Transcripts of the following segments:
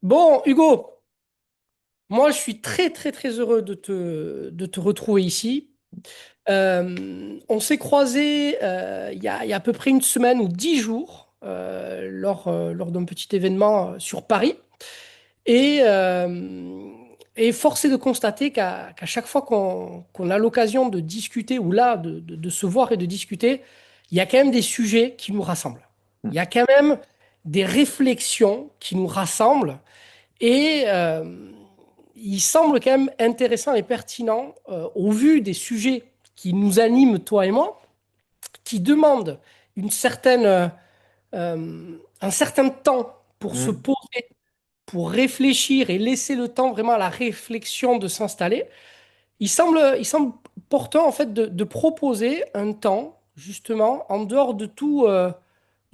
Bon, Hugo, moi je suis très très très heureux de te retrouver ici. On s'est croisés il y a à peu près une semaine ou 10 jours lors d'un petit événement sur Paris. Et, euh, et force est de constater qu'à chaque fois qu'on a l'occasion de discuter ou là de se voir et de discuter, il y a quand même des sujets qui nous rassemblent. Il y a quand même des réflexions qui nous rassemblent. Et il semble quand même intéressant et pertinent, au vu des sujets qui nous animent, toi et moi, qui demandent une certaine, un certain temps pour se Mm. poser, pour réfléchir et laisser le temps vraiment à la réflexion de s'installer. Il semble portant en fait de proposer un temps, justement, en dehors de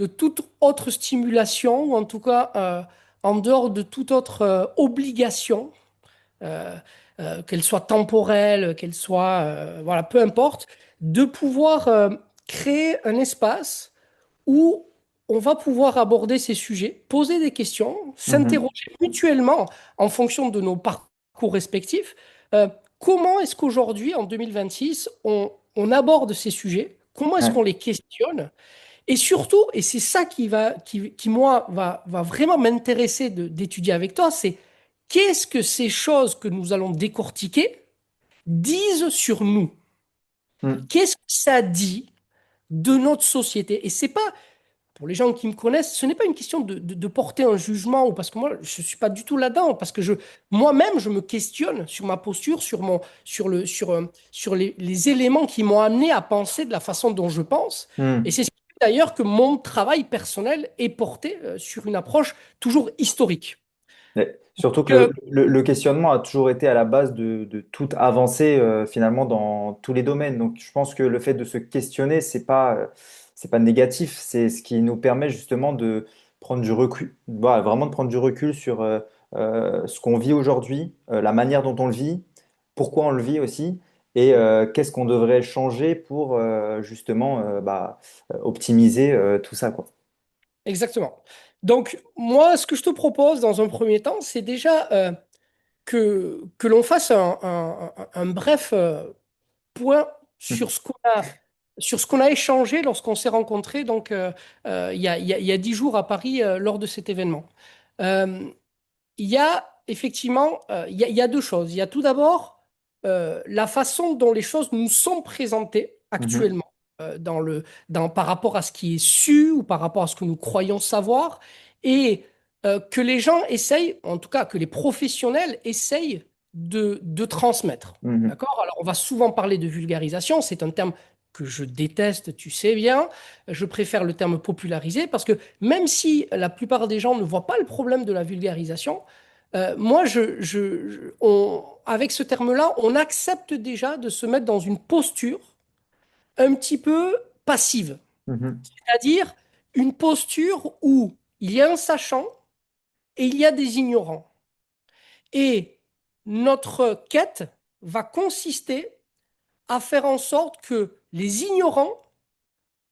toute autre stimulation, ou en tout cas en dehors de toute autre obligation euh, qu'elle soit temporelle, qu'elle soit, voilà, peu importe, de pouvoir créer un espace où on va pouvoir aborder ces sujets, poser des questions, Mhm. s'interroger mutuellement en fonction de nos parcours respectifs. Euh, Comment est-ce qu'aujourd'hui, en 2026, on aborde ces sujets? Comment est-ce qu'on Ouais. les questionne? Et surtout, et c'est ça qui moi, va vraiment m'intéresser d'étudier avec toi, c'est qu'est-ce que ces choses que nous allons décortiquer disent sur nous? Mm. Qu'est-ce que ça dit de notre société? Et c'est pas, pour les gens qui me connaissent, ce n'est pas une question de porter un jugement, ou parce que moi, je ne suis pas du tout là-dedans, parce que moi-même, je me questionne sur ma posture, sur les éléments qui m'ont amené à penser de la façon dont je pense. Et Mm. c'est ce qui fait d'ailleurs que mon travail personnel est porté sur une approche toujours historique. Et surtout que Que- le questionnement a toujours été à la base de toute avancée finalement dans tous les domaines. Donc je pense que le fait de se questionner, c'est pas négatif, c'est ce qui nous permet justement de prendre du recul, voilà, vraiment de prendre du recul sur ce qu'on vit aujourd'hui, la manière dont on le vit, pourquoi on le vit aussi, et qu'est-ce qu'on devrait changer pour justement optimiser tout ça, quoi. Exactement. Donc, moi, ce que je te propose dans un premier temps, c'est déjà que l'on fasse un bref point sur ce qu'on a échangé lorsqu'on s'est rencontrés donc, il y a 10 jours à Paris lors de cet événement. Euh, il y a effectivement il y a deux choses. Il y a tout d'abord la façon dont les choses nous sont présentées Mhm. actuellement par rapport à ce qui est su ou par rapport à ce que nous croyons savoir et que les gens essayent, en tout cas que les professionnels essayent de transmettre. Mhm. D'accord? Alors on va souvent parler de vulgarisation, c'est un terme que je déteste, tu sais bien. Je préfère le terme popularisé parce que même si la plupart des gens ne voient pas le problème de la vulgarisation, moi, avec ce terme-là, on accepte déjà de se mettre dans une posture un petit peu passive, Mhm. c'est-à-dire une posture où il y a un sachant et il y a des ignorants. Et notre quête va consister à faire en sorte que les ignorants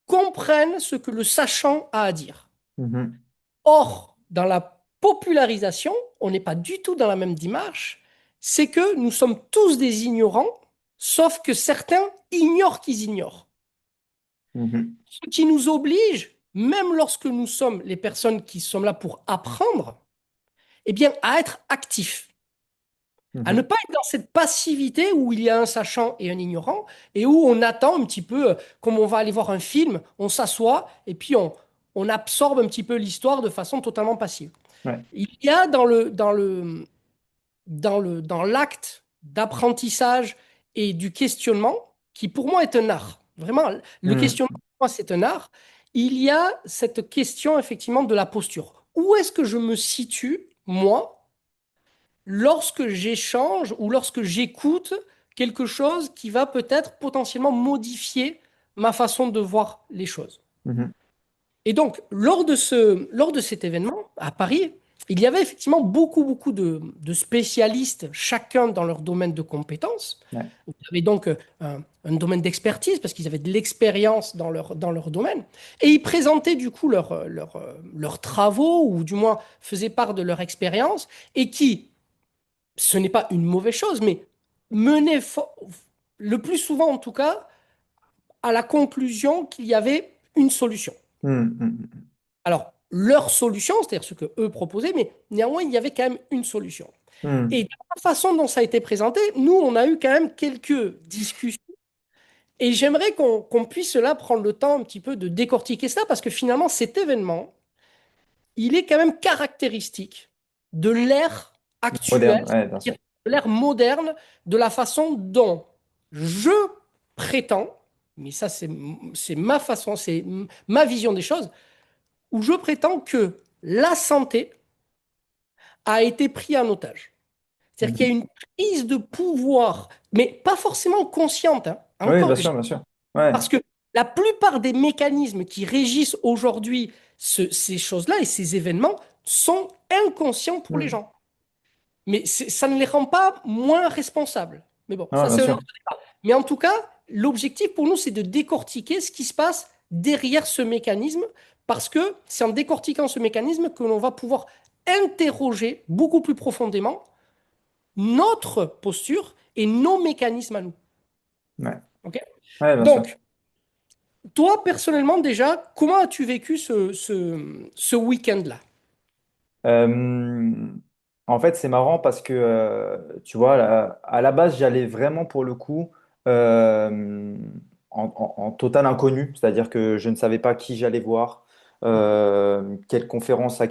comprennent ce que le sachant a à dire. Mhm. Or, dans la popularisation, on n'est pas du tout dans la même démarche. C'est que nous sommes tous des ignorants, sauf que certains ignorent qu'ils ignorent. Mhm. Ce qui nous oblige, même lorsque nous sommes les personnes qui sommes là pour apprendre, eh bien, à être actifs, à ne Mhm. pas être dans cette passivité où il y a un sachant et un ignorant, et où on attend un petit peu, comme on va aller voir un film, on s'assoit et puis on absorbe un petit peu l'histoire de façon totalement passive. Ouais. Il y a dans l'acte d'apprentissage et du questionnement, qui pour moi est un art. Vraiment, le Mhm. questionnement, pour moi, c'est un art. Il y a cette question, effectivement, de la posture. Où est-ce que je me situe, moi, lorsque j'échange ou lorsque j'écoute quelque chose qui va peut-être potentiellement modifier ma façon de voir les choses? Mhm. Et donc, lors de cet événement à Paris, il y avait effectivement beaucoup de spécialistes, chacun dans leur domaine de compétences. Ouais. Vous avez donc un domaine d'expertise parce qu'ils avaient de l'expérience dans leur domaine. Et ils présentaient du coup leurs travaux ou du moins faisaient part de leur expérience et qui, ce n'est pas une mauvaise chose, mais menaient le plus souvent en tout cas à la conclusion qu'il y avait une solution. Mm, mm, Alors, leur solution, c'est-à-dire ce que eux proposaient, mais néanmoins, il y avait quand même une solution. Et mm. de la façon dont ça a été présenté, nous, on a eu quand même quelques discussions. Et j'aimerais qu'on puisse là prendre le temps un petit peu de décortiquer ça, parce que finalement, cet événement, il est quand même caractéristique de l'ère actuelle, Moderne, ouais, bien sûr. c'est-à-dire de l'ère moderne, de la façon dont je prétends, mais ça, c'est ma façon, c'est ma vision des choses, où je prétends que la santé a été prise en otage. C'est-à-dire qu'il y a Mhm. une prise de pouvoir, mais pas forcément consciente, hein. Oui, Encore, bien sûr. Ouais. parce que la plupart des mécanismes qui régissent aujourd'hui ces choses-là et ces événements sont inconscients pour les Mm. gens. Mais ça ne les rend pas moins responsables. Mais bon, Ouais, ça bien c'est un sûr. autre débat. Mais en tout cas, l'objectif pour nous, c'est de décortiquer ce qui se passe derrière ce mécanisme, parce que c'est en décortiquant ce mécanisme que l'on va pouvoir interroger beaucoup plus profondément notre posture et nos mécanismes à nous. Ouais, Ok. ouais, bien sûr. Donc, toi, personnellement, déjà, comment as-tu vécu ce week-end-là? Euh, En fait, c'est marrant parce que, tu vois, à la base, j'allais vraiment pour le coup euh, en total inconnu, c'est-à-dire que je ne savais pas qui j'allais voir, à quelle conférence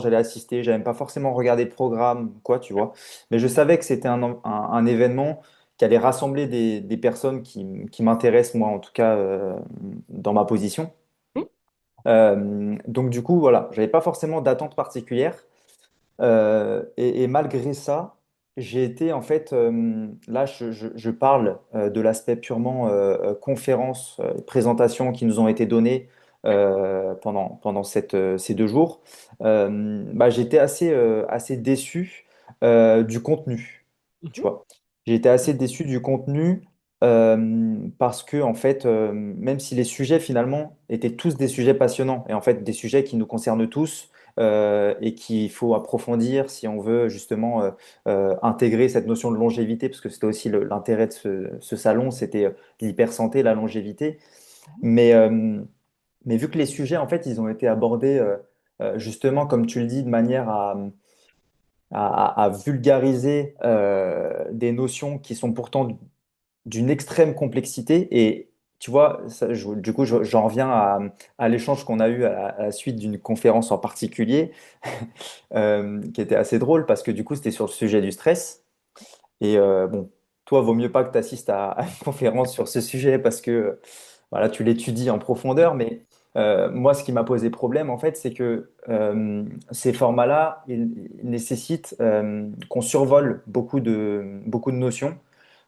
j'allais assister. J'avais même pas forcément regardé le programme, quoi, tu vois. Mais je savais que c'était un événement qui allait rassembler des personnes qui m'intéressent, moi, en tout cas, dans ma position. Hmm. Donc, du coup, voilà, j'avais pas forcément d'attente particulière. Et malgré ça, j'ai été en fait, là je parle de l'aspect purement conférence, présentation qui nous ont été données pendant ces 2 jours. Bah, j'étais assez déçu du contenu, tu Mhm. vois. J'ai été assez déçu du contenu parce que en fait, même si les sujets finalement étaient tous des sujets passionnants et en fait des sujets qui nous concernent tous, et qu'il faut approfondir si on veut justement intégrer cette notion de longévité, parce que c'était aussi l'intérêt de ce salon, c'était l'hypersanté, la longévité. Mais, euh, mais vu que les sujets, en fait, ils ont été abordés justement, comme tu le dis, de manière à vulgariser des notions qui sont pourtant d'une extrême complexité. Et tu vois, du coup, j'en reviens à l'échange qu'on a eu à la suite d'une conférence en particulier, qui était assez drôle parce que du coup, c'était sur le sujet du stress. Et bon, toi, vaut mieux pas que tu assistes à une conférence sur ce sujet parce que voilà, tu l'étudies en profondeur. Mais moi, ce qui m'a posé problème, en fait, c'est que ces formats-là, ils nécessitent qu'on survole beaucoup de notions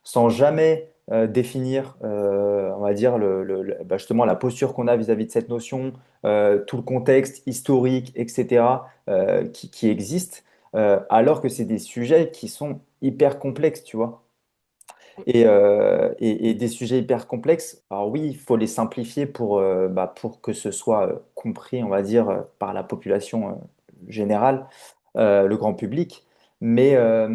sans jamais définir, on va dire, bah, justement la posture qu'on a vis-à-vis de cette notion, tout le contexte historique, etc., qui existe, alors que c'est des sujets qui sont hyper complexes, tu vois. Et des sujets hyper complexes, alors oui, il faut les simplifier pour que ce soit compris, on va dire, par la population générale, le grand public. Mais, euh,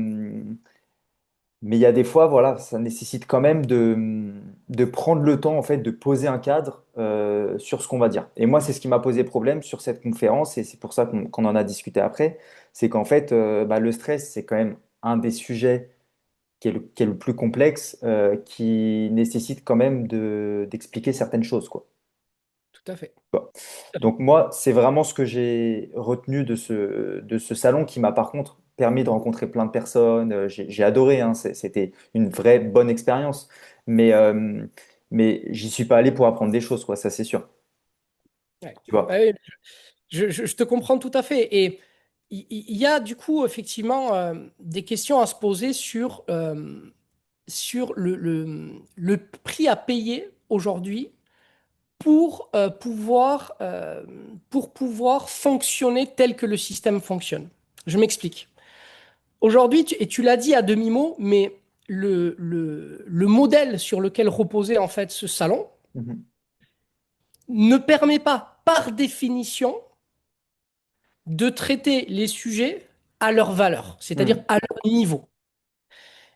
mais il y a des fois, voilà, ça nécessite quand même de prendre le temps, en fait, de poser un cadre sur ce qu'on va dire. Et moi, c'est ce qui m'a posé problème sur cette conférence, et c'est pour ça qu'on en a discuté après. C'est qu'en fait, bah, le stress, c'est quand même un des sujets qui est le plus complexe, qui nécessite quand même d'expliquer certaines choses, quoi. Tout à fait. Donc moi, c'est vraiment ce que j'ai retenu de ce salon qui m'a par contre permis de rencontrer plein de personnes. J'ai adoré, hein, c'était une vraie bonne expérience. Mais j'y suis pas allé pour apprendre des choses, quoi, ça c'est sûr. Ouais. Tu vois. Ouais, je te comprends tout à fait. Et il y a du coup effectivement des questions à se poser sur le prix à payer aujourd'hui pour pouvoir fonctionner tel que le système fonctionne. Je m'explique. Aujourd'hui, et tu l'as dit à demi-mot, mais le modèle sur lequel reposait en fait ce salon Mhm. ne permet pas, par définition, de traiter les sujets à leur valeur, c'est-à-dire Mhm. à leur niveau.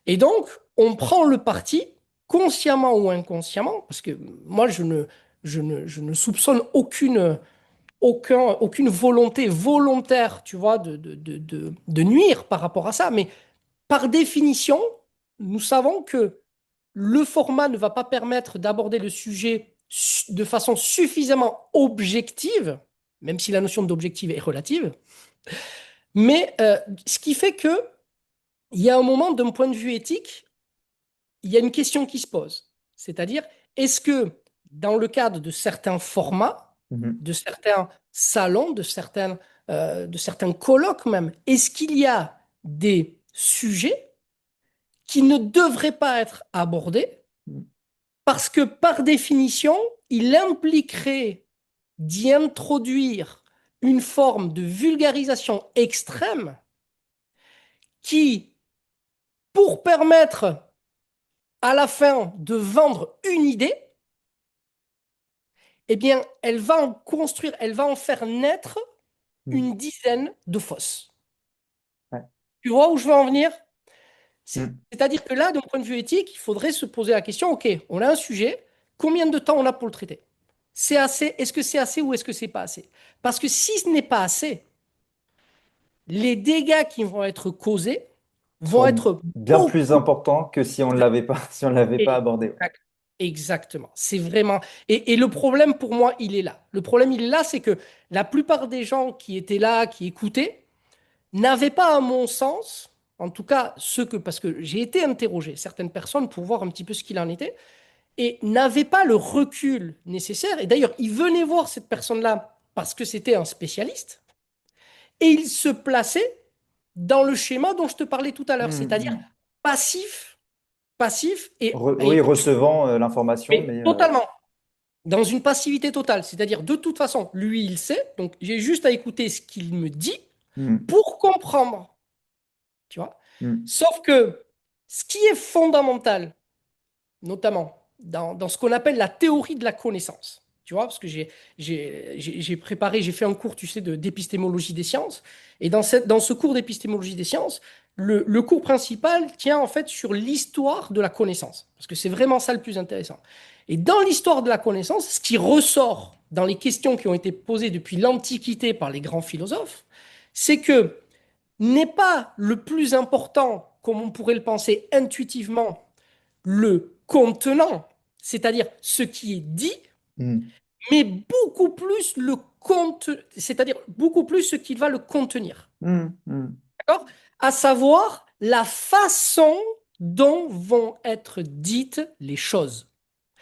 Et donc, on prend le parti, consciemment ou inconsciemment, parce que moi, je ne soupçonne aucune volonté volontaire, tu vois, de nuire par rapport à ça, mais par définition, nous savons que le format ne va pas permettre d'aborder le sujet de façon suffisamment objective, même si la notion d'objective est relative, mais ce qui fait que il y a un moment, d'un point de vue éthique, il y a une question qui se pose. C'est-à-dire, est-ce que dans le cadre de certains formats, Mhm. de certains salons, de certains colloques même, est-ce qu'il y a des sujets qui ne devraient pas être abordés Mhm. parce que par définition, il impliquerait d'y introduire une forme de vulgarisation extrême qui, pour permettre à la fin de vendre une idée, eh bien, elle va en construire, elle va en faire naître Mhm. une dizaine de fausses. Ouais. Tu vois où je veux en venir? Mhm. C'est-à-dire que là, d'un point de vue éthique, il faudrait se poser la question, OK, on a un sujet, combien de temps on a pour le traiter? C'est assez, est-ce que c'est assez ou est-ce que c'est pas assez? Parce que si ce n'est pas assez, les dégâts qui vont être causés vont Seront être bien plus beaucoup. importants que si on ne l'avait pas, si on l'avait pas abordé. Ouais. Exact- Exactement. C'est vraiment. Et le problème pour moi, il est là. Le problème, il est là, c'est que la plupart des gens qui étaient là, qui écoutaient, n'avaient pas, à mon sens, en tout cas ceux que, parce que j'ai été interrogé certaines personnes pour voir un petit peu ce qu'il en était, et n'avaient pas le recul nécessaire. Et d'ailleurs, ils venaient voir cette personne-là parce que c'était un spécialiste, et ils se plaçaient dans le schéma dont je te parlais tout à l'heure, c'est-à-dire Mhm. passif, passif Oui, recevant l'information, mais mais totalement dans une passivité totale. C'est-à-dire, de toute façon, lui, il sait, donc j'ai juste à écouter ce qu'il me dit mhm. pour comprendre, tu vois. Mhm. Sauf que ce qui est fondamental, notamment dans ce qu'on appelle la théorie de la connaissance. Tu vois, parce que j'ai préparé, j'ai fait un cours, tu sais, d'épistémologie des sciences. Et dans ce cours d'épistémologie des sciences, le cours principal tient en fait sur l'histoire de la connaissance. Parce que c'est vraiment ça le plus intéressant. Et dans l'histoire de la connaissance, ce qui ressort dans les questions qui ont été posées depuis l'Antiquité par les grands philosophes, c'est que n'est pas le plus important, comme on pourrait le penser intuitivement, le contenant, c'est-à-dire ce qui est dit, Mhm. mais beaucoup plus le c'est-à-dire beaucoup plus ce qui va le contenir. Mhm. Mhm. D'accord? À savoir la façon dont vont être dites les choses.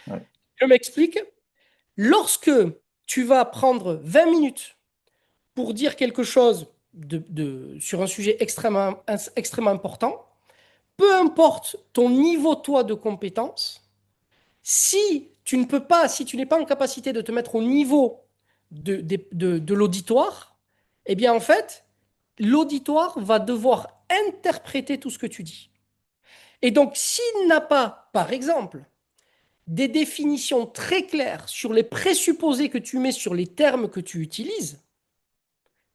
Ouais. Je m'explique. Lorsque tu vas prendre 20 minutes pour dire quelque chose sur un sujet extrêmement important, peu importe ton niveau, toi, de compétence, si tu ne peux pas, si tu n'es pas en capacité de te mettre au niveau de l'auditoire, eh bien, en fait, l'auditoire va devoir interpréter tout ce que tu dis. Et donc, s'il n'a pas, par exemple, des définitions très claires sur les présupposés que tu mets sur les termes que tu utilises,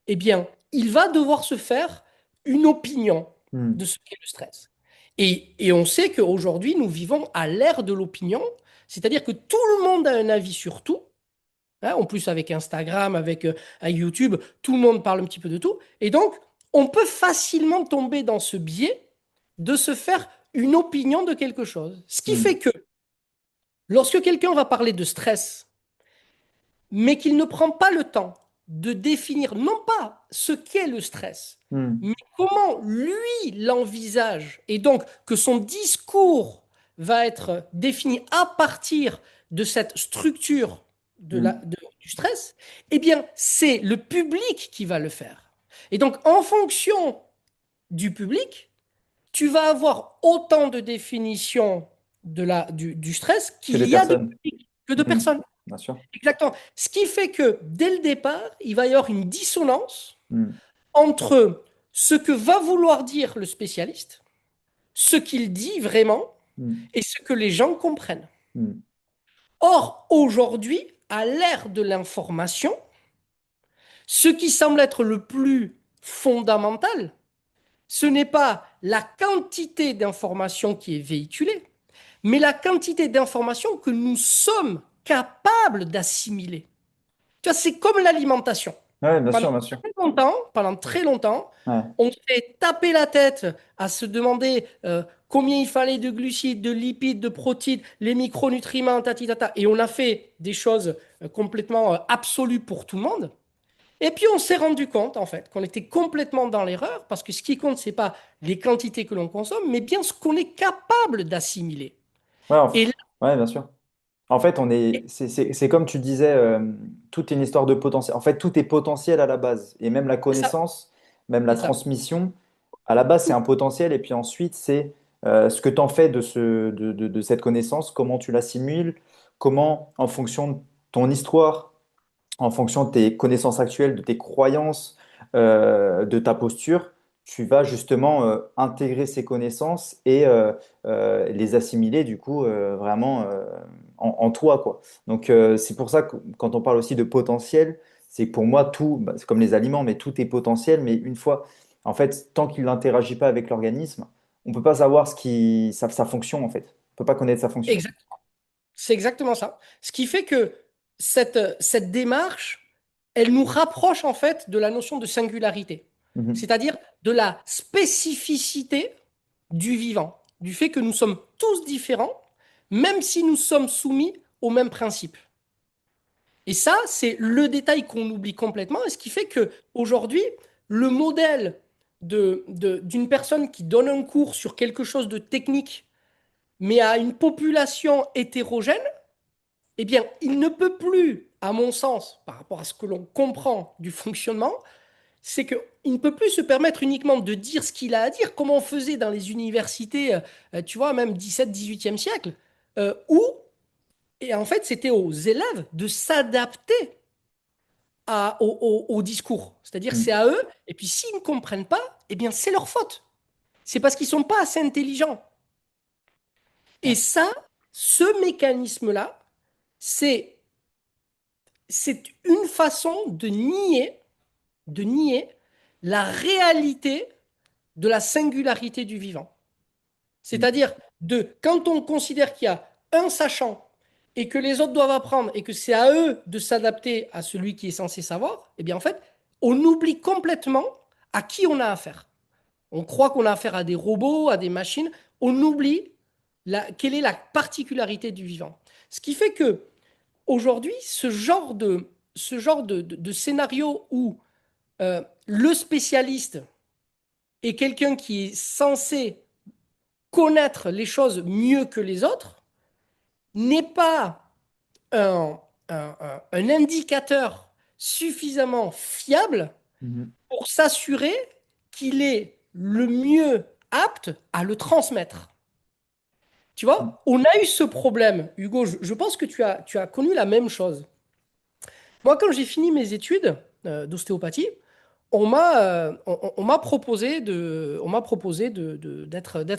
eh bien, il va devoir se faire une opinion de Mhm. ce qu'est le stress. Et on sait qu'aujourd'hui, nous vivons à l'ère de l'opinion, c'est-à-dire que tout le monde a un avis sur tout. Hein, en plus, avec Instagram, avec YouTube, tout le monde parle un petit peu de tout. Et donc, on peut facilement tomber dans ce biais de se faire une opinion de quelque chose. Ce qui fait Mhm. que lorsque quelqu'un va parler de stress, mais qu'il ne prend pas le temps de définir non pas ce qu'est le stress, Mhm. mais comment lui l'envisage, et donc que son discours va être défini à partir de cette structure Mhm. du stress, eh bien, c'est le public qui va le faire. Et donc, en fonction du public, tu vas avoir autant de définitions du stress Que qu'il des y a de personnes. public, que de Mhm. personnes. Bien sûr. Exactement. Ce qui fait que dès le départ, il va y avoir une dissonance Mhm. entre ce que va vouloir dire le spécialiste, ce qu'il dit vraiment mm, et ce que les gens comprennent. mm. Or, aujourd'hui, à l'ère de l'information, ce qui semble être le plus fondamental, ce n'est pas la quantité d'informations qui est véhiculée, mais la quantité d'informations que nous sommes capables d'assimiler. Tu vois, c'est comme l'alimentation. Ouais, bien Pendant sûr, bien sûr. pendant très longtemps, Ouais. on s'est tapé la tête à se demander combien il fallait de glucides, de lipides, de protéines, les micronutriments, tati tata. Et on a fait des choses complètement absolues pour tout le monde. Et puis on s'est rendu compte, en fait, qu'on était complètement dans l'erreur, parce que ce qui compte, c'est pas les quantités que l'on consomme, mais bien ce qu'on est capable d'assimiler. Ouais, Et là, ouais, bien sûr. En fait, c'est comme tu disais, tout est une histoire de potentiel. En fait, tout est potentiel à la base. Et même la c'est ça, connaissance, même la c'est ça. transmission, à la base, c'est un potentiel. Et puis ensuite, c'est ce que tu en fais de cette connaissance, comment tu l'assimiles, comment, en fonction de ton histoire, en fonction de tes connaissances actuelles, de tes croyances, de ta posture, tu vas justement intégrer ces connaissances et les assimiler du coup vraiment en toi, quoi. Donc c'est pour ça que quand on parle aussi de potentiel, c'est que pour moi tout, bah, c'est comme les aliments, mais tout est potentiel, mais une fois, en fait, tant qu'il n'interagit pas avec l'organisme, on peut pas savoir sa fonction en fait. On peut pas connaître sa fonction. Exact. C'est exactement ça. Ce qui fait que cette démarche, elle nous rapproche en fait de la notion de singularité, Mhm. c'est-à-dire de la spécificité du vivant, du fait que nous sommes tous différents, même si nous sommes soumis au même principe. Et ça, c'est le détail qu'on oublie complètement, et ce qui fait que aujourd'hui, le modèle d'une personne qui donne un cours sur quelque chose de technique, mais à une population hétérogène, eh bien, il ne peut plus, à mon sens, par rapport à ce que l'on comprend du fonctionnement, c'est qu'il ne peut plus se permettre uniquement de dire ce qu'il a à dire, comme on faisait dans les universités, tu vois, même 17e, 18e siècle, où, et en fait, c'était aux élèves de s'adapter au discours. C'est-à-dire, c'est Mhm. à eux, et puis s'ils ne comprennent pas, eh bien, c'est leur faute. C'est parce qu'ils ne sont pas assez intelligents. Et Ouais. ça, ce mécanisme-là, c'est, c'est une façon de nier la réalité de la singularité du vivant. Mhm. C'est-à-dire, quand on considère qu'il y a un sachant et que les autres doivent apprendre et que c'est à eux de s'adapter à celui qui est censé savoir, eh bien en fait, on oublie complètement à qui on a affaire. On croit qu'on a affaire à des robots, à des machines. On oublie quelle est la particularité du vivant. Ce qui fait que aujourd'hui, ce genre de scénario où le spécialiste est quelqu'un qui est censé connaître les choses mieux que les autres n'est pas un, un indicateur suffisamment fiable Mhm. pour s'assurer qu'il est le mieux apte à le transmettre. Tu Mhm. vois, on a eu ce problème, Hugo, je pense que tu as connu la même chose. Moi, quand j'ai fini mes études d'ostéopathie, on m'a proposé d'être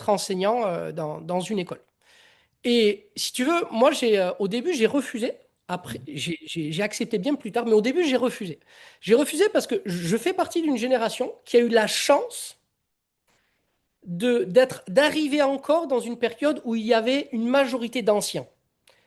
enseignant dans une école. Et si tu veux, moi, au début, j'ai refusé. Après, j'ai accepté bien plus tard, mais au début, j'ai refusé. J'ai refusé parce que je fais partie d'une génération qui a eu la chance d'arriver encore dans une période où il y avait une majorité d'anciens.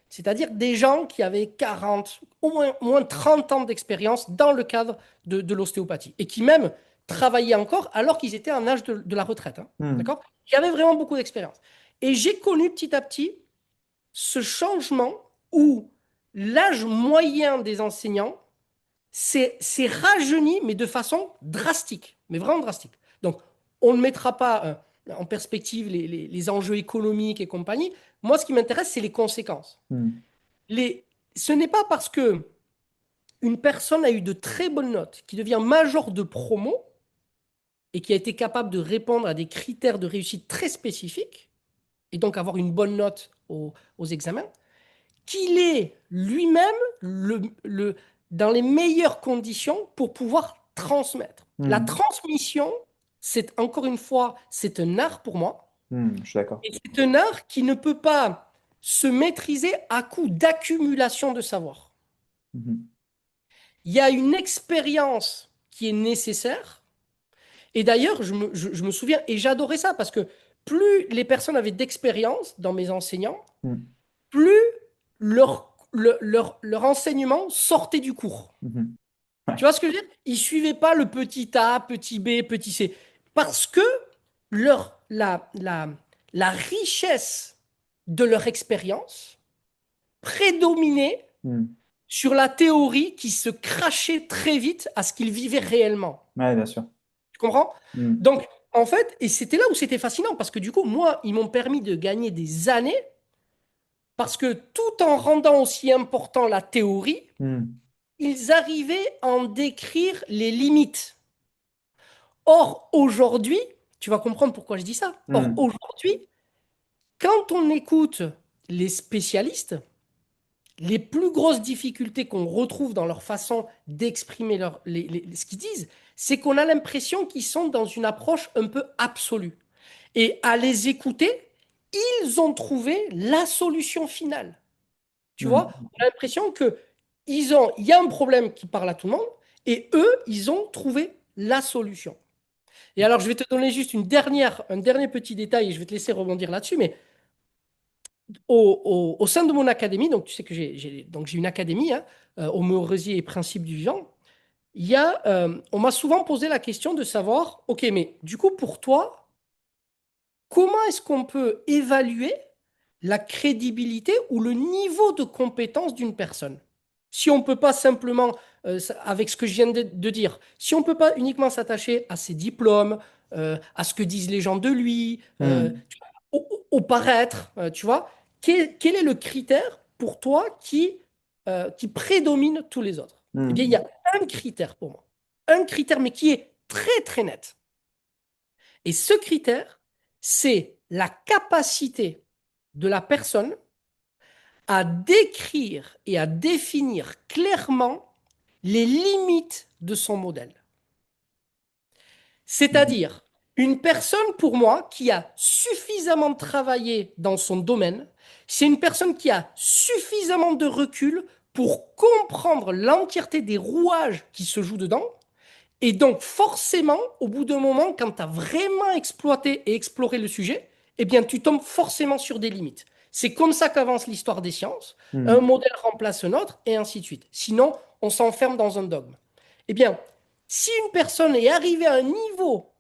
C'est-à-dire des gens qui avaient 40, au moins 30 ans d'expérience dans le cadre de l'ostéopathie et qui même travaillaient encore alors qu'ils étaient en âge de la retraite. Hein, Mhm. d'accord? Qui avaient vraiment beaucoup d'expérience. Et j'ai connu petit à petit ce changement où l'âge moyen des enseignants s'est rajeuni, mais de façon drastique, mais vraiment drastique. Donc, on ne mettra pas en perspective les enjeux économiques et compagnie. Moi, ce qui m'intéresse, c'est les conséquences. Mhm. Ce n'est pas parce que une personne a eu de très bonnes notes, qui devient major de promo et qui a été capable de répondre à des critères de réussite très spécifiques, et donc avoir une bonne note aux examens, qu'il est lui-même dans les meilleures conditions pour pouvoir transmettre. La Mhm. transmission, c'est encore une fois, c'est un art pour moi. Je suis d'accord. Et c'est un art qui ne peut pas se maîtriser à coup d'accumulation de savoir. Mhm. Il y a une expérience qui est nécessaire. Et d'ailleurs, je me souviens, et j'adorais ça, parce que plus les personnes avaient d'expérience dans mes enseignants, Mhm. plus leur enseignement sortait du cours. Mhm. Ouais. Tu vois ce que je veux dire? Ils suivaient pas le petit A, petit B, petit C. Parce que leur, la richesse de leur expérience prédominait Mhm. sur la théorie qui se crachait très vite à ce qu'ils vivaient réellement. Ouais, bien sûr. Tu comprends? Mhm. Donc, en fait, et c'était là où c'était fascinant, parce que du coup, moi, ils m'ont permis de gagner des années, parce que tout en rendant aussi important la théorie, Mhm. ils arrivaient à en décrire les limites. Or, aujourd'hui, tu vas comprendre pourquoi je dis ça. Or, Mhm. aujourd'hui, quand on écoute les spécialistes, les plus grosses difficultés qu'on retrouve dans leur façon d'exprimer ce qu'ils disent, c'est qu'on a l'impression qu'ils sont dans une approche un peu absolue. Et à les écouter, ils ont trouvé la solution finale. Tu vois, Mhm. on a l'impression que il y a un problème qui parle à tout le monde, et eux, ils ont trouvé la solution. Et alors, je vais te donner juste un dernier petit détail, et je vais te laisser rebondir là-dessus, mais au sein de mon académie, donc tu sais que donc j'ai une académie, hein, Homéorésie et principes du vivant, on m'a souvent posé la question de savoir, ok, mais du coup, pour toi, comment est-ce qu'on peut évaluer la crédibilité ou le niveau de compétence d'une personne? Si on ne peut pas simplement, avec ce que je viens de dire, si on ne peut pas uniquement s'attacher à ses diplômes, à ce que disent les gens de lui, Mhm. au paraître, tu vois, quel est le critère pour toi qui prédomine tous les autres? Eh bien, il y Mhm. a un critère pour moi. Un critère, mais qui est très, très net. Et ce critère, c'est la capacité de la personne à décrire et à définir clairement les limites de son modèle. Mhm. C'est-à-dire, une personne pour moi qui a suffisamment travaillé dans son domaine, c'est une personne qui a suffisamment de recul pour comprendre l'entièreté des rouages qui se jouent dedans. Et donc, forcément, au bout d'un moment, quand tu as vraiment exploité et exploré le sujet, eh bien, tu tombes forcément sur des limites. C'est comme ça qu'avance l'histoire des sciences. Un Mhm. modèle remplace un autre, et ainsi de suite. Sinon, on s'enferme dans un dogme. Eh bien, si une personne est arrivée à un niveau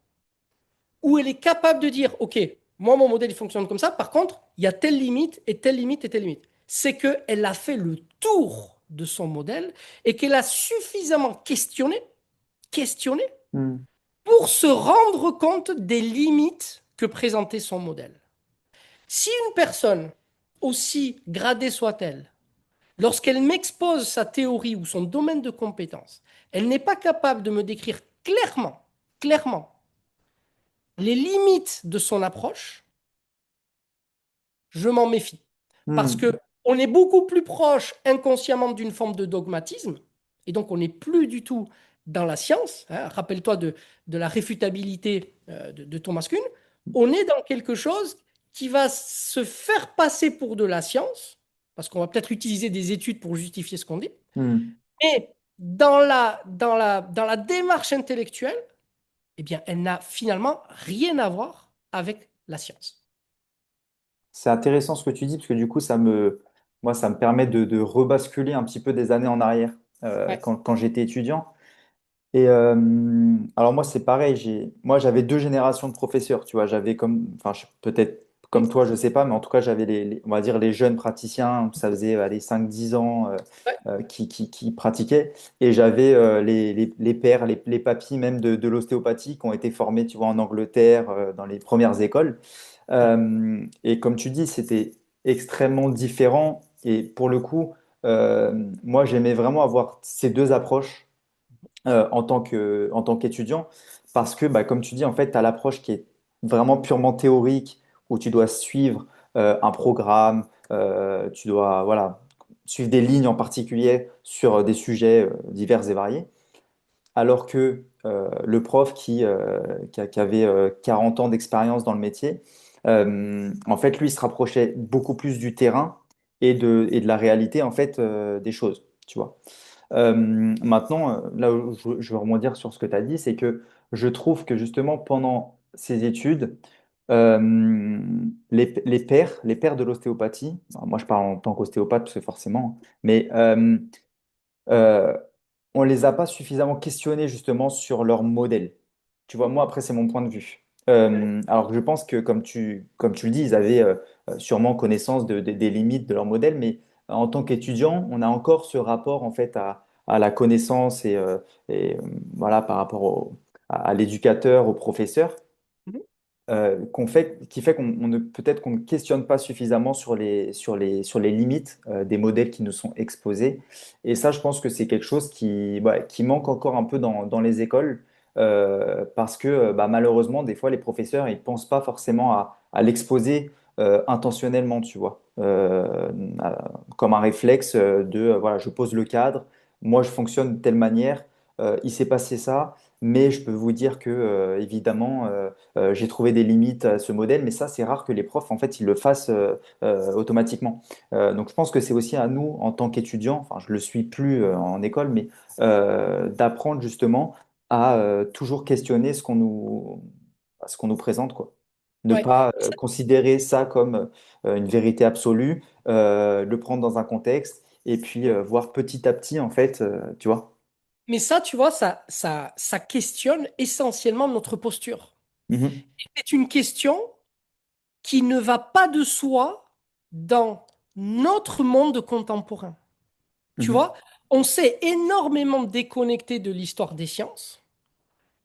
où elle est capable de dire, OK, moi, mon modèle, il fonctionne comme ça, par contre, il y a telle limite, et telle limite, et telle limite, c'est qu'elle a fait le tour de son modèle et qu'elle a suffisamment questionné Mhm. pour se rendre compte des limites que présentait son modèle. Si une personne, aussi gradée soit-elle, lorsqu'elle m'expose sa théorie ou son domaine de compétence, elle n'est pas capable de me décrire clairement, les limites de son approche, je m'en méfie. Parce Mhm. que on est beaucoup plus proche inconsciemment d'une forme de dogmatisme, et donc on n'est plus du tout dans la science, hein. Rappelle-toi de la réfutabilité de Thomas Kuhn. On est dans quelque chose qui va se faire passer pour de la science, parce qu'on va peut-être utiliser des études pour justifier ce qu'on dit, Mhm. mais dans la démarche intellectuelle, eh bien, elle n'a finalement rien à voir avec la science. C'est intéressant ce que tu dis, parce que du coup, moi, ça me permet de rebasculer un petit peu des années en arrière, Ouais, quand j'étais étudiant. Et alors moi, c'est pareil, moi, j'avais deux générations de professeurs, tu vois, j'avais enfin, peut-être comme toi, je sais pas, mais en tout cas, j'avais on va dire les jeunes praticiens, ça faisait allez, 5-10 ans ouais, qui pratiquaient, et j'avais les pères, les papis même de l'ostéopathie qui ont été formés, tu vois, en Angleterre, dans les premières écoles. Et comme tu dis, c'était extrêmement différent. Et pour le coup, moi, j'aimais vraiment avoir ces deux approches en tant qu'étudiant, parce que, bah, comme tu dis, en fait, tu as l'approche qui est vraiment purement théorique, où tu dois suivre un programme, tu dois voilà, suivre des lignes en particulier sur des sujets divers et variés. alors que le prof qui avait 40 ans d'expérience dans le métier, en fait, lui, il se rapprochait beaucoup plus du terrain et de la réalité, en fait, des choses, tu vois. Maintenant, là où je veux rebondir sur ce que tu as dit, c'est que je trouve que justement pendant ces études, les pairs de l'ostéopathie, alors moi je parle en tant qu'ostéopathe, parce que forcément, mais euh, on les a pas suffisamment questionnés justement sur leur modèle. Tu vois, moi après c'est mon point de vue. Alors que je pense que comme tu le dis, ils avaient sûrement connaissance des limites de leur modèle, mais en tant qu'étudiant, on a encore ce rapport en fait à la connaissance et voilà par rapport à l'éducateur, au professeur qui fait qu'on ne peut-être qu'on ne questionne pas suffisamment sur les limites des modèles qui nous sont exposés. Et ça, je pense que c'est quelque chose qui manque encore un peu dans les écoles parce que bah, malheureusement, des fois, les professeurs, ils pensent pas forcément à l'exposer intentionnellement, tu vois, comme un réflexe voilà, je pose le cadre, moi, je fonctionne de telle manière, il s'est passé ça, mais je peux vous dire que, évidemment, j'ai trouvé des limites à ce modèle, mais ça, c'est rare que les profs, en fait, ils le fassent automatiquement. Donc, je pense que c'est aussi à nous, en tant qu'étudiants, enfin, je le suis plus en école, mais d'apprendre justement à toujours questionner ce qu'on nous présente, quoi. Ne Ouais. pas considérer ça comme une vérité absolue, le prendre dans un contexte, et puis voir petit à petit, en fait, tu vois. Mais ça, tu vois, ça questionne essentiellement notre posture. Mhm, C'est une question qui ne va pas de soi dans notre monde contemporain. Tu mhm, vois, on s'est énormément déconnecté de l'histoire des sciences.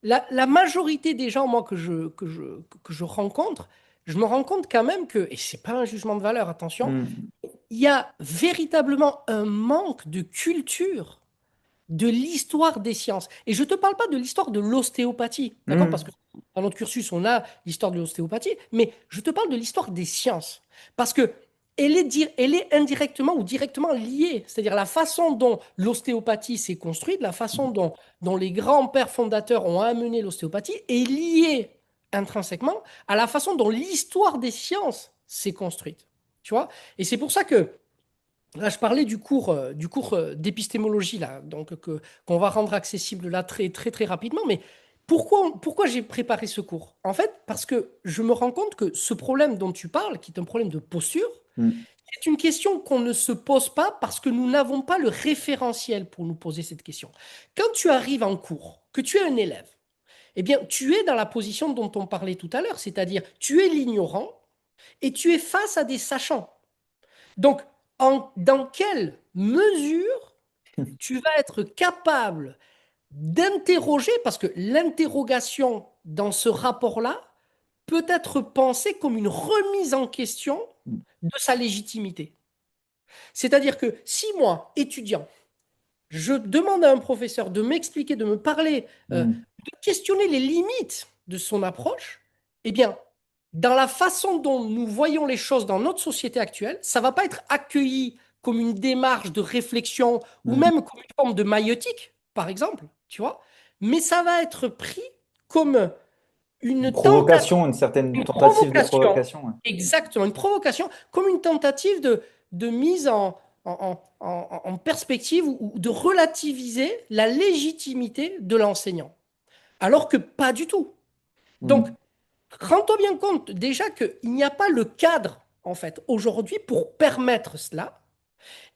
La majorité des gens, moi, que je rencontre, je me rends compte quand même que, et c'est pas un jugement de valeur, attention, mhm, il y a véritablement un manque de culture de l'histoire des sciences. Et je ne te parle pas de l'histoire de l'ostéopathie, d'accord? Parce mhm, que dans notre cursus, on a l'histoire de l'ostéopathie, mais je te parle de l'histoire des sciences. Parce que elle est indirectement ou directement liée. C'est-à-dire la façon dont l'ostéopathie s'est construite, la façon dont les grands-pères fondateurs ont amené l'ostéopathie est liée intrinsèquement à la façon dont l'histoire des sciences s'est construite. Tu vois? Et c'est pour ça que là, je parlais du cours d'épistémologie là, donc qu'on va rendre accessible là très très très rapidement. Mais pourquoi j'ai préparé ce cours? En fait, parce que je me rends compte que ce problème dont tu parles, qui est un problème de posture, mhm, c'est une question qu'on ne se pose pas parce que nous n'avons pas le référentiel pour nous poser cette question. Quand tu arrives en cours, que tu es un élève, eh bien, tu es dans la position dont on parlait tout à l'heure, c'est-à-dire tu es l'ignorant et tu es face à des sachants. Donc, dans quelle mesure tu vas être capable d'interroger, parce que l'interrogation dans ce rapport-là peut être pensée comme une remise en question de sa légitimité. C'est-à-dire que si moi, étudiant, je demande à un professeur de m'expliquer, de me parler, mhm, de questionner les limites de son approche, eh bien, dans la façon dont nous voyons les choses dans notre société actuelle, ça ne va pas être accueilli comme une démarche de réflexion ou mhm. même comme une forme de maïotique, par exemple, tu vois, mais ça va être pris comme Une une tentative, provocation, une certaine une tentative de provocation, provocation. Ouais. exactement, une provocation, comme une tentative de mise en perspective ou de relativiser la légitimité de l'enseignant. Alors que pas du tout. Donc, Mhm, rends-toi bien compte déjà qu'il n'y a pas le cadre, en fait, aujourd'hui pour permettre cela.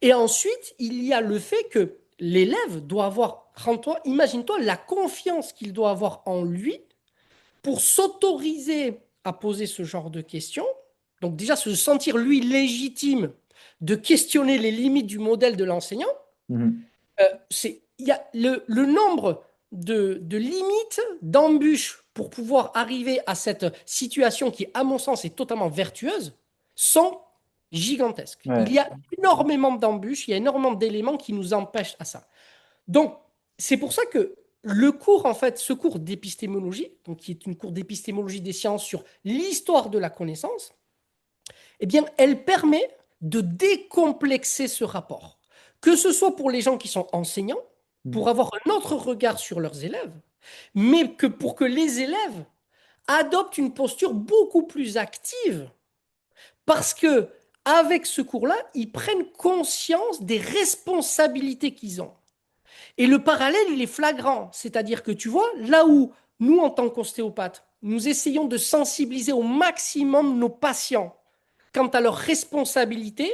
Et ensuite, il y a le fait que l'élève doit avoir, rends-toi, imagine-toi la confiance qu'il doit avoir en lui pour s'autoriser à poser ce genre de questions. Donc déjà, se sentir lui légitime de questionner les limites du modèle de l'enseignant. mhm, Il y a le nombre de limites, d'embûches pour pouvoir arriver à cette situation qui, à mon sens, est totalement vertueuse, sont gigantesques. Il ouais. y a énormément d'embûches, il y a énormément d'éléments qui nous empêchent à ça. Donc, c'est pour ça que le cours, en fait, ce cours d'épistémologie, donc qui est une cours d'épistémologie des sciences sur l'histoire de la connaissance, eh bien, elle permet de décomplexer ce rapport. Que ce soit pour les gens qui sont enseignants, Mm. pour avoir un autre regard sur leurs élèves, mais que pour que les élèves adoptent une posture beaucoup plus active, parce que avec ce cours-là, ils prennent conscience des responsabilités qu'ils ont. Et le parallèle, il est flagrant. C'est-à-dire que tu vois, là où nous, en tant qu'ostéopathes, nous essayons de sensibiliser au maximum nos patients quant à leurs responsabilités,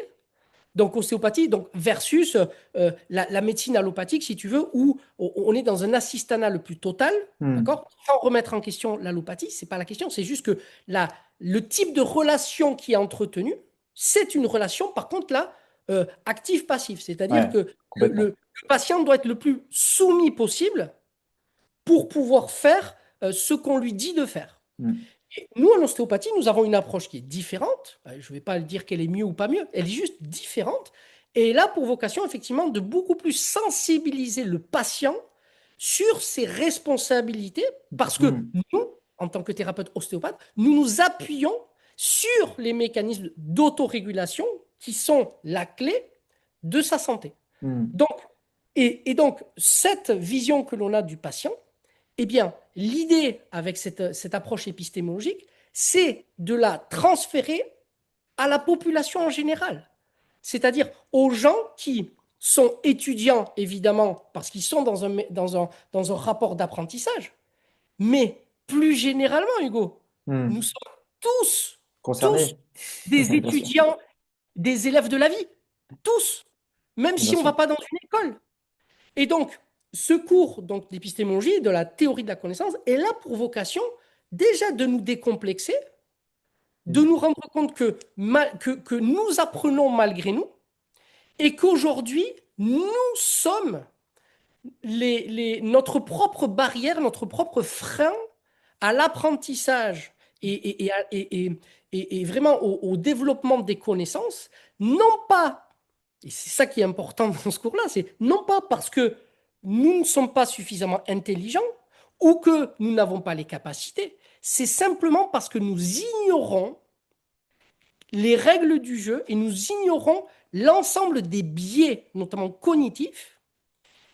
donc ostéopathie, donc versus la médecine allopathique, si tu veux, où on est dans un assistanat le plus total, Mm. d'accord? Sans remettre en question l'allopathie, c'est pas la question, c'est juste que le type de relation qui est entretenu, c'est une relation, par contre, là, active-passive. C'est-à-dire Ouais, que complètement. le patient doit être le plus soumis possible pour pouvoir faire ce qu'on lui dit de faire. Mm. Et nous, en ostéopathie, nous avons une approche qui est différente. Je ne vais pas dire qu'elle est mieux ou pas mieux, elle est juste différente. Et elle a pour vocation, effectivement, de beaucoup plus sensibiliser le patient sur ses responsabilités, parce que Mm. nous, en tant que thérapeute ostéopathe, nous nous appuyons sur les mécanismes d'autorégulation qui sont la clé de sa santé. Mm. Donc, et donc, cette vision que l'on a du patient, eh bien, l'idée avec cette approche épistémologique, c'est de la transférer à la population en général. C'est-à-dire aux gens qui sont étudiants, évidemment, parce qu'ils sont dans un rapport d'apprentissage, mais plus généralement, Hugo, nous Mm. sommes tous, tous Concerné? des Bien sûr. étudiants, des élèves de la vie, tous, même Bien si on ne va sûr. pas dans une école. Et donc, ce cours donc, d'épistémologie, de la théorie de la connaissance, est là pour vocation déjà de nous décomplexer, de Mm. nous rendre compte que nous apprenons malgré nous et qu'aujourd'hui, nous sommes notre propre barrière, notre propre frein à l'apprentissage et vraiment au développement des connaissances, non pas, et c'est ça qui est important dans ce cours-là, c'est non pas parce que nous ne sommes pas suffisamment intelligents ou que nous n'avons pas les capacités, c'est simplement parce que nous ignorons les règles du jeu et nous ignorons l'ensemble des biais, notamment cognitifs,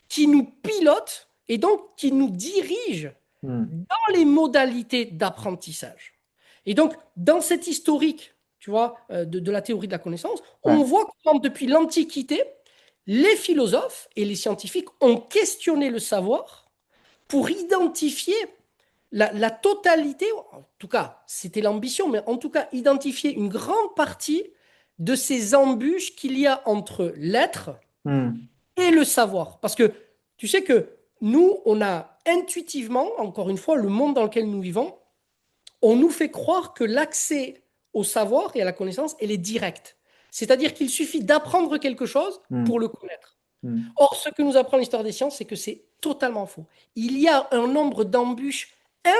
qui nous pilotent et donc qui nous dirigent Mm. dans les modalités d'apprentissage. Et donc, dans cet historique, tu vois, de la théorie de la connaissance, Ouais. on voit comment depuis l'Antiquité, les philosophes et les scientifiques ont questionné le savoir pour identifier la totalité, en tout cas, c'était l'ambition, mais en tout cas, identifier une grande partie de ces embûches qu'il y a entre l'être Mm. et le savoir. Parce que tu sais que nous, on a intuitivement, encore une fois, le monde dans lequel nous vivons, on nous fait croire que l'accès au savoir et à la connaissance, elle est directe. C'est-à-dire qu'il suffit d'apprendre quelque chose pour Mm. le connaître. Mm. Or, ce que nous apprend l'histoire des sciences, c'est que c'est totalement faux. Il y a un nombre d'embûches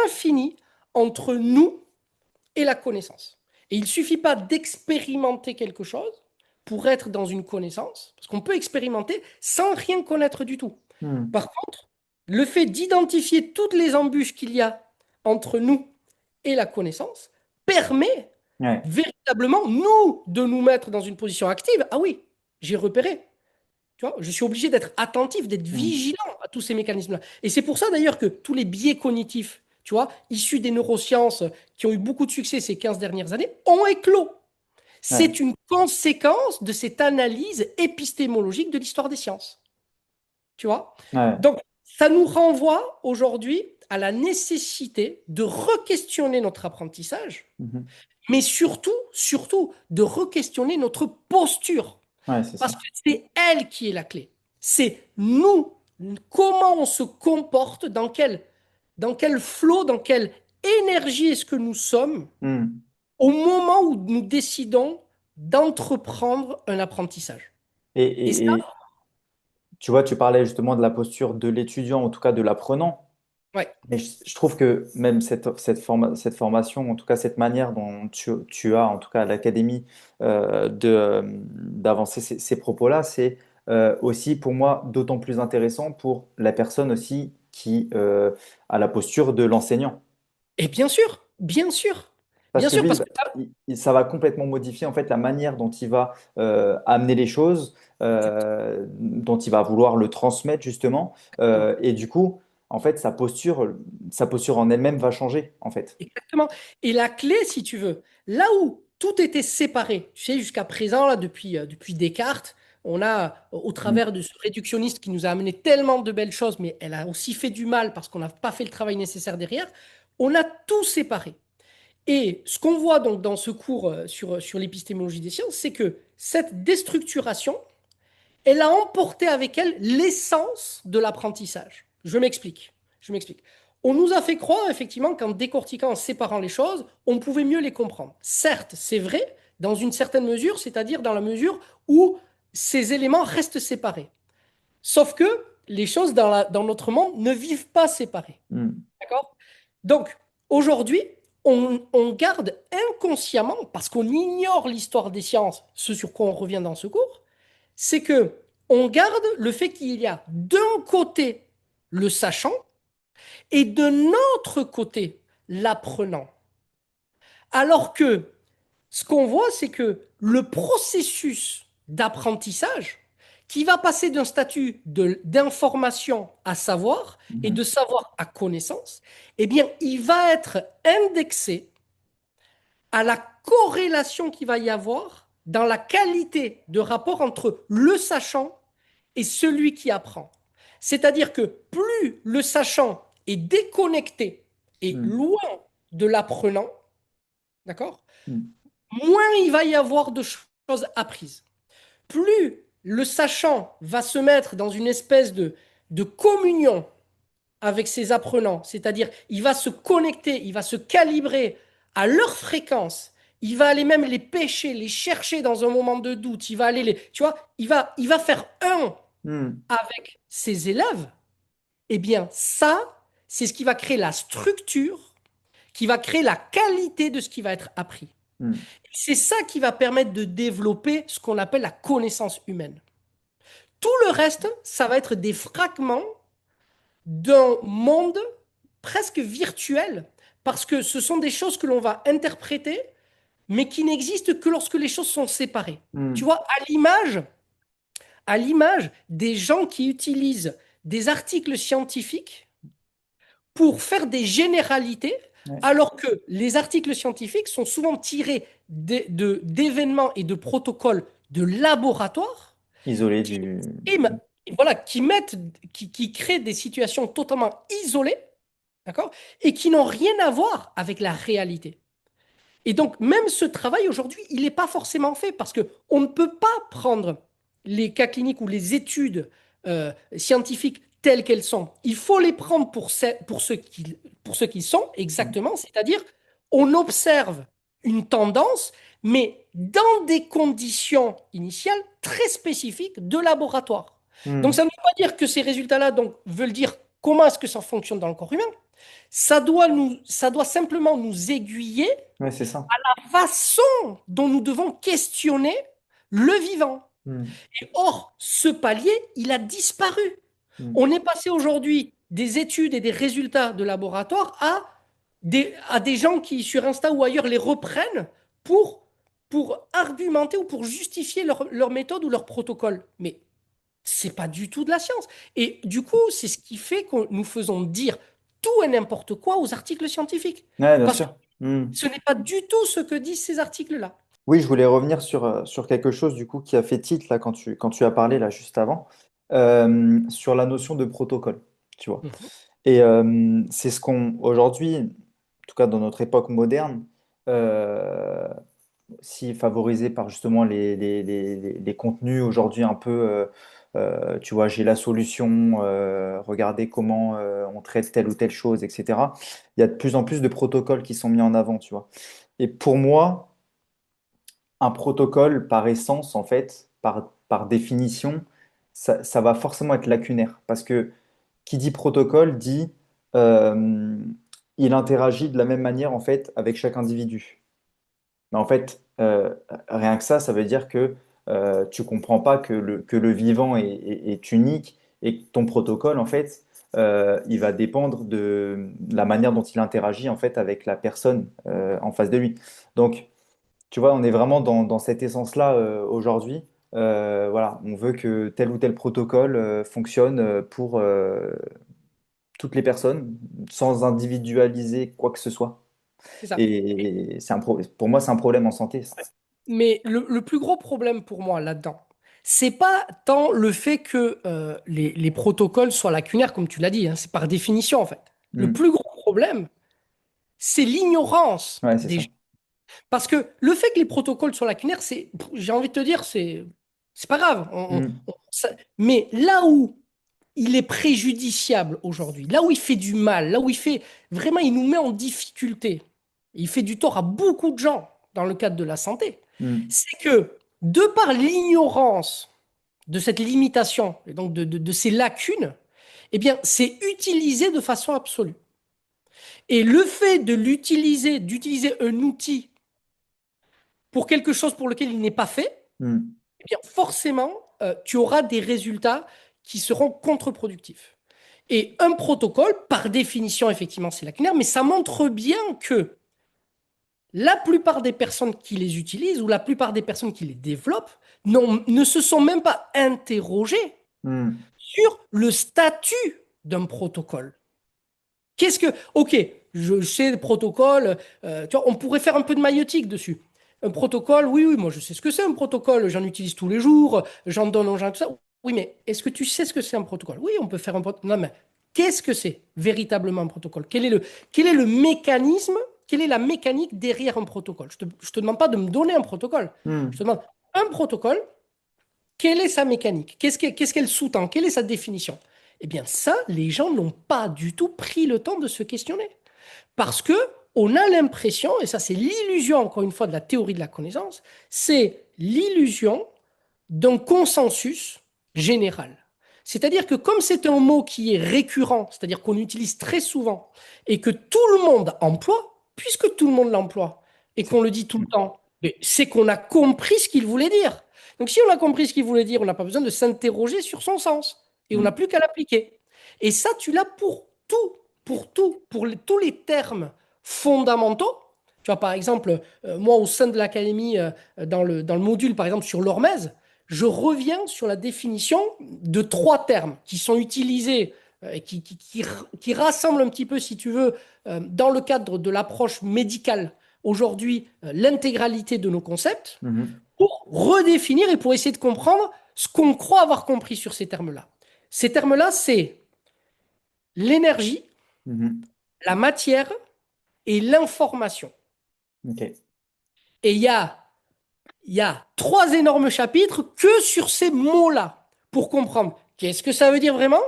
infini entre nous et la connaissance. Et il ne suffit pas d'expérimenter quelque chose pour être dans une connaissance, parce qu'on peut expérimenter sans rien connaître du tout. Mm. Par contre, le fait d'identifier toutes les embûches qu'il y a entre nous et la connaissance permet Ouais. véritablement, nous, de nous mettre dans une position active. Ah oui, j'ai repéré. Tu vois, je suis obligé d'être attentif, d'être Mm. vigilant à tous ces mécanismes-là. Et c'est pour ça d'ailleurs que tous les biais cognitifs, tu vois, issus des neurosciences qui ont eu beaucoup de succès ces 15 dernières années, ont éclos. Ouais. C'est une conséquence de cette analyse épistémologique de l'histoire des sciences. Tu vois? Ouais. Donc, ça nous renvoie aujourd'hui à la nécessité de re-questionner notre apprentissage, Mhm. mais surtout, de re-questionner notre posture. Ouais, c'est Parce ça. que c'est elle qui est la clé. C'est nous, comment on se comporte, dans quel flot, dans quelle énergie est-ce que nous sommes Mm. au moment où nous décidons d'entreprendre un apprentissage. Et, Et ça, et tu vois, tu parlais justement de la posture de l'étudiant, en tout cas de l'apprenant. ouais. Mais je trouve que même cette formation, en tout cas cette manière dont tu as, en tout cas à l'académie, d'avancer ces propos-là, c'est aussi pour moi d'autant plus intéressant pour la personne aussi qui a la posture de l'enseignant. Et bien sûr, Parce Bien que sûr, lui, parce que ça va complètement modifier en fait la manière dont il va amener les choses, dont il va vouloir le transmettre justement. Et du coup, en fait, sa posture en elle-même va changer en fait. exactement. Et la clé, si tu veux, là où tout était séparé, tu sais, jusqu'à présent, là, depuis Descartes, on a, au Mm, travers de ce réductionniste qui nous a amené tellement de belles choses, mais elle a aussi fait du mal parce qu'on n'a pas fait le travail nécessaire derrière, on a tout séparé. Et ce qu'on voit donc dans ce cours sur l'épistémologie des sciences, c'est que cette déstructuration, elle a emporté avec elle l'essence de l'apprentissage. Je m'explique. Je m'explique. On nous a fait croire, effectivement, qu'en décortiquant, en séparant les choses, on pouvait mieux les comprendre. Certes, c'est vrai, dans une certaine mesure, c'est-à-dire dans la mesure où ces éléments restent séparés. Sauf que les choses dans notre monde ne vivent pas séparées. mm, D'accord? Donc, aujourd'hui, on garde inconsciemment, parce qu'on ignore l'histoire des sciences, ce sur quoi on revient dans ce cours, c'est que on garde le fait qu'il y a d'un côté le sachant et de notre côté l'apprenant. Alors que ce qu'on voit, c'est que le processus d'apprentissage qui va passer d'un statut d'information à savoir et mhm, de savoir à connaissance, eh bien, il va être indexé à la corrélation qu'il va y avoir dans la qualité de rapport entre le sachant et celui qui apprend. C'est-à-dire que plus le sachant est déconnecté et mm, loin de l'apprenant, d'accord, mm, moins il va y avoir de choses apprises. Plus le sachant va se mettre dans une espèce de communion avec ses apprenants, c'est-à-dire il va se connecter, il va se calibrer à leur fréquence, il va aller même les pêcher, les chercher dans un moment de doute, il va aller les, tu vois, il va faire un mm, avec ses élèves, eh bien ça, c'est ce qui va créer la structure, qui va créer la qualité de ce qui va être appris. mm, C'est ça qui va permettre de développer ce qu'on appelle la connaissance humaine. Tout le reste, ça va être des fragments d'un monde presque virtuel, parce que ce sont des choses que l'on va interpréter, mais qui n'existent que lorsque les choses sont séparées. Tu mm. vois, à l'image des gens qui utilisent des articles scientifiques pour faire des généralités, Ouais. alors que les articles scientifiques sont souvent tirés d'événements et de protocoles de laboratoire Isolé qui, du. voilà, qui créent des situations totalement isolées, d'accord, et qui n'ont rien à voir avec la réalité. Et donc, même ce travail aujourd'hui, il n'est pas forcément fait parce que on ne peut pas prendre les cas cliniques ou les études scientifiques telles qu'elles sont. Il faut les prendre pour ce qu'ils sont Mm, exactement, c'est-à-dire on observe une tendance, mais dans des conditions initiales très spécifiques de laboratoire. Donc, mm. ça ne veut pas dire que ces résultats-là donc, veulent dire comment est-ce que ça fonctionne dans le corps humain. Ça doit simplement nous aiguiller Ouais, c'est ça. la façon dont nous devons questionner le vivant. Mm, Et or, ce palier, il a disparu. mm, On est passé aujourd'hui des études et des résultats de laboratoire à des gens qui, sur Insta ou ailleurs, les reprennent pour argumenter ou pour justifier leur méthode ou leur protocole. Mais c'est pas du tout de la science. Et du coup, c'est ce qui fait que nous faisons dire tout et n'importe quoi aux articles scientifiques. ouais, bien Parce que sûr. Mm. ce n'est pas du tout ce que disent ces articles-là. Oui, je voulais revenir sur quelque chose du coup qui a fait tilt là quand tu as parlé là juste avant, sur la notion de protocole, tu vois. Mhm. Et c'est ce qu'on aujourd'hui, en tout cas dans notre époque moderne, euh, si favorisé par justement les contenus aujourd'hui un peu, tu vois, j'ai la solution, regardez comment on traite telle ou telle chose, etc. Il y a de plus en plus de protocoles qui sont mis en avant, tu vois. Et pour moi, un protocole, par essence, en fait, par définition, ça va forcément être lacunaire. Parce que qui dit protocole dit euh, il interagit de la même manière, en fait, avec chaque individu. Mais en fait, rien que ça veut dire que tu comprends pas que le vivant est unique et que ton protocole, en fait, il va dépendre de la manière dont il interagit en fait avec la personne en face de lui. Donc, tu vois, on est vraiment dans cette essence-là aujourd'hui. Voilà, on veut que tel ou tel protocole fonctionne pour toutes les personnes sans individualiser quoi que ce soit. C'est ça. Et pour moi, c'est un problème en santé. Mais le plus gros problème pour moi là-dedans, c'est pas tant le fait que les protocoles soient lacunaires, comme tu l'as dit, hein, c'est par définition en fait. Le Hmm. plus gros problème, c'est l'ignorance Ouais, c'est des ça. gens. Parce que le fait que les protocoles soient lacunaires, j'ai envie de te dire, c'est pas grave. Hmm. Mais là où il est préjudiciable aujourd'hui, là où il fait du mal, là où il fait vraiment, il nous met en difficulté, il fait du tort à beaucoup de gens dans le cadre de la santé, Hmm. c'est que de par l'ignorance de cette limitation et donc de ces lacunes, eh bien, c'est utilisé de façon absolue. Et le fait d'utiliser un outil pour quelque chose pour lequel il n'est pas fait, Hmm. eh bien, forcément, tu auras des résultats qui seront contre-productifs. Et un protocole, par définition, effectivement, c'est lacunaire, mais ça montre bien que la plupart des personnes qui les utilisent ou la plupart des personnes qui les développent ne se sont même pas interrogées Hmm. sur le statut d'un protocole. Qu'est-ce que... Ok, je sais le protocole, tu vois, on pourrait faire un peu de maïotique dessus. Un protocole, oui, oui, moi je sais ce que c'est un protocole, j'en utilise tous les jours, j'en donne aux gens, tout ça. Oui, mais est-ce que tu sais ce que c'est un protocole? Oui, on peut faire un protocole. Non, mais qu'est-ce que c'est véritablement un protocole? Quel est le mécanisme, quelle est la mécanique derrière un protocole? Je te demande pas de me donner un protocole. Je Hmm. te demande un protocole, quelle est sa mécanique? Qu'est-ce qu'elle sous-tend? Quelle est sa définition? Eh bien, ça, les gens n'ont pas du tout pris le temps de se questionner. Parce que on a l'impression, et ça c'est l'illusion encore une fois de la théorie de la connaissance, c'est l'illusion d'un consensus général. C'est-à-dire que comme c'est un mot qui est récurrent, c'est-à-dire qu'on utilise très souvent et que tout le monde emploie, puisque tout le monde l'emploie et qu'on le dit tout le temps, c'est qu'on a compris ce qu'il voulait dire. Donc si on a compris ce qu'il voulait dire, on n'a pas besoin de s'interroger sur son sens et on n'a Hmm. plus qu'à l'appliquer. Et ça, tu l'as pour tout, tous les termes fondamentaux. Tu vois, par exemple, moi, au sein de l'académie, dans le module, par exemple, sur l'hormèse, je reviens sur la définition de trois termes qui sont utilisés, qui rassemblent un petit peu, si tu veux, dans le cadre de l'approche médicale, aujourd'hui, l'intégralité de nos concepts, Mhm. pour redéfinir et pour essayer de comprendre ce qu'on croit avoir compris sur ces termes-là. Ces termes-là, c'est l'énergie, Mhm. la matière et l'information. Ok. Et il y a trois énormes chapitres que sur ces mots-là pour comprendre qu'est-ce que ça veut dire vraiment.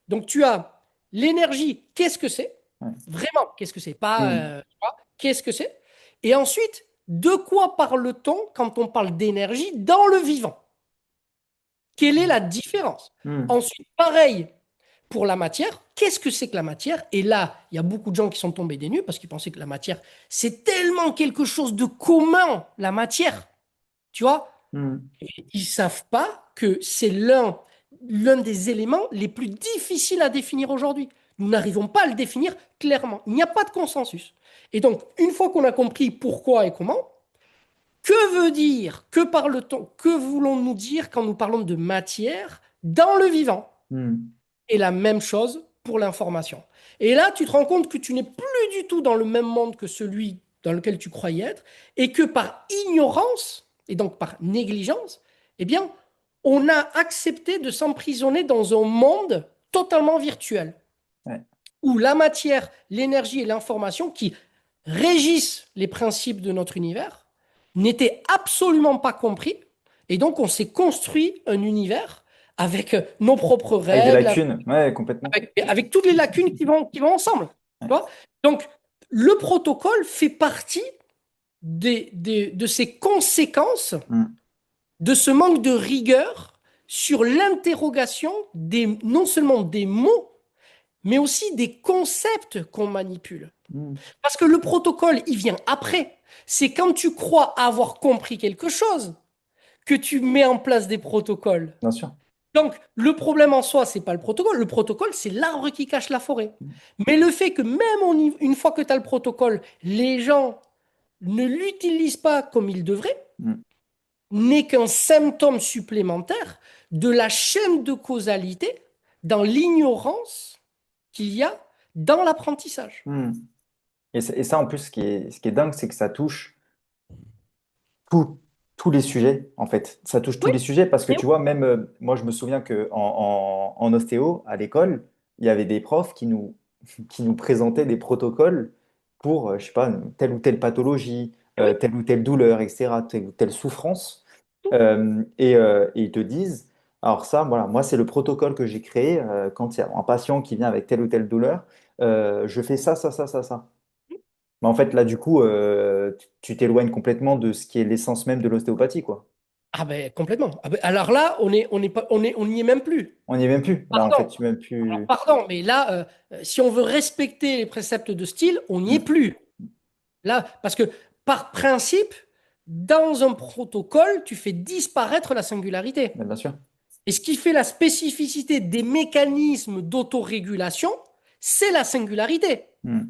Donc tu as l'énergie, qu'est-ce que c'est? Ouais. Vraiment, qu'est-ce que c'est? Pas, Hmm. tu vois, qu'est-ce que c'est? Et ensuite, de quoi parle-t-on quand on parle d'énergie dans le vivant? Quelle est la différence? Hmm. Ensuite, pareil pour la matière. Qu'est-ce que c'est que la matière? Et là, il y a beaucoup de gens qui sont tombés des nues parce qu'ils pensaient que la matière, c'est tellement quelque chose de commun, la matière. Tu vois? Hmm. Ils savent pas que c'est l'un des éléments les plus difficiles à définir aujourd'hui. Nous n'arrivons pas à le définir clairement. Il n'y a pas de consensus. Et donc, une fois qu'on a compris pourquoi et comment, que veut dire, que parle-t-on, que voulons-nous dire quand nous parlons de matière dans le vivant? Hmm. Et la même chose pour l'information. Et là, tu te rends compte que tu n'es plus du tout dans le même monde que celui dans lequel tu croyais être, et que par ignorance, et donc par négligence, eh bien, on a accepté de s'emprisonner dans un monde totalement virtuel, Ouais. où la matière, l'énergie et l'information qui régissent les principes de notre univers n'étaient absolument pas compris, et donc on s'est construit un univers avec nos propres Avec des règles, lacunes. Ouais, complètement. avec toutes les lacunes qui vont ensemble. Tu Ouais. vois. Donc, le protocole fait partie de ces conséquences Hmm. de ce manque de rigueur sur l'interrogation non seulement des mots, mais aussi des concepts qu'on manipule. Hmm. Parce que le protocole, il vient après. C'est quand tu crois avoir compris quelque chose que tu mets en place des protocoles. Bien sûr. Donc, le problème en soi, c'est pas le protocole. Le protocole, c'est l'arbre qui cache la forêt. Mais le fait que même une fois que tu as le protocole, les gens ne l'utilisent pas comme ils devraient, Mm. n'est qu'un symptôme supplémentaire de la chaîne de causalité dans l'ignorance qu'il y a dans l'apprentissage. Mm. Et ça, en plus, ce qui est dingue, c'est que ça touche tous tous les sujets, en fait. Ça touche tous Oui, les sujets parce que et tu vois, même moi, je me souviens que en ostéo, à l'école, il y avait des profs qui nous présentaient des protocoles pour, je sais pas, telle ou telle pathologie, oui, telle ou telle douleur, etc., telle ou telle souffrance. Et ils te disent, alors ça, voilà, moi, c'est le protocole que j'ai créé quand il y a un patient qui vient avec telle ou telle douleur, je fais ça, ça, ça, ça, ça. Mais en fait, là, du coup, tu t'éloignes complètement de ce qui est l'essence même de l'ostéopathie, quoi. ah ben complètement. Ah ben, alors là, on est pas, on n'y est même plus. On n'y est même plus. Là, en fait, Pardon. tu es même Alors plus. pardon, mais là, si on veut respecter les préceptes de style, on n'y est Hmm. plus. Là, parce que par principe, dans un protocole, tu fais disparaître la singularité. Mais bien sûr. Et ce qui fait la spécificité des mécanismes d'autorégulation, c'est la singularité. Hmm.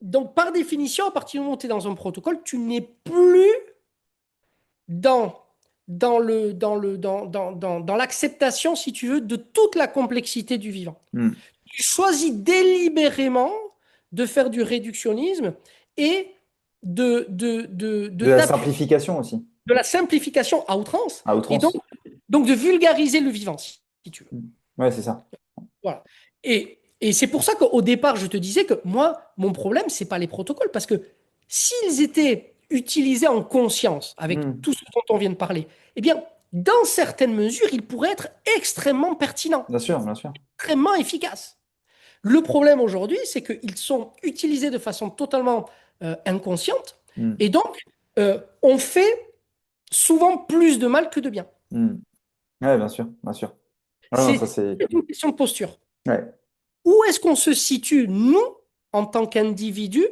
Donc, par définition, à partir du moment où tu es dans un protocole, tu n'es plus dans, dans l'acceptation, si tu veux, de toute la complexité du vivant. Hmm. Tu choisis délibérément de faire du réductionnisme et de De la t'appuyer simplification aussi, de la simplification à outrance, à et outrance. donc de vulgariser le vivant, si tu veux. Hmm. Ouais, c'est ça. Voilà. Et c'est pour ça qu'au départ, je te disais que moi, mon problème, c'est pas les protocoles, parce que s'ils étaient utilisés en conscience, avec Hmm. tout ce dont on vient de parler, eh bien, dans certaines mesures, ils pourraient être extrêmement pertinents, Bien sûr, bien sûr. extrêmement efficaces. Le problème aujourd'hui, c'est qu'ils sont utilisés de façon totalement inconsciente, Hmm. et donc, on fait souvent plus de mal que de bien. Hmm. Ouais, bien sûr, bien sûr. Ah non, ça C'est c'est. une question de posture. Ouais. Où est-ce qu'on se situe, nous, en tant qu'individus,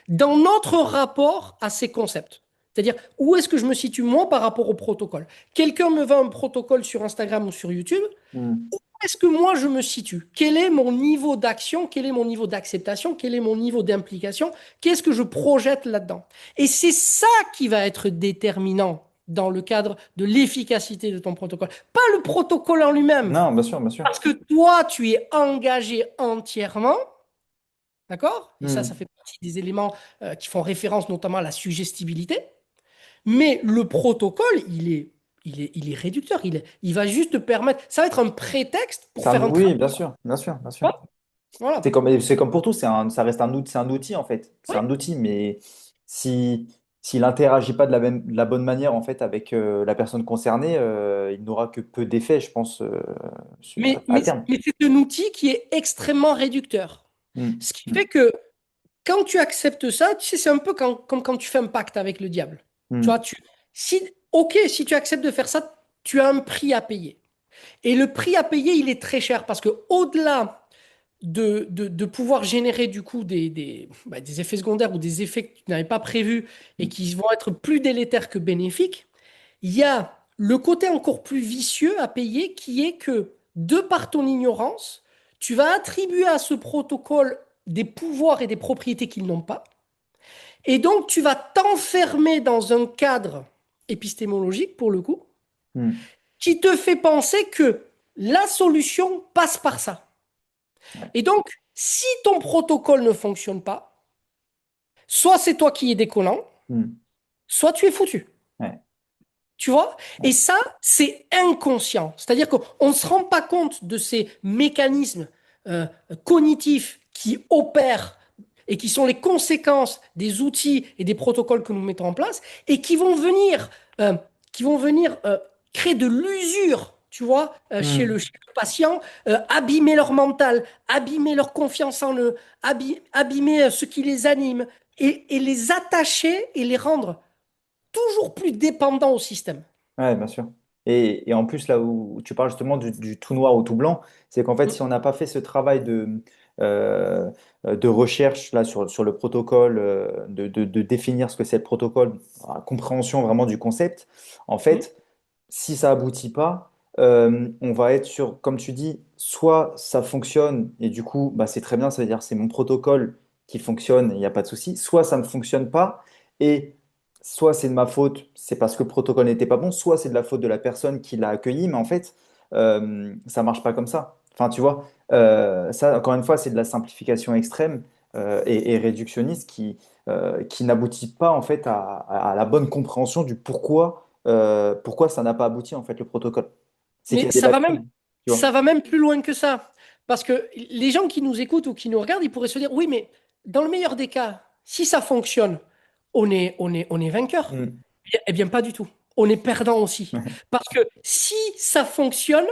dans notre rapport à ces concepts? C'est-à-dire, où est-ce que je me situe, moi, par rapport au protocole? Quelqu'un me vend un protocole sur Instagram ou sur YouTube. Hmm. Où est-ce que moi, je me situe? Quel est mon niveau d'action? Quel est mon niveau d'acceptation? Quel est mon niveau d'implication? Qu'est-ce que je projette là-dedans? Et c'est ça qui va être déterminant dans le cadre de l'efficacité de ton protocole. Pas le protocole en lui-même. Non, bien sûr, bien sûr. Parce que toi, tu es engagé entièrement, d'accord? Et ça Hmm. fait partie des éléments qui font référence notamment à la suggestibilité. Mais le protocole, il est réducteur. Il va juste te permettre. Ça va être un prétexte pour faire un Oui, travail. bien sûr, bien sûr, bien sûr. Voilà. Voilà. C'est comme pour tout, ça reste un outil en fait. C'est Oui. un outil, mais si, s'il n'interagit pas de la bonne manière en fait avec la personne concernée, il n'aura que peu d'effets, je pense, Mais, à mais, terme. mais c'est un outil qui est extrêmement réducteur. Mm, Ce qui mm, fait que quand tu acceptes ça, tu sais, c'est un peu comme quand tu fais un pacte avec le diable. Tu vois, mm, ok, si tu acceptes de faire ça, tu as un prix à payer. Et le prix à payer, il est très cher parce que au-delà de pouvoir générer du coup des effets secondaires ou des effets que tu n'avais pas prévus et mm, qui vont être plus délétères que bénéfiques, il y a le côté encore plus vicieux à payer qui est que, de par ton ignorance, tu vas attribuer à ce protocole des pouvoirs et des propriétés qu'ils n'ont pas. Et donc, tu vas t'enfermer dans un cadre épistémologique, pour le coup, mm. qui te fait penser que la solution passe par ça. Ouais, Et donc, si ton protocole ne fonctionne pas, soit c'est toi qui es décollant, mm, soit tu es foutu. ouais, Tu vois? ouais, Et ça, c'est inconscient. C'est-à-dire qu'on ne se rend pas compte de ces mécanismes euh, cognitifs qui opèrent et qui sont les conséquences des outils et des protocoles que nous mettons en place et euh, qui vont venir créer de l'usure, tu vois, mm. chez le patient, abîmer leur mental, abîmer leur confiance en eux, abîmer ce qui les anime et les attacher et les rendre toujours plus dépendants au système. Ouais, bien sûr. Et en plus, là où tu parles justement du tout noir au tout blanc, c'est qu'en fait, Mm. si on n'a pas fait ce travail euh, de recherche là, sur le protocole, de définir ce que c'est le protocole, la compréhension vraiment du concept, en Mm. fait, si ça aboutit pas, on va être sur, comme tu dis, soit ça fonctionne et du coup, bah, c'est très bien, ça veut dire c'est mon protocole qui fonctionne et il n'y a pas de souci, soit ça ne fonctionne pas et soit c'est de ma faute, c'est parce que le protocole n'était pas bon, soit c'est de la faute de la personne qui l'a accueilli, mais en fait, ça marche pas comme ça. Enfin, tu vois, ça, encore une fois, c'est de la simplification extrême et réductionniste qui n'aboutit pas en fait à la bonne compréhension du pourquoi ça n'a pas abouti en fait le protocole. C'est qu'il y Mais a des lacunes, tu vois. ça va même plus loin que ça. Parce que les gens qui nous écoutent ou qui nous regardent, ils pourraient se dire, oui, mais dans le meilleur des cas, si ça fonctionne, on est vainqueur. Mm. Eh bien, pas du tout. On est perdant aussi. Parce que si ça fonctionne,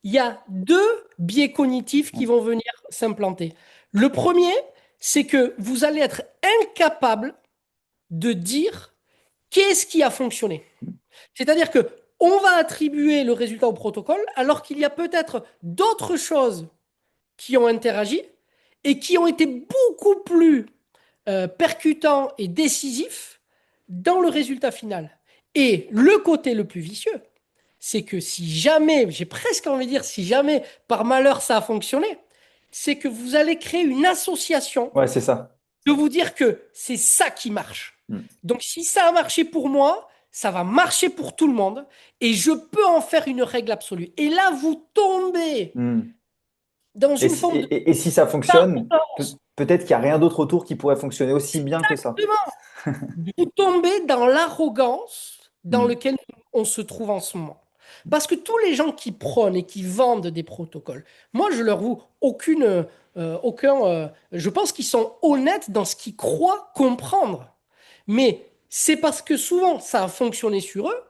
il y a deux biais cognitifs qui vont venir s'implanter. Le premier, c'est que vous allez être incapable de dire qu'est-ce qui a fonctionné. C'est-à-dire que on va attribuer le résultat au protocole alors qu'il y a peut-être d'autres choses qui ont interagi et qui ont été beaucoup plus percutants et décisifs dans le résultat final. Et le côté le plus vicieux, c'est que si jamais, j'ai presque envie de dire, si jamais par malheur ça a fonctionné, c'est que vous allez créer une association Ouais, c'est ça. de vous dire que c'est ça qui marche. Mm. Donc si ça a marché pour moi, ça va marcher pour tout le monde et je peux en faire une règle absolue. Et là, vous tombez Mm. dans une forme de Et si ça fonctionne, peut-être qu'il n'y a rien d'autre autour qui pourrait fonctionner aussi bien que ça. vous tombez dans l'arrogance dans Mm. laquelle on se trouve en ce moment. Parce que tous les gens qui prônent et qui vendent des protocoles, moi je leur voue je pense qu'ils sont honnêtes dans ce qu'ils croient comprendre. Mais c'est parce que souvent ça a fonctionné sur eux.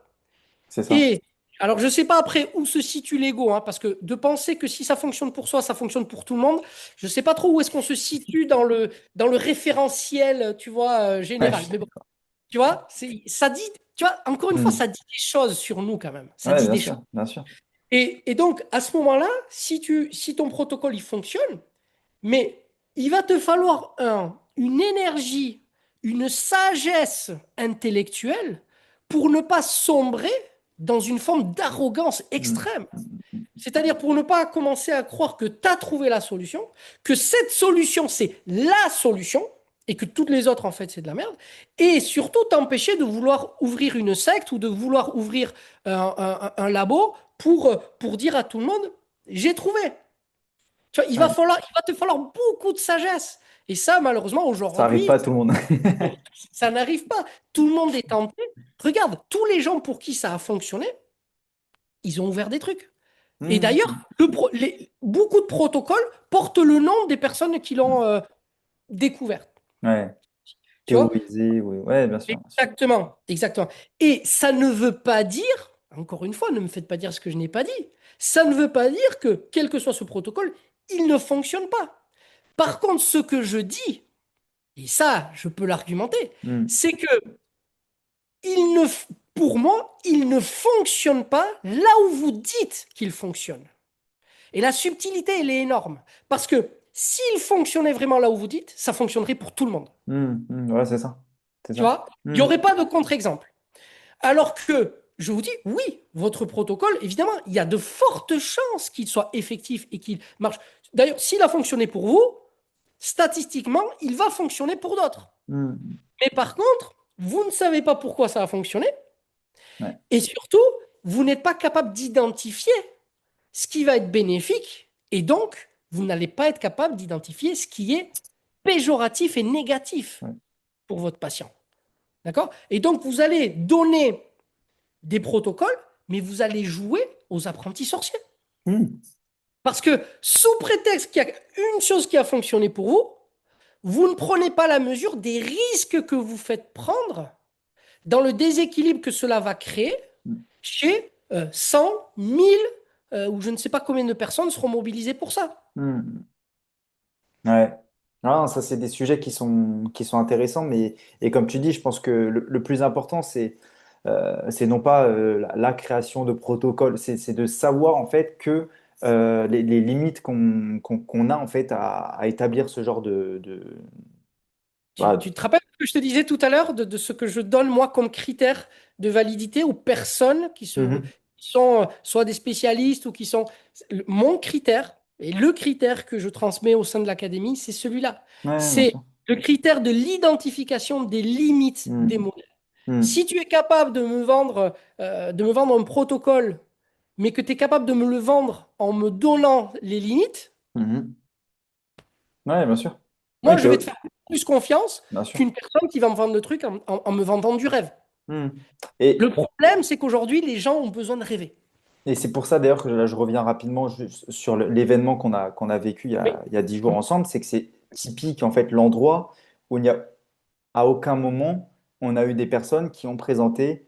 C'est ça. Et alors je ne sais pas après où se situe l'ego, hein, parce que de penser que si ça fonctionne pour soi, ça fonctionne pour tout le monde, je ne sais pas trop où est-ce qu'on se situe dans le référentiel, tu vois, Ouais, général. Mais bon, tu vois, ça dit, tu vois, encore une fois, Mm. ça dit des choses sur nous quand même. Ça Ouais, dit bien des choses. sûr, bien sûr. Et donc, à ce moment-là, si ton protocole, il fonctionne, mais il va te falloir une énergie, une sagesse intellectuelle pour ne pas sombrer dans une forme d'arrogance Mm. extrême. C'est-à-dire pour ne pas commencer à croire que tu as trouvé la solution, que cette solution, c'est la solution, et que toutes les autres, en fait, c'est de la merde, et surtout t'empêcher de vouloir ouvrir une secte ou de vouloir ouvrir un labo pour dire à tout le monde, j'ai trouvé. Tu vois, Ouais. il va te falloir beaucoup de sagesse. Et ça, malheureusement, Ça arrive pas aujourd'hui, à tout le monde. ça n'arrive pas. Tout le monde est tenté. Regarde, tous les gens pour qui ça a fonctionné, ils ont ouvert des trucs. Et Mm. d'ailleurs, beaucoup de protocoles portent le nom des personnes qui l'ont découvert. Ouais. Tu vois? Théoriser, oui. Ouais, bien sûr, bien sûr. Exactement, exactement. Et ça ne veut pas dire, encore une fois, ne me faites pas dire ce que je n'ai pas dit, ça ne veut pas dire que, quel que soit ce protocole, il ne fonctionne pas. Par contre, ce que je dis, et ça, je peux l'argumenter, Mm. c'est que il ne, f- pour moi, il ne fonctionne pas là où vous dites qu'il fonctionne. Et la subtilité, elle est énorme. Parce que s'il fonctionnait vraiment là où vous dites, ça fonctionnerait pour tout le monde. Mm. Mm. Ouais, c'est ça. C'est Tu ça. vois? Il n'y Mm. aurait pas de contre-exemple. Alors que je vous dis, oui, votre protocole, évidemment, il y a de fortes chances qu'il soit effectif et qu'il marche. D'ailleurs, s'il a fonctionné pour vous, statistiquement, il va fonctionner pour d'autres. Mm. Mais par contre, vous ne savez pas pourquoi ça a fonctionné Ouais. et surtout, vous n'êtes pas capable d'identifier ce qui va être bénéfique et donc, vous n'allez pas être capable d'identifier ce qui est péjoratif et négatif Ouais. pour votre patient. D'accord? Et donc, vous allez donner des protocoles, mais vous allez jouer aux apprentis sorciers. Mm. Parce que sous prétexte qu'il y a une chose qui a fonctionné pour vous, vous ne prenez pas la mesure des risques que vous faites prendre dans le déséquilibre que cela va créer Mm. chez 100, 1000 ou je ne sais pas combien de personnes seront mobilisées pour ça. Mm. Ouais. Non, ça, c'est des sujets qui sont intéressants, mais et comme tu dis, je pense que le plus important, c'est non pas la création de protocoles, c'est de savoir en fait que les limites qu'on a en fait à établir ce genre Tu bah, te rappelles ce que je te disais tout à l'heure de ce que je donne moi comme critère de validité aux personnes mhm. qui sont soit des spécialistes ou qui sont... Mon critère, et le critère que je transmets au sein de l'académie, c'est celui-là. Ouais, bien C'est sûr. le critère de l'identification des limites des Hmm. modèles. Hmm. Si tu es capable de me vendre un protocole, mais que tu es capable de me le vendre en me donnant les limites, Mhm. Ouais, bien sûr. moi, Oui, je vais te faire plus confiance bien sûr. qu'une personne qui va me vendre le truc en me vendant du rêve. Hmm. Le Et, problème, c'est qu'aujourd'hui, les gens ont besoin de rêver. et c'est pour ça d'ailleurs que là, je reviens rapidement juste sur l'événement qu'on a vécu Oui. il y a 10 jours ensemble, c'est que c'est typique en fait l'endroit où il n'y a à aucun moment on a eu des personnes qui ont présenté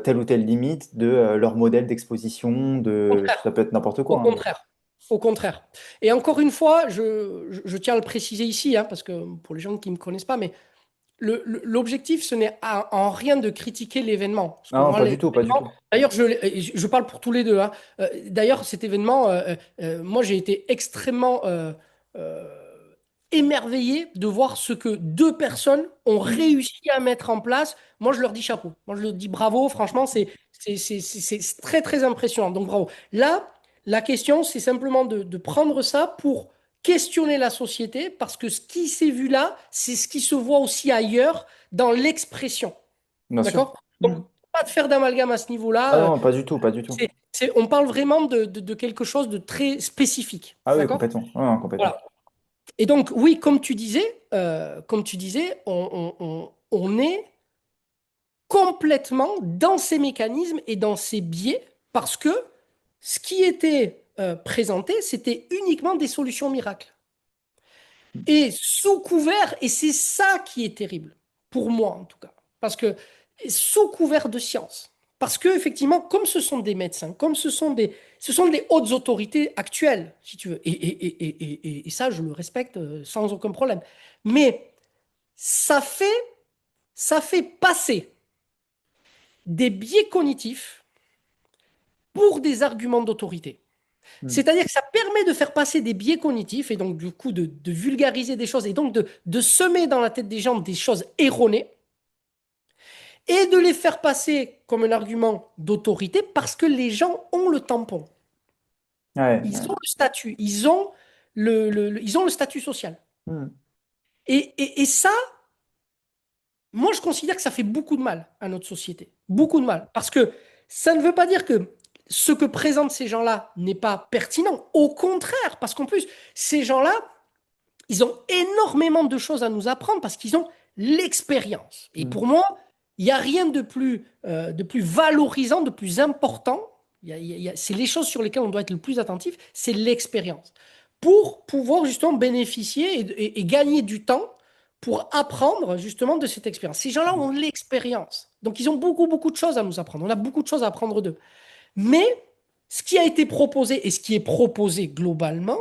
telle ou telle limite de leur modèle d'exposition, Au ça contraire. peut être n'importe Au quoi, hein. contraire. Au contraire. Et encore une fois, je tiens à le préciser ici, hein, parce que pour les gens qui ne me connaissent pas, mais l'objectif, ce n'est en rien de critiquer l'événement. Parce que Non, moi, pas du tout, pas du l'événement, tout. d'ailleurs, je parle pour tous les deux, hein. D'ailleurs, cet événement, moi, j'ai été extrêmement euh, émerveillé de voir ce que deux personnes ont Hmm. réussi à mettre en place. Moi, je leur dis chapeau. Moi, je leur dis bravo. Franchement, c'est très, très impressionnant. Donc, bravo. Là, la question, c'est simplement de prendre ça pour questionner la société parce que ce qui s'est vu là, c'est ce qui se voit aussi ailleurs dans l'expression. Bien sûr. D'accord? Hmm. Donc, pas de faire d'amalgame à ce Ah niveau-là. non, pas du tout, pas du tout. On parle vraiment de quelque chose de très spécifique. Ah oui, D'accord? complètement. Ouais, ouais, complètement. Voilà. Et donc, oui, comme tu disais, on est complètement dans ces mécanismes et dans ces biais parce que ce qui était présenté, c'était uniquement des solutions miracles. Et sous couvert, et c'est ça qui est terrible, pour moi en tout cas, parce que sous couvert de science, parce que effectivement, comme ce sont des médecins, comme ce sont des hautes autorités actuelles, si tu veux, et ça, je le respecte sans aucun problème. Mais ça fait, ça fait passer des biais cognitifs pour des arguments d'autorité. Hmm. C'est-à-dire que ça permet de faire passer des biais cognitifs et donc du coup de vulgariser des choses et donc de semer dans la tête des gens des choses erronées et de les faire passer comme un argument d'autorité parce que les gens ont le tampon. Ouais, Ils ouais. ont le statut, ils ont le statut social. Hmm. Et ça, moi, je considère que ça fait beaucoup de mal à notre société. Beaucoup de mal. Parce que ça ne veut pas dire que ce que présentent ces gens-là n'est pas pertinent. Au contraire, parce qu'en plus, ces gens-là, ils ont énormément de choses à nous apprendre parce qu'ils ont l'expérience. Et Hmm. pour moi, il n'y a rien de plus valorisant, de plus important. C'est les choses sur lesquelles on doit être le plus attentif, c'est l'expérience. Pour pouvoir justement bénéficier et gagner du temps pour apprendre justement de cette expérience. Ces gens-là ont l'expérience. Donc ils ont beaucoup, beaucoup de choses à nous apprendre. On a beaucoup de choses à apprendre d'eux. Mais ce qui a été proposé et ce qui est proposé globalement,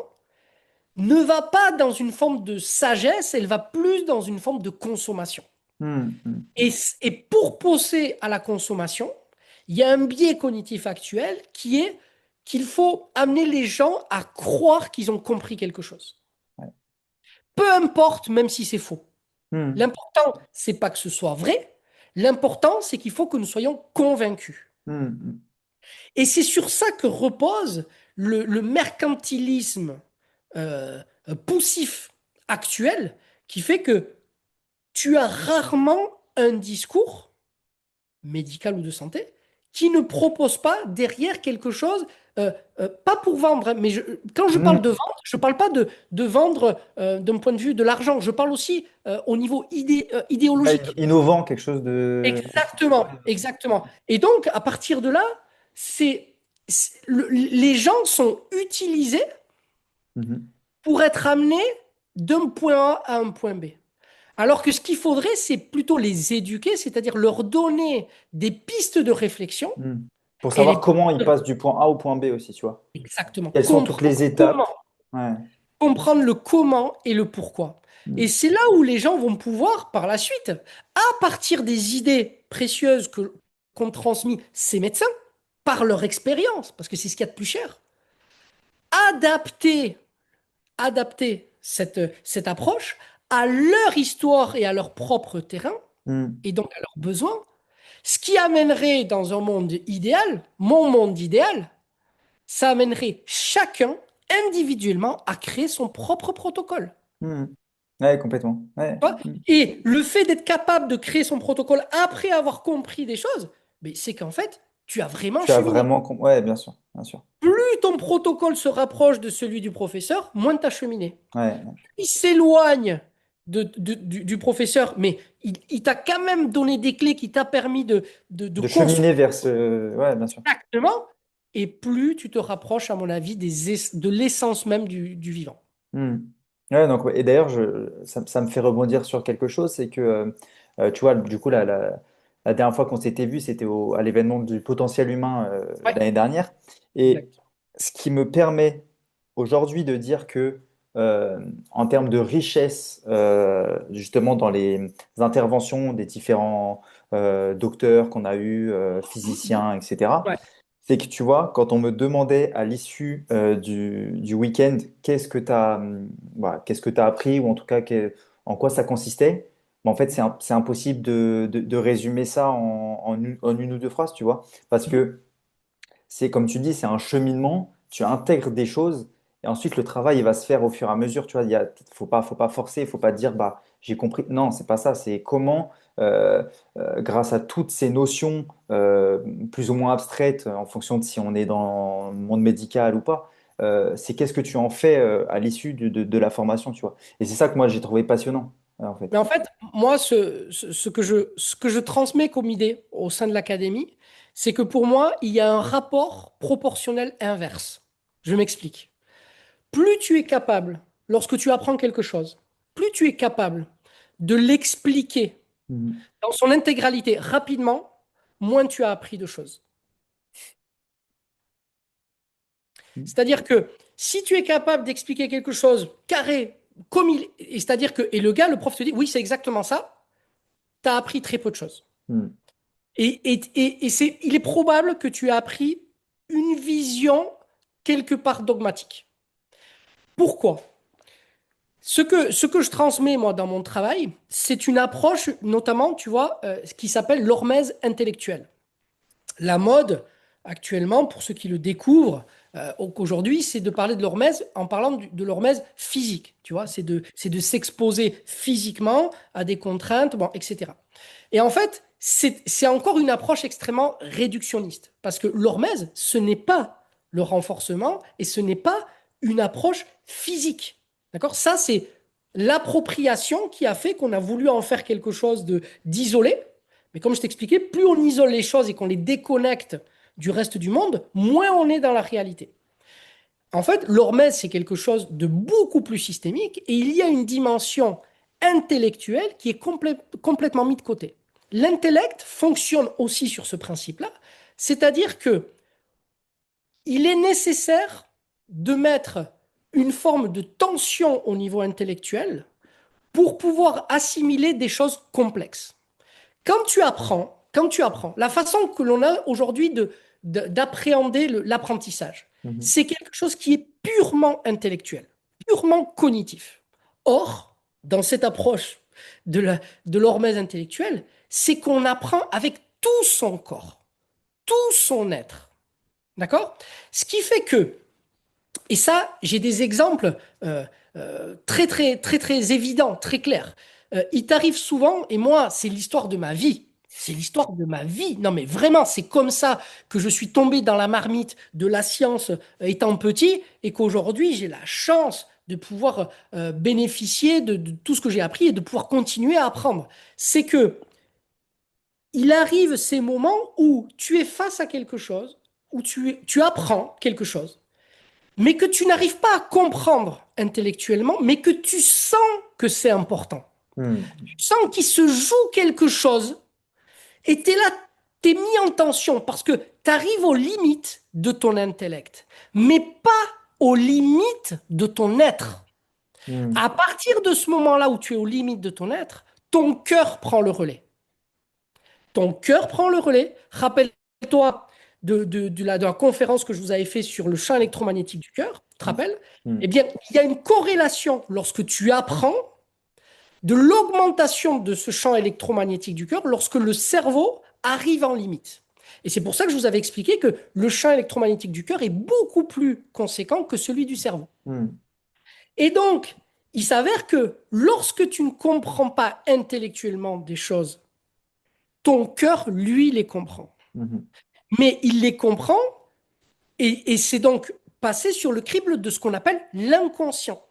ne va pas dans une forme de sagesse, elle va plus dans une forme de consommation. Hmm. Hmm. Et pour pousser à la consommation, il y a un biais cognitif actuel qui est qu'il faut amener les gens à croire qu'ils ont compris quelque chose. Ouais. Peu importe, même si c'est faux. Hmm. L'important, c'est pas que ce soit vrai. L'important, c'est qu'il faut que nous soyons convaincus. Hmm. Hmm. Et c'est sur ça que repose le mercantilisme poussif actuel qui fait que tu as rarement un discours médical ou de santé qui ne propose pas derrière quelque chose, pas pour vendre, hein, mais quand je parle Hmm. de vendre, je ne parle pas de vendre d'un point de vue de l'argent, je parle aussi au niveau Ouais, idéologique. innovant, quelque chose de. Exactement, exactement. Et donc, à partir de là, les gens sont utilisés Mhm. pour être amenés d'un point A à un point B. Alors que ce qu'il faudrait, c'est plutôt les éduquer, c'est-à-dire leur donner des pistes de réflexion Hmm. Pour et savoir comment il passe du point A au point B aussi, tu vois. exactement Quelles sont toutes les étapes? Ouais. comprendre le comment et le pourquoi. Et Hmm. c'est là où les gens vont pouvoir, par la suite, à partir des idées précieuses que qu'ont transmis ces médecins, par leur expérience, parce que c'est ce qu'il y a de plus cher, adapter, adapter cette approche à leur histoire et à leur propre terrain, Hmm. et donc à leurs besoins, Ce qui amènerait dans un monde idéal, mon monde idéal, ça amènerait chacun individuellement à créer son propre protocole. Hmm. Ouais, complètement. Ouais. Tu vois. Hmm. Et le fait d'être capable de créer son protocole après avoir compris des choses, mais c'est qu'en fait, tu as vraiment Tu as cheminé. vraiment... Ouais, bien sûr, bien sûr. Plus ton protocole se rapproche de celui du professeur, moins tu as cheminé. Ouais. Il s'éloigne du professeur, mais il t'a quand même donné des clés qui t'a permis de De construire cheminer vers ce... Ouais, bien sûr. exactement. Et plus tu te rapproches, à mon avis, de l'essence même du vivant. Hmm. Ouais, donc, ouais. Et d'ailleurs, ça me fait rebondir sur quelque chose, c'est que, tu vois, du coup, la dernière fois qu'on s'était vu, c'était à l'événement du potentiel humain Ouais, l'année dernière. Et exact. ce qui me permet aujourd'hui de dire que, en termes de richesse, justement, dans les interventions des différents docteurs qu'on a eus, Mhm. physiciens, etc., Ouais. c'est que tu vois, quand on me demandait à l'issue du week-end, qu'est-ce que tu appris, ou en tout cas, en quoi ça consistait, mais en fait, c'est impossible de résumer ça en une ou deux phrases, tu vois. Parce Mhm. que c'est comme tu dis, c'est un cheminement, tu intègres des choses et ensuite le travail il va se faire au fur et à mesure. Tu vois, faut pas forcer, il faut pas dire bah j'ai compris. Non, c'est pas ça. C'est comment, grâce à toutes ces notions plus ou moins abstraites en fonction de si on est dans le monde médical ou pas. C'est qu'est-ce que tu en fais à l'issue de la formation, tu vois. Et c'est ça que moi j'ai trouvé passionnant, en fait. Mais en fait, moi, ce que je transmets comme idée au sein de l'académie, c'est que pour moi, il y a un rapport proportionnel inverse. Je m'explique. Plus tu es capable, lorsque tu apprends quelque chose, plus tu es capable de l'expliquer Mhm. dans son intégralité rapidement, moins tu as appris de choses. C'est-à-dire que si tu es capable d'expliquer quelque chose carré, comme c'est-à-dire que, et le gars, le prof te dit, oui, c'est exactement ça, tu as appris très peu de choses. Mhm. Il est probable que tu aies appris une vision quelque part dogmatique. Pourquoi? Ce que je transmets, moi, dans mon travail, c'est une approche, notamment, tu vois, ce qui s'appelle l'hormèse intellectuelle. La mode, actuellement, pour ceux qui le découvrent, aujourd'hui, c'est de parler de l'hormèse en parlant de l'hormèse physique. Tu vois, c'est de s'exposer physiquement à des contraintes, bon, etc. Et en fait, c'est encore une approche extrêmement réductionniste. Parce que l'hormèse, ce n'est pas le renforcement et ce n'est pas une approche physique. D'accord? Ça, c'est l'appropriation qui a fait qu'on a voulu en faire quelque chose d'isolé. Mais comme je t'expliquais, plus on isole les choses et qu'on les déconnecte du reste du monde, moins on est dans la réalité. En fait, l'hormèse, c'est quelque chose de beaucoup plus systémique et il y a une dimension intellectuelle qui est complètement mise de côté. L'intellect fonctionne aussi sur ce principe-là, c'est-à-dire que il est nécessaire de mettre une forme de tension au niveau intellectuel pour pouvoir assimiler des choses complexes. Quand tu apprends, la façon que l'on a aujourd'hui d'appréhender l'apprentissage, Mhm. c'est quelque chose qui est purement intellectuel, purement cognitif. Or, dans cette approche de l'hormèse intellectuelle, c'est qu'on apprend avec tout son corps, tout son être. D'accord? Ce qui fait que, et ça, j'ai des exemples très, très, très, très évidents, très clairs. Il t'arrive souvent, et moi, c'est l'histoire de ma vie. C'est l'histoire de ma vie. Non, mais vraiment, c'est comme ça que je suis tombé dans la marmite de la science étant petit et qu'aujourd'hui, j'ai la chance de pouvoir bénéficier de tout ce que j'ai appris et de pouvoir continuer à apprendre. C'est que il arrive ces moments où tu es face à quelque chose, où tu apprends quelque chose mais que tu n'arrives pas à comprendre intellectuellement, mais que tu sens que c'est important. Mhm. Tu sens qu'il se joue quelque chose et tu es là, tu es mis en tension parce que tu arrives aux limites de ton intellect, mais pas aux limites de ton être. Mhm. À partir de ce moment-là où tu es aux limites de ton être, ton cœur prend le relais. Ton cœur prend le relais. Rappelle-toi de la conférence que je vous avais fait sur le champ électromagnétique du cœur. Tu te rappelles? Eh Mhm. bien, il y a une corrélation lorsque tu apprends de l'augmentation de ce champ électromagnétique du cœur lorsque le cerveau arrive en limite. Et c'est pour ça que je vous avais expliqué que le champ électromagnétique du cœur est beaucoup plus conséquent que celui du cerveau. Hmm. Et donc, il s'avère que lorsque tu ne comprends pas intellectuellement des choses, ton cœur, lui, les comprend. Mhm. Mais il les comprend et c'est donc passé sur le crible de ce qu'on appelle l'inconscient.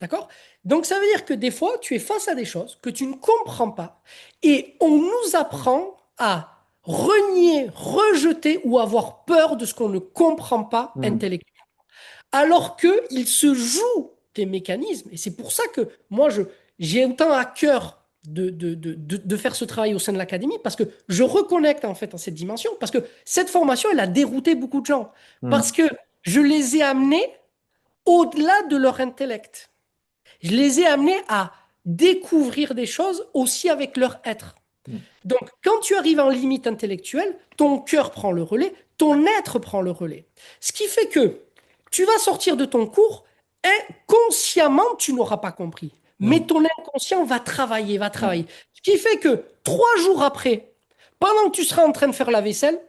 D'accord? Donc, ça veut dire que des fois, tu es face à des choses que tu ne comprends pas et on nous apprend à renier, rejeter ou avoir peur de ce qu'on ne comprend pas Hmm. intellectuellement. Alors qu'il se joue des mécanismes. Et c'est pour ça que moi, j'ai autant à cœur de faire ce travail au sein de l'académie, parce que je reconnecte en fait à cette dimension, parce que cette formation, elle a dérouté beaucoup de gens, parce Hmm. que je les ai amenés au-delà de leur intellect. Je les ai amenés à découvrir des choses aussi avec leur être. Hmm. Donc, quand tu arrives en limite intellectuelle, ton cœur prend le relais, ton être prend le relais. Ce qui fait que tu vas sortir de ton cours, inconsciemment, tu n'auras pas compris. Mais Hmm. ton inconscient va travailler, va travailler. Ce qui fait que 3 jours après, pendant que tu seras en train de faire la vaisselle,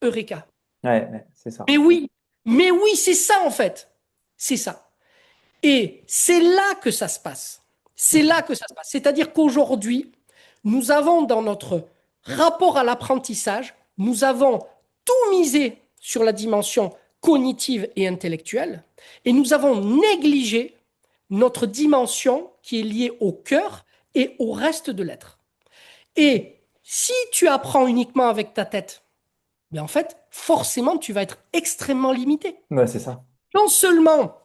Eureka. Ouais, ouais, c'est ça. Mais oui, c'est ça en fait. C'est ça. Et c'est là que ça se passe. C'est là que ça se passe. C'est-à-dire qu'aujourd'hui, nous avons dans notre rapport à l'apprentissage, nous avons tout misé sur la dimension cognitive et intellectuelle, et nous avons négligé notre dimension qui est liée au cœur et au reste de l'être. Et si tu apprends uniquement avec ta tête, mais en fait, forcément, tu vas être extrêmement limité. Ouais, c'est ça. Non seulement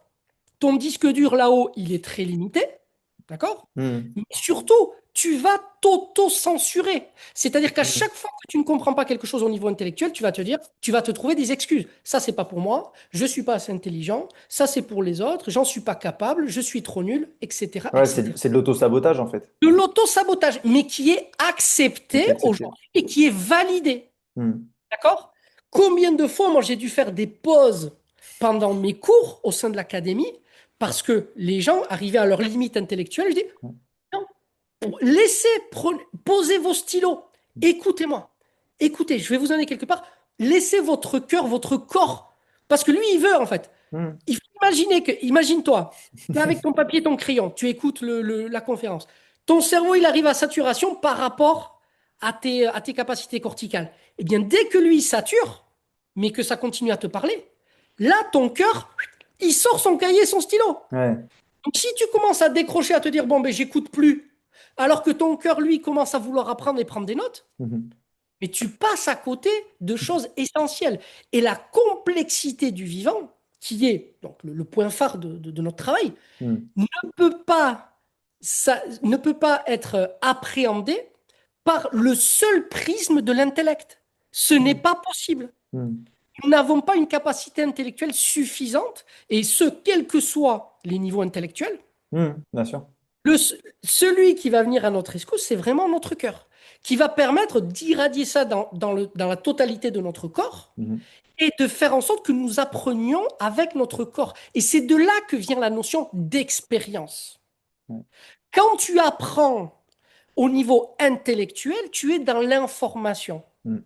ton disque dur là-haut, il est très limité, d'accord? Hmm. Mais surtout, tu vas t'auto-censurer. C'est-à-dire qu'à Hmm. chaque fois que tu ne comprends pas quelque chose au niveau intellectuel, tu vas te dire, tu vas te trouver des excuses. Ça, c'est pas pour moi, je suis pas assez intelligent, ça, c'est pour les autres, j'en suis pas capable, je suis trop nul, etc., Ouais, etc. c'est de l'auto-sabotage en fait. De l'auto-sabotage, mais qui est Et qui accepté est accepté. aujourd'hui et qui est validé. Hmm. D'accord? Combien de fois, moi, j'ai dû faire des pauses pendant mes cours au sein de l'académie parce que les gens arrivaient à leur limite intellectuelle. Je dis, non, laissez, posez vos stylos, écoutez-moi. Écoutez, je vais vous donner quelque part. Laissez votre cœur, votre corps. Parce que lui, il veut, en fait. Hmm. Il faut imaginer que, imagine-toi, tu es avec ton papier et ton crayon, tu écoutes la conférence. Ton cerveau, il arrive à saturation par rapport à tes capacités corticales. Eh bien, dès que lui, il sature, mais que ça continue à te parler, là, ton cœur, il sort son cahier et son stylo. Ouais. Donc, si tu commences à décrocher, à te dire, bon, ben, j'écoute plus, alors que ton cœur, lui, commence à vouloir apprendre et prendre des notes, Mhm. mais tu passes à côté de choses essentielles. Et la complexité du vivant, qui est donc le point phare de notre travail, Hmm. ne peut pas, ça, ne peut pas être appréhendée par le seul prisme de l'intellect. Ce n'est Hmm. pas possible. Hmm. Nous n'avons pas une capacité intellectuelle suffisante, et ce, quels que soient les niveaux intellectuels. Hmm. Bien sûr. Le, celui qui va venir à notre rescousse, c'est vraiment notre cœur, qui va permettre d'irradier ça dans la totalité de notre corps Mhm. et de faire en sorte que nous apprenions avec notre corps. Et c'est de là que vient la notion d'expérience. Ouais. Quand tu apprends au niveau intellectuel, tu es dans l'information Hmm.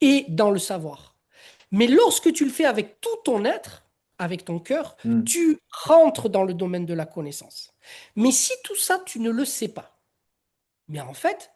et dans le savoir. Mais lorsque tu le fais avec tout ton être, avec ton cœur, Hmm. tu rentres dans le domaine de la connaissance. Mais si tout ça, tu ne le sais pas, mais en fait,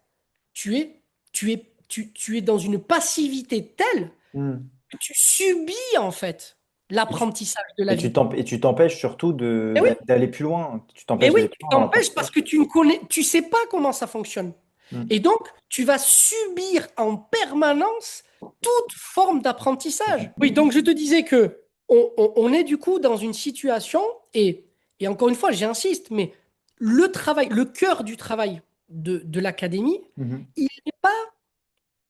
tu es dans une passivité telle Hmm. que tu subis en fait Et tu l'apprentissage de la vie. et tu t'empêches surtout Et oui, d'aller plus loin. Tu mais t'empêches oui, d'aller plus tu loin dans t'empêches parce l'apprentissage. que tu ne connais, tu sais pas comment ça fonctionne. Hmm. Et donc, tu vas subir en permanence toute forme d'apprentissage. Oui, donc je te disais que on est du coup dans une situation, et encore une fois, j'insiste, mais le travail, le cœur du travail de l'académie, Mhm. il n'est pas,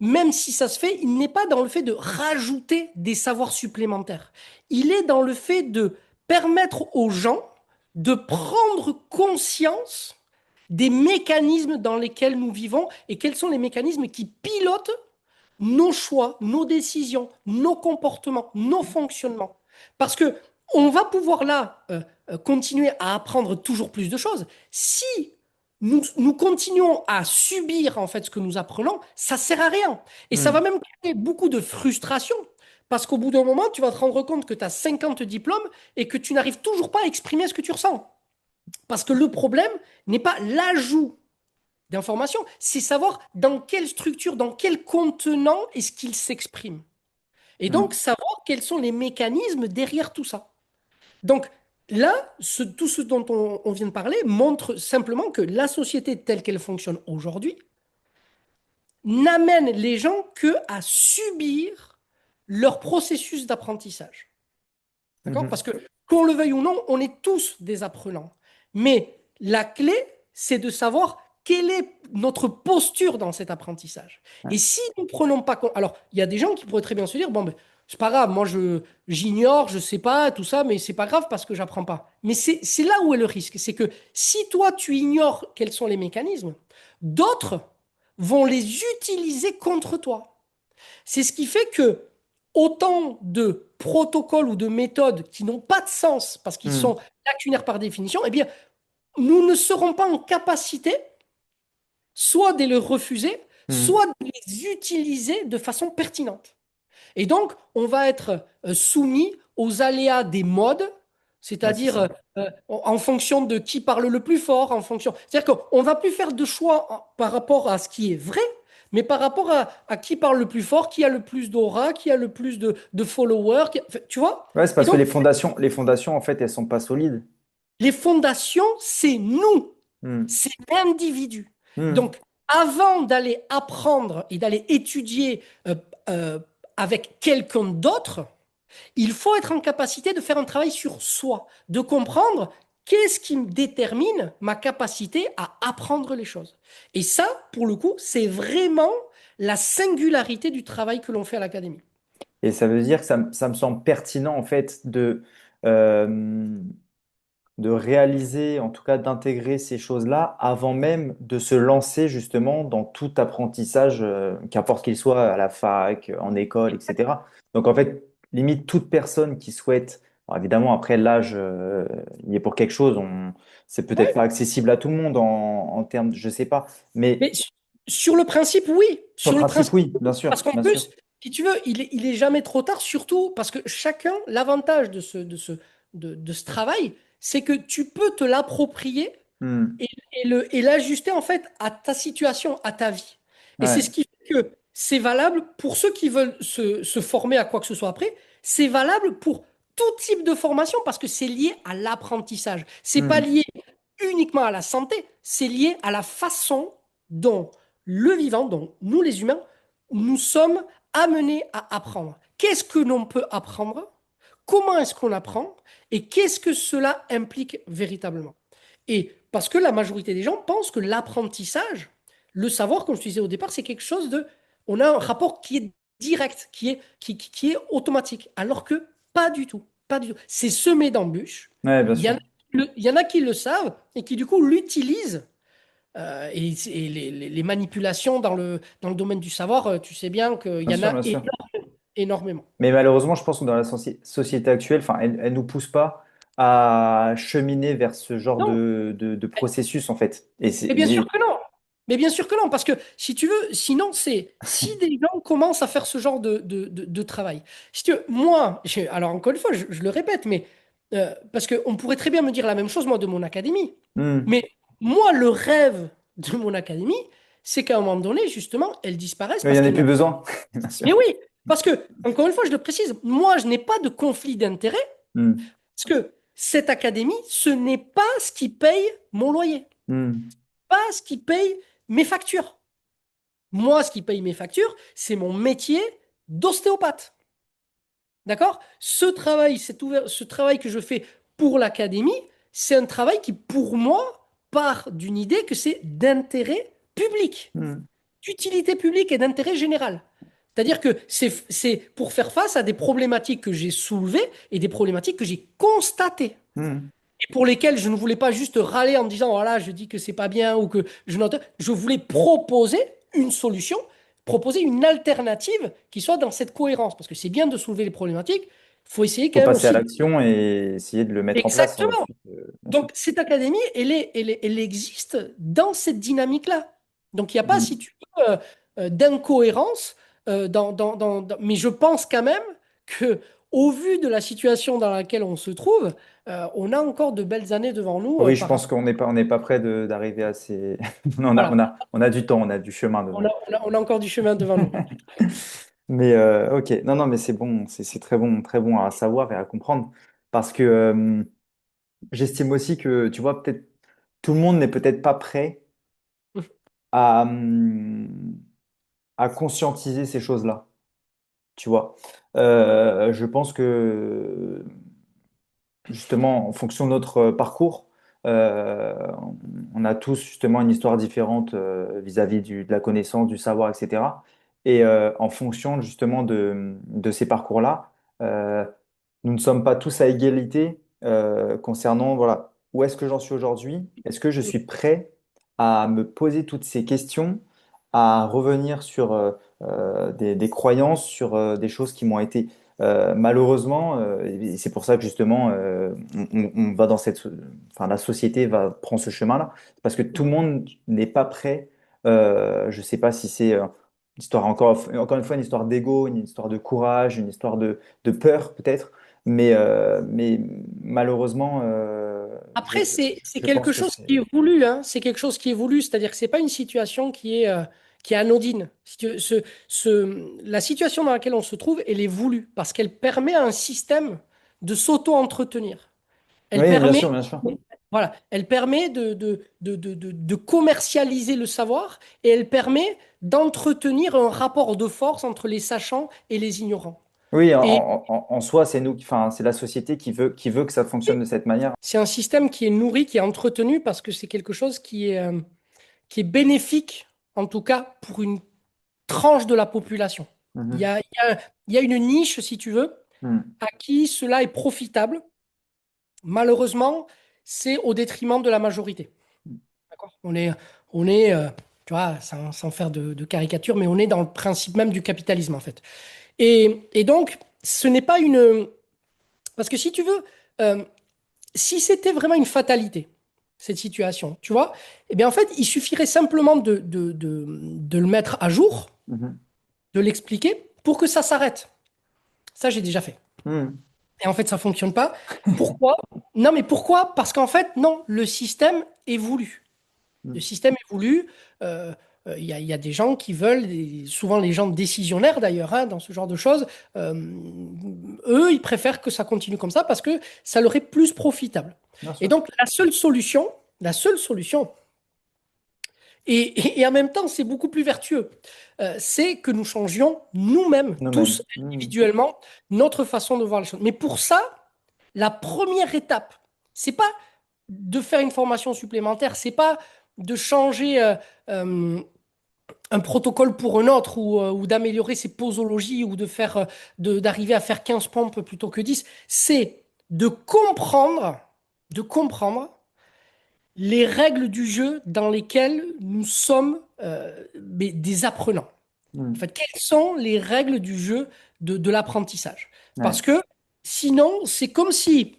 même si ça se fait, il n'est pas dans le fait de rajouter des savoirs supplémentaires. Il est dans le fait de permettre aux gens de prendre conscience des mécanismes dans lesquels nous vivons et quels sont les mécanismes qui pilotent nos choix, nos décisions, nos comportements, nos fonctionnements. Parce que on va pouvoir là continuer à apprendre toujours plus de choses si nous continuons à subir en fait ce que nous apprenons, ça sert à rien. Et ça va Hmm. même créer beaucoup de frustration. Parce qu'au bout d'un moment, tu vas te rendre compte que tu as 50 diplômes et que tu n'arrives toujours pas à exprimer ce que tu ressens. Parce que le problème n'est pas l'ajout d'informations, c'est savoir dans quelle structure, dans quel contenant est-ce qu'il s'exprime. Et donc, Hmm. savoir quels sont les mécanismes derrière tout ça. Donc, là, tout ce dont on vient de parler montre simplement que la société telle qu'elle fonctionne aujourd'hui n'amène les gens que à subir leur processus d'apprentissage. D'accord? Mhm. Parce que, qu'on le veuille ou non, on est tous des apprenants. Mais la clé, c'est de savoir quelle est notre posture dans cet apprentissage. Ouais. Et si nous ne prenons pas compte... Alors, il y a des gens qui pourraient très bien se dire, bon, ben, c'est pas grave, moi, j'ignore, je sais pas, tout ça, mais c'est pas grave parce que j'apprends pas. Mais c'est là où est le risque. C'est que si toi, tu ignores quels sont les mécanismes, d'autres vont les utiliser contre toi. C'est ce qui fait que autant de protocoles ou de méthodes qui n'ont pas de sens parce qu'ils sont Hmm. lacunaires par définition, eh bien, nous ne serons pas en capacité soit de les refuser, Hmm. soit de les utiliser de façon pertinente. Et donc, on va être soumis aux aléas des modes, Ouais, c'est c'est-à-dire ça. en fonction de qui parle le plus fort, en fonction. C'est-à-dire qu'on ne va plus faire de choix par rapport à ce qui est vrai, mais par rapport à qui parle le plus fort, qui a le plus d'aura, qui a le plus de followers, enfin, tu vois? Ouais, c'est Et parce que donc, les fondations, en fait, elles sont pas solides. les fondations, c'est nous, Hmm. c'est l'individu. Hmm. Donc, avant d'aller apprendre et d'aller étudier euh, avec quelqu'un d'autre, il faut être en capacité de faire un travail sur soi, de comprendre qu'est-ce qui me détermine ma capacité à apprendre les choses. Et ça, pour le coup, c'est vraiment la singularité du travail que l'on fait à l'académie. Et ça veut dire que ça me semble pertinent, en fait, euh, de réaliser, en tout cas d'intégrer ces choses-là avant même de se lancer justement dans tout apprentissage, qu'importe qu'il soit, à la fac, en école, etc. Donc en fait, limite toute personne qui souhaite, bon, évidemment après l'âge, il est pour quelque chose, c'est peut-être pas Ouais. accessible à tout le monde en termes, je sais pas, mais Mais sur le principe, oui. sur le Sur le principe, principe, oui, bien sûr, parce qu'en bien sûr. plus, si tu veux, il est jamais trop tard, surtout parce que chacun, l'avantage de ce travail, c'est que tu peux te l'approprier Hmm. et l'ajuster en fait à ta situation, à ta vie. Et c'est ce Ouais. qui fait que c'est valable pour ceux qui veulent se former à quoi que ce soit après, c'est valable pour tout type de formation parce que c'est lié à l'apprentissage. C'est pas Hmm. lié uniquement à la santé, c'est lié à la façon dont le vivant, dont nous les humains, nous sommes amenés à apprendre. Qu'est-ce que l'on peut apprendre? Comment est-ce qu'on apprend? Et qu'est-ce que cela implique véritablement? Et parce que la majorité des gens pensent que l'apprentissage, le savoir, comme je te disais au départ, c'est quelque chose de... On a un rapport qui est direct, qui est automatique, alors que pas du tout. Pas du tout. C'est semé d'embûches. Ouais, bien Il y en a, sûr. il y en a qui le savent et qui du coup l'utilisent. Et les manipulations dans le domaine du savoir, tu sais bien qu'il Bien y en sûr, a bien sûr. énormément. Mais malheureusement, je pense que dans la société actuelle, enfin, elle nous pousse pas à cheminer vers ce genre Non, de processus, en fait. Et mais bien sûr que non. Mais bien sûr que non, parce que si tu veux, sinon, c'est si des gens commencent à faire ce genre de travail. Si tu veux, moi, alors encore une fois, je le répète, mais parce qu'on pourrait très bien me dire la même chose, moi, de mon académie. Hmm. Mais moi, le rêve de mon académie, c'est qu'à un moment donné, justement, elle disparaisse Mais il n'y parce en a qu'elle plus n'a... besoin, bien sûr. Mais oui, parce que, encore une fois, je le précise, moi, je n'ai pas de conflit d'intérêt, Hmm. parce que cette académie, ce n'est pas ce qui paye mon loyer, Hmm. pas ce qui paye mes factures. Moi, ce qui paye mes factures, c'est mon métier d'ostéopathe. D'accord? Ce travail que je fais pour l'académie, c'est un travail qui, pour moi, part d'une idée que c'est d'intérêt public, Hmm. d'utilité publique et d'intérêt général. C'est-à-dire que c'est pour faire face à des problématiques que j'ai soulevées et des problématiques que j'ai constatées Hmm. et pour lesquelles je ne voulais pas juste râler en disant, voilà, je dis que c'est pas bien ou que je n'entends. Je voulais proposer une solution, proposer une alternative qui soit dans cette cohérence. Parce que c'est bien de soulever les problématiques, il faut essayer quand Faut même passer à aussi. l'action et essayer de le mettre en place Exactement. ensuite, bien sûr. Donc, cette académie, elle existe dans cette dynamique-là. Donc, il n'y a pas, si Mm. tu veux, d'incohérence. Mais je pense quand même que, au vu de la situation dans laquelle on se trouve, on a encore de belles années devant nous Oui, je par pense rapport. qu'on n'est pas prêt d'arriver à ces. Voilà, On a du temps, on a du chemin devant nous. on a encore du chemin devant nous. Mais ok, non, non, mais c'est bon, c'est très bon à savoir et à comprendre. Parce que j'estime aussi que, tu vois, peut-être tout le monde n'est peut-être pas prêt à, à conscientiser ces choses-là, tu vois. Je pense que justement, en fonction de notre parcours, euh, on a tous justement une histoire différente vis-à-vis de la connaissance, du savoir, etc. Et en fonction justement de ces parcours-là, euh, nous ne sommes pas tous à égalité concernant, voilà, où est-ce que j'en suis aujourd'hui? Est-ce que je suis prêt à me poser toutes ces questions, à revenir sur des croyances, sur des choses qui m'ont été malheureusement, et c'est pour ça que justement on va dans cette, enfin la société va prendre ce chemin-là, parce que tout le monde n'est pas prêt. Je ne sais pas si c'est une histoire encore une fois une histoire d'ego, une histoire de courage, une histoire de peur peut-être, mais malheureusement, Après, c'est je pense quelque que chose c'est. qui est voulu, hein. C'est quelque chose qui est voulu, c'est-à-dire que c'est pas une situation qui est anodine. Si tu veux, la situation dans laquelle on se trouve, elle est voulue parce qu'elle permet à un système de s'auto-entretenir. Elle Oui, bien permet, sûr, bien sûr. voilà, elle permet de commercialiser le savoir et elle permet d'entretenir un rapport de force entre les sachants et les ignorants. Oui, Et en soi, c'est nous, enfin, c'est la société qui veut que ça fonctionne de cette manière. c'est un système qui est nourri, qui est entretenu parce que c'est quelque chose qui est bénéfique, en tout cas pour une tranche de la population. Il y Mhm. a, il y a, il y a une niche, si tu veux, Mhm. à qui cela est profitable. Malheureusement, c'est au détriment de la majorité. D'accord. On est, tu vois, sans faire de caricature, mais on est dans le principe même du capitalisme, en fait. Et donc, ce n'est pas une. Parce que si tu veux, euh, si c'était vraiment une fatalité, cette situation, tu vois, eh bien, en fait, il suffirait simplement de le mettre à jour, Mhm. de l'expliquer pour que ça s'arrête. Ça, j'ai déjà fait. Mhm. Et en fait, ça fonctionne pas. Pourquoi? Non, mais pourquoi? Parce qu'en fait, non, le système est voulu. Le Mhm. système est voulu. Il y a des gens qui veulent, souvent les gens décisionnaires d'ailleurs, hein, dans ce genre de choses, euh, eux, ils préfèrent que ça continue comme ça parce que ça leur est plus profitable. Bien Et sûr. donc, la seule solution, et en même temps, c'est beaucoup plus vertueux. C'est que nous changions nous-mêmes, Nous-mêmes. tous Mhm. individuellement, notre façon de voir les choses. Mais pour ça, la première étape, c'est pas de faire une formation supplémentaire, c'est pas de changer euh, un protocole pour un autre ou d'améliorer ses posologies ou d'arriver à faire 15 pompes plutôt que 10. C'est de comprendre les règles du jeu dans lesquelles nous sommes des apprenants. En Mhm. fait, quelles sont les règles du jeu de l'apprentissage? Ouais. Parce que sinon, c'est comme si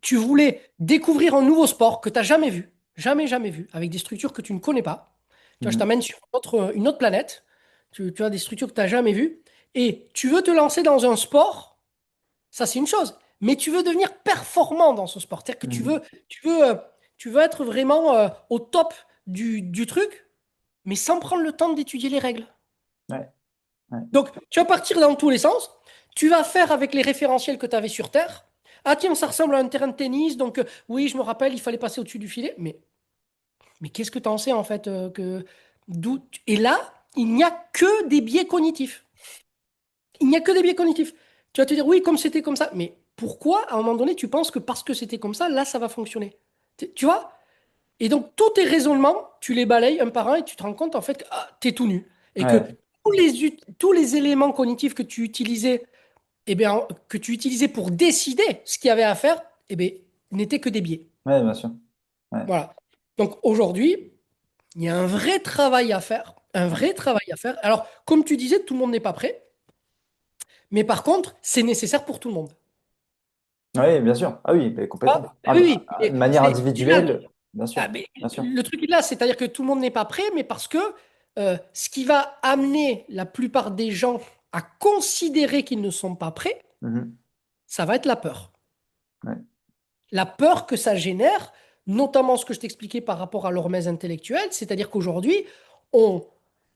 tu voulais découvrir un nouveau sport que tu n'as jamais vu, jamais, jamais vu, avec des structures que tu ne connais pas. Tu vois, je Mhm. t'amène sur une autre planète, tu as des structures que tu n'as jamais vues, et tu veux te lancer dans un sport, ça c'est une chose, mais tu veux devenir performant dans ce sport. C'est-à-dire que tu Mhm. veux, tu veux, euh, tu veux être vraiment au top du truc, mais sans prendre le temps d'étudier les règles. Ouais. Ouais. Donc, tu vas partir dans tous les sens. Tu vas faire avec les référentiels que tu avais sur Terre. Ah tiens, ça ressemble à un terrain de tennis, donc oui, je me rappelle, il fallait passer au-dessus du filet. Mais qu'est-ce que tu en sais en fait Et là, il n'y a que des biais cognitifs. Il n'y a que des biais cognitifs. Tu vas te dire, oui, comme c'était comme ça. Mais pourquoi, à un moment donné, tu penses que parce que c'était comme ça, là, ça va fonctionner? Tu vois? Et donc, tous tes raisonnements, tu les balayes un par un et tu te rends compte en fait que tu es tout nu. Et que Ouais. tous les éléments cognitifs que tu utilisais pour décider ce qu'il y avait à faire, eh bien, n'étaient que des biais. Ouais, bien sûr. Ouais. Voilà. Donc aujourd'hui, il y a un vrai travail à faire. Un Ouais. vrai travail à faire. Alors, comme tu disais, tout le monde n'est pas prêt. Mais par contre, c'est nécessaire pour tout le monde. Oui, bien sûr. Ah oui, mais Ah, complètement. oui, oui, De mais manière c'est là. individuelle, bien sûr. Mais Bien sûr. le truc est là, c'est-à-dire que tout le monde n'est pas prêt, mais parce que ce qui va amener la plupart des gens à considérer qu'ils ne sont pas prêts, Mhm. ça va être la peur. Ouais. La peur que ça génère, notamment ce que je t'expliquais par rapport à l'hormèse intellectuelle, c'est-à-dire qu'aujourd'hui, on,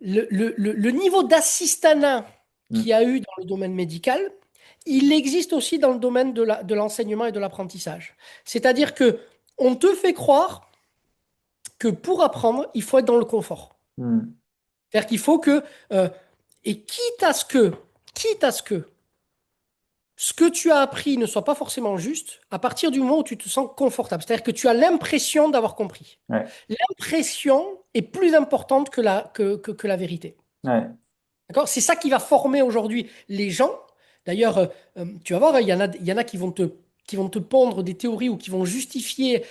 le niveau d'assistanat qu'il y Mhm. a eu dans le domaine médical, il existe aussi dans le domaine de l'enseignement et de l'apprentissage. C'est-à-dire que on te fait croire que pour apprendre, il faut être dans le confort. Mhm. C'est-à-dire qu'il faut que, et quitte à ce que ce que tu as appris ne soit pas forcément juste, à partir du moment où tu te sens confortable, c'est-à-dire que tu as l'impression d'avoir compris. Ouais. L'impression est plus importante que la vérité. Ouais. D'accord? C'est ça qui va former aujourd'hui les gens. D'ailleurs, tu vas voir, il y en a qui vont te pondre des théories ou qui vont justifier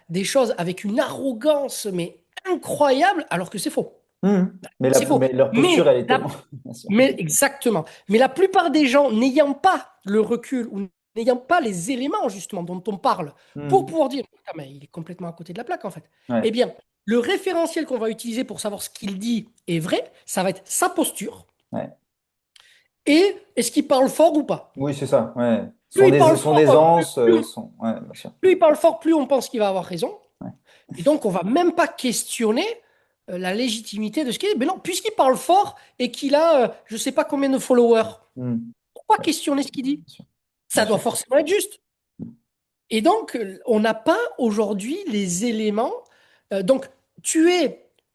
des choses avec une arrogance, mais incroyable, alors que c'est faux. Mhm. C'est faux. Mais leur posture, Mais elle est tellement. Bien sûr. mais exactement. Mais la plupart des gens n'ayant pas le recul ou n'ayant pas les éléments justement dont on parle pour Mhm. pouvoir dire, ah, mais il est complètement à côté de la plaque en fait. Eh Ouais. bien, le référentiel qu'on va utiliser pour savoir ce qu'il dit est vrai, ça va être sa posture Ouais. et est-ce qu'il parle fort ou pas. Oui, c'est ça. Ouais. Plus il parle Son fort, aisance, son. Ouais, bien sûr. plus il parle fort, plus on pense qu'il va avoir raison. Ouais. Et donc, on va même pas questionner la légitimité de ce qu'il dit. Mais non, puisqu'il parle fort et qu'il a je sais pas combien de followers, Mhm. pourquoi Ouais, questionner ce qu'il dit? bien sûr. Bien Ça doit sûr. forcément être juste. Et donc, on n'a pas aujourd'hui les éléments. Donc,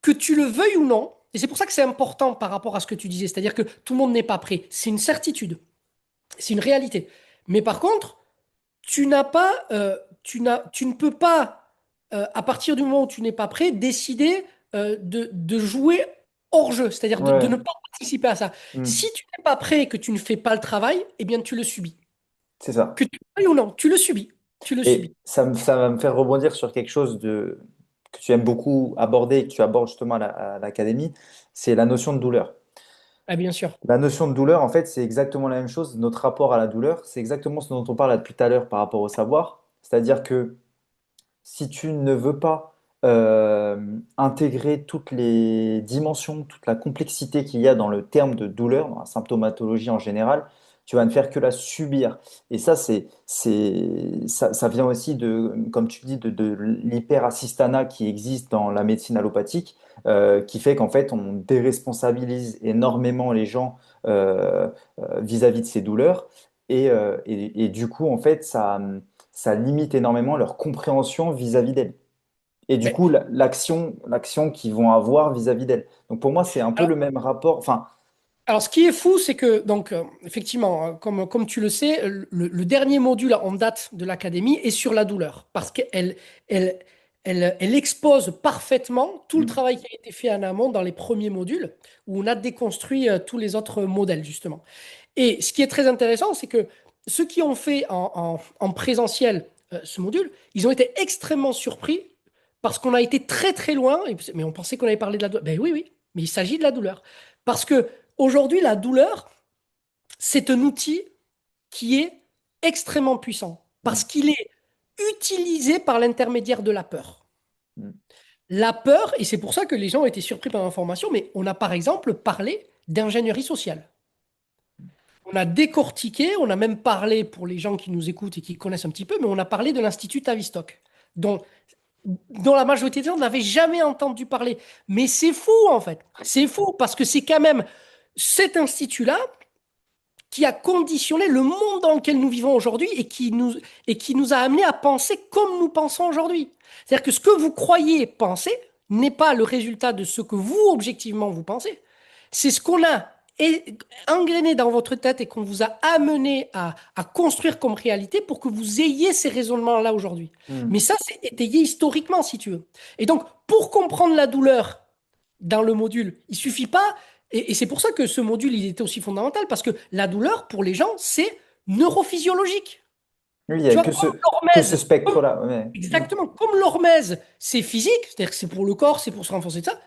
que tu le veuilles ou non, et c'est pour ça que c'est important par rapport à ce que tu disais, c'est-à-dire que tout le monde n'est pas prêt. C'est une certitude, c'est une réalité. Mais par contre, tu ne peux pas, à partir du moment où tu n'es pas prêt, décider de jouer hors jeu, c'est-à-dire de ne Ouais. pas participer à ça. Si Mhm. tu n'es pas prêt et que tu ne fais pas le travail, eh bien, tu le subis. C'est ça. Que tu le veuilles ou non, tu le subis. Tu le subis. Et ça va me faire rebondir sur quelque chose que tu aimes beaucoup aborder et que tu abordes justement à l'académie, c'est la notion de douleur. Ah, bien sûr. La notion de douleur, en fait, c'est exactement la même chose. Notre rapport à la douleur, c'est exactement ce dont on parle depuis tout à l'heure par rapport au savoir. C'est-à-dire que si tu ne veux pas intégrer toutes les dimensions, toute la complexité qu'il y a dans le terme de douleur, dans la symptomatologie en général, tu vas ne faire que la subir. Et ça, ça vient aussi de, comme tu dis, de l'hyperassistanat qui existe dans la médecine allopathique, qui fait qu'en fait, on déresponsabilise énormément les gens vis-à-vis de ces douleurs. Et du coup, en fait, ça limite énormément leur compréhension vis-à-vis d'elles. Et du Mais, coup, l'action qu'ils vont avoir vis-à-vis d'elles. Donc pour moi, c'est un peu alors, le même rapport. Enfin, alors, ce qui est fou, c'est que, donc, effectivement, hein, comme tu le sais, le dernier module en date de l'académie est sur la douleur, parce elle, elle expose parfaitement tout le mm, travail qui a été fait en amont dans les premiers modules, où on a déconstruit tous les autres modèles, justement. Et ce qui est très intéressant, c'est que ceux qui ont fait en présentiel ce module, ils ont été extrêmement surpris parce qu'on a été très très loin, mais on pensait qu'on avait parlé de la douleur. Ben oui, oui, mais il s'agit de la douleur. Parce que aujourd'hui, la douleur, c'est un outil qui est extrêmement puissant, parce mm, qu'il est utilisé par l'intermédiaire de la peur. mm, La peur, et c'est pour ça que les gens ont été surpris par l'information, mais on a par exemple parlé d'ingénierie sociale. On a décortiqué, on a même parlé pour les gens qui nous écoutent et qui connaissent un petit peu, mais on a parlé de l'Institut Tavistock, dont, dont la majorité des gens n'avaient jamais entendu parler. Mais c'est fou en fait. C'est fou parce que c'est quand même cet institut-là qui a conditionné le monde dans lequel nous vivons aujourd'hui et qui nous a amené à penser comme nous pensons aujourd'hui. C'est-à-dire que ce que vous croyez penser n'est pas le résultat de ce que vous, objectivement, vous pensez. C'est ce qu'on a engrainé dans votre tête et qu'on vous a amené à construire comme réalité pour que vous ayez ces raisonnements-là aujourd'hui. Mais mm. ça, c'est étayé historiquement, si tu veux. Et donc, pour comprendre la douleur dans le module, il suffit pas, et c'est pour ça que ce module, il était aussi fondamental, parce que la douleur, pour les gens, c'est neurophysiologique. Oui, il n'y a Tu vois, comme que ce l'hormèse, spectre-là. Ouais. Mm. exactement, comme l'hormèse, c'est physique, c'est-à-dire que c'est pour le corps, c'est pour se renforcer de ça,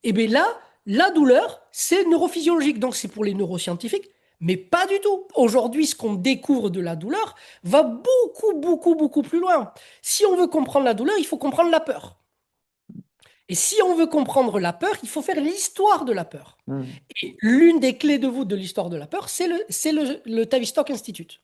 et bien là, la douleur, c'est neurophysiologique, donc c'est pour les neuroscientifiques, Mais pas du tout. Aujourd'hui, ce qu'on découvre de la douleur va beaucoup, beaucoup, beaucoup plus loin. Si on veut comprendre la douleur, il faut comprendre la peur. Et si on veut comprendre la peur, il faut faire l'histoire de la peur. Hmm. Et l'une des clés de voûte de l'histoire de la peur, c'est le Tavistock Institute.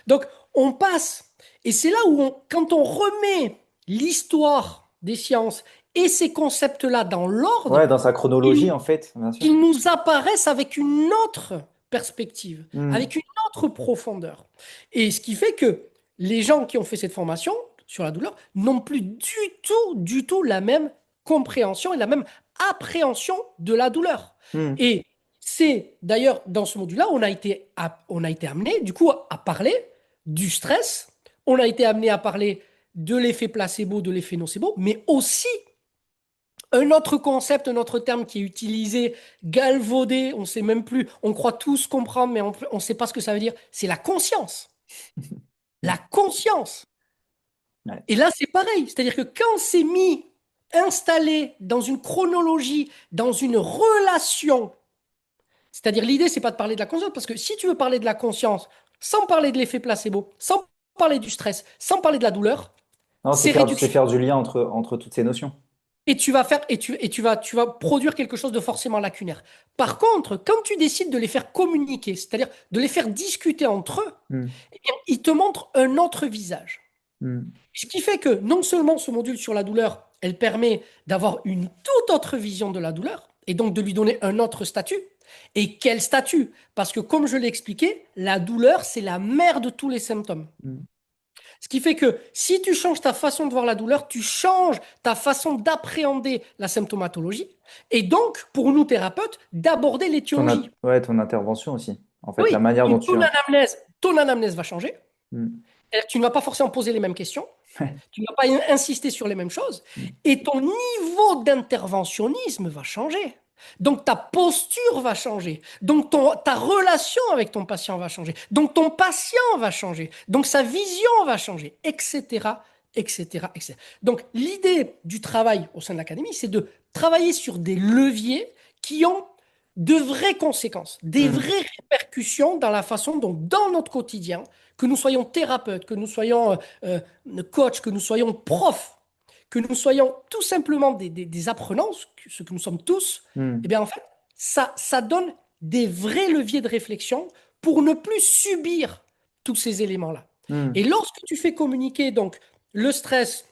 Donc, on passe, et c'est là où, quand on remet l'histoire des sciences et ces concepts-là dans Ouais, l'ordre, dans sa chronologie, ils, en fait, bien sûr. ils nous apparaissent avec une autre perspective, Hmm. avec une autre profondeur. Et ce qui fait que les gens qui ont fait cette formation sur la douleur n'ont plus du tout la même compréhension et la même appréhension de la douleur. Hmm. Et c'est d'ailleurs dans ce module-là, on a été amené du coup à parler du stress, on a été amené à parler de l'effet placebo, de l'effet nocebo, mais aussi un autre concept, un autre terme qui est utilisé, galvaudé, on ne sait même plus, on croit tous comprendre, mais on ne sait pas ce que ça veut dire, c'est la conscience. La conscience. Ouais. Et là, c'est pareil, c'est-à-dire que quand c'est mis, installé dans une chronologie, dans une relation, c'est-à-dire l'idée, c'est pas de parler de la conscience, parce que si tu veux parler de la conscience sans parler de l'effet placebo, sans parler du stress, sans parler de la douleur, Non, c'est c'est réduction. faire du lien entre toutes ces notions. Et tu vas faire, et tu vas produire quelque chose de forcément lacunaire. Par contre, quand tu décides de les faire communiquer, c'est-à-dire de les faire discuter entre eux, Hmm. eh bien, ils te montrent un autre visage. Hmm. Ce qui fait que non seulement ce module sur la douleur, elle permet d'avoir une toute autre vision de la douleur, et donc de lui donner un autre statut. Et quel statut? Parce que comme je l'ai expliqué, la douleur, c'est la mère de tous les symptômes. Hmm. Ce qui fait que si tu changes ta façon de voir la douleur, tu changes ta façon d'appréhender la symptomatologie et donc, pour nous thérapeutes, d'aborder l'étiologie. Ouais, ton intervention aussi. En fait, la Oui, manière dont et tu... ton anamnèse va changer. Hmm. C'est-à-dire que tu ne vas pas forcément poser les mêmes questions, tu ne vas pas insister sur les mêmes choses et ton niveau d'interventionnisme va changer. Donc ta posture va changer. Donc ta relation avec ton patient va changer. Donc ton patient va changer. Donc sa vision va changer, etc., etc., etc. Donc l'idée du travail au sein de l'académie, c'est de travailler sur des leviers qui ont de vraies conséquences, des Hmm. vraies répercussions dans la façon dont, dans notre quotidien, que nous soyons thérapeutes, que nous soyons coachs, que nous soyons profs, que nous soyons tout simplement des apprenants, ce que nous sommes tous, eh Hmm. bien en fait, ça donne des vrais leviers de réflexion pour ne plus subir tous ces éléments-là. Et Hmm. lorsque tu fais communiquer donc le stress,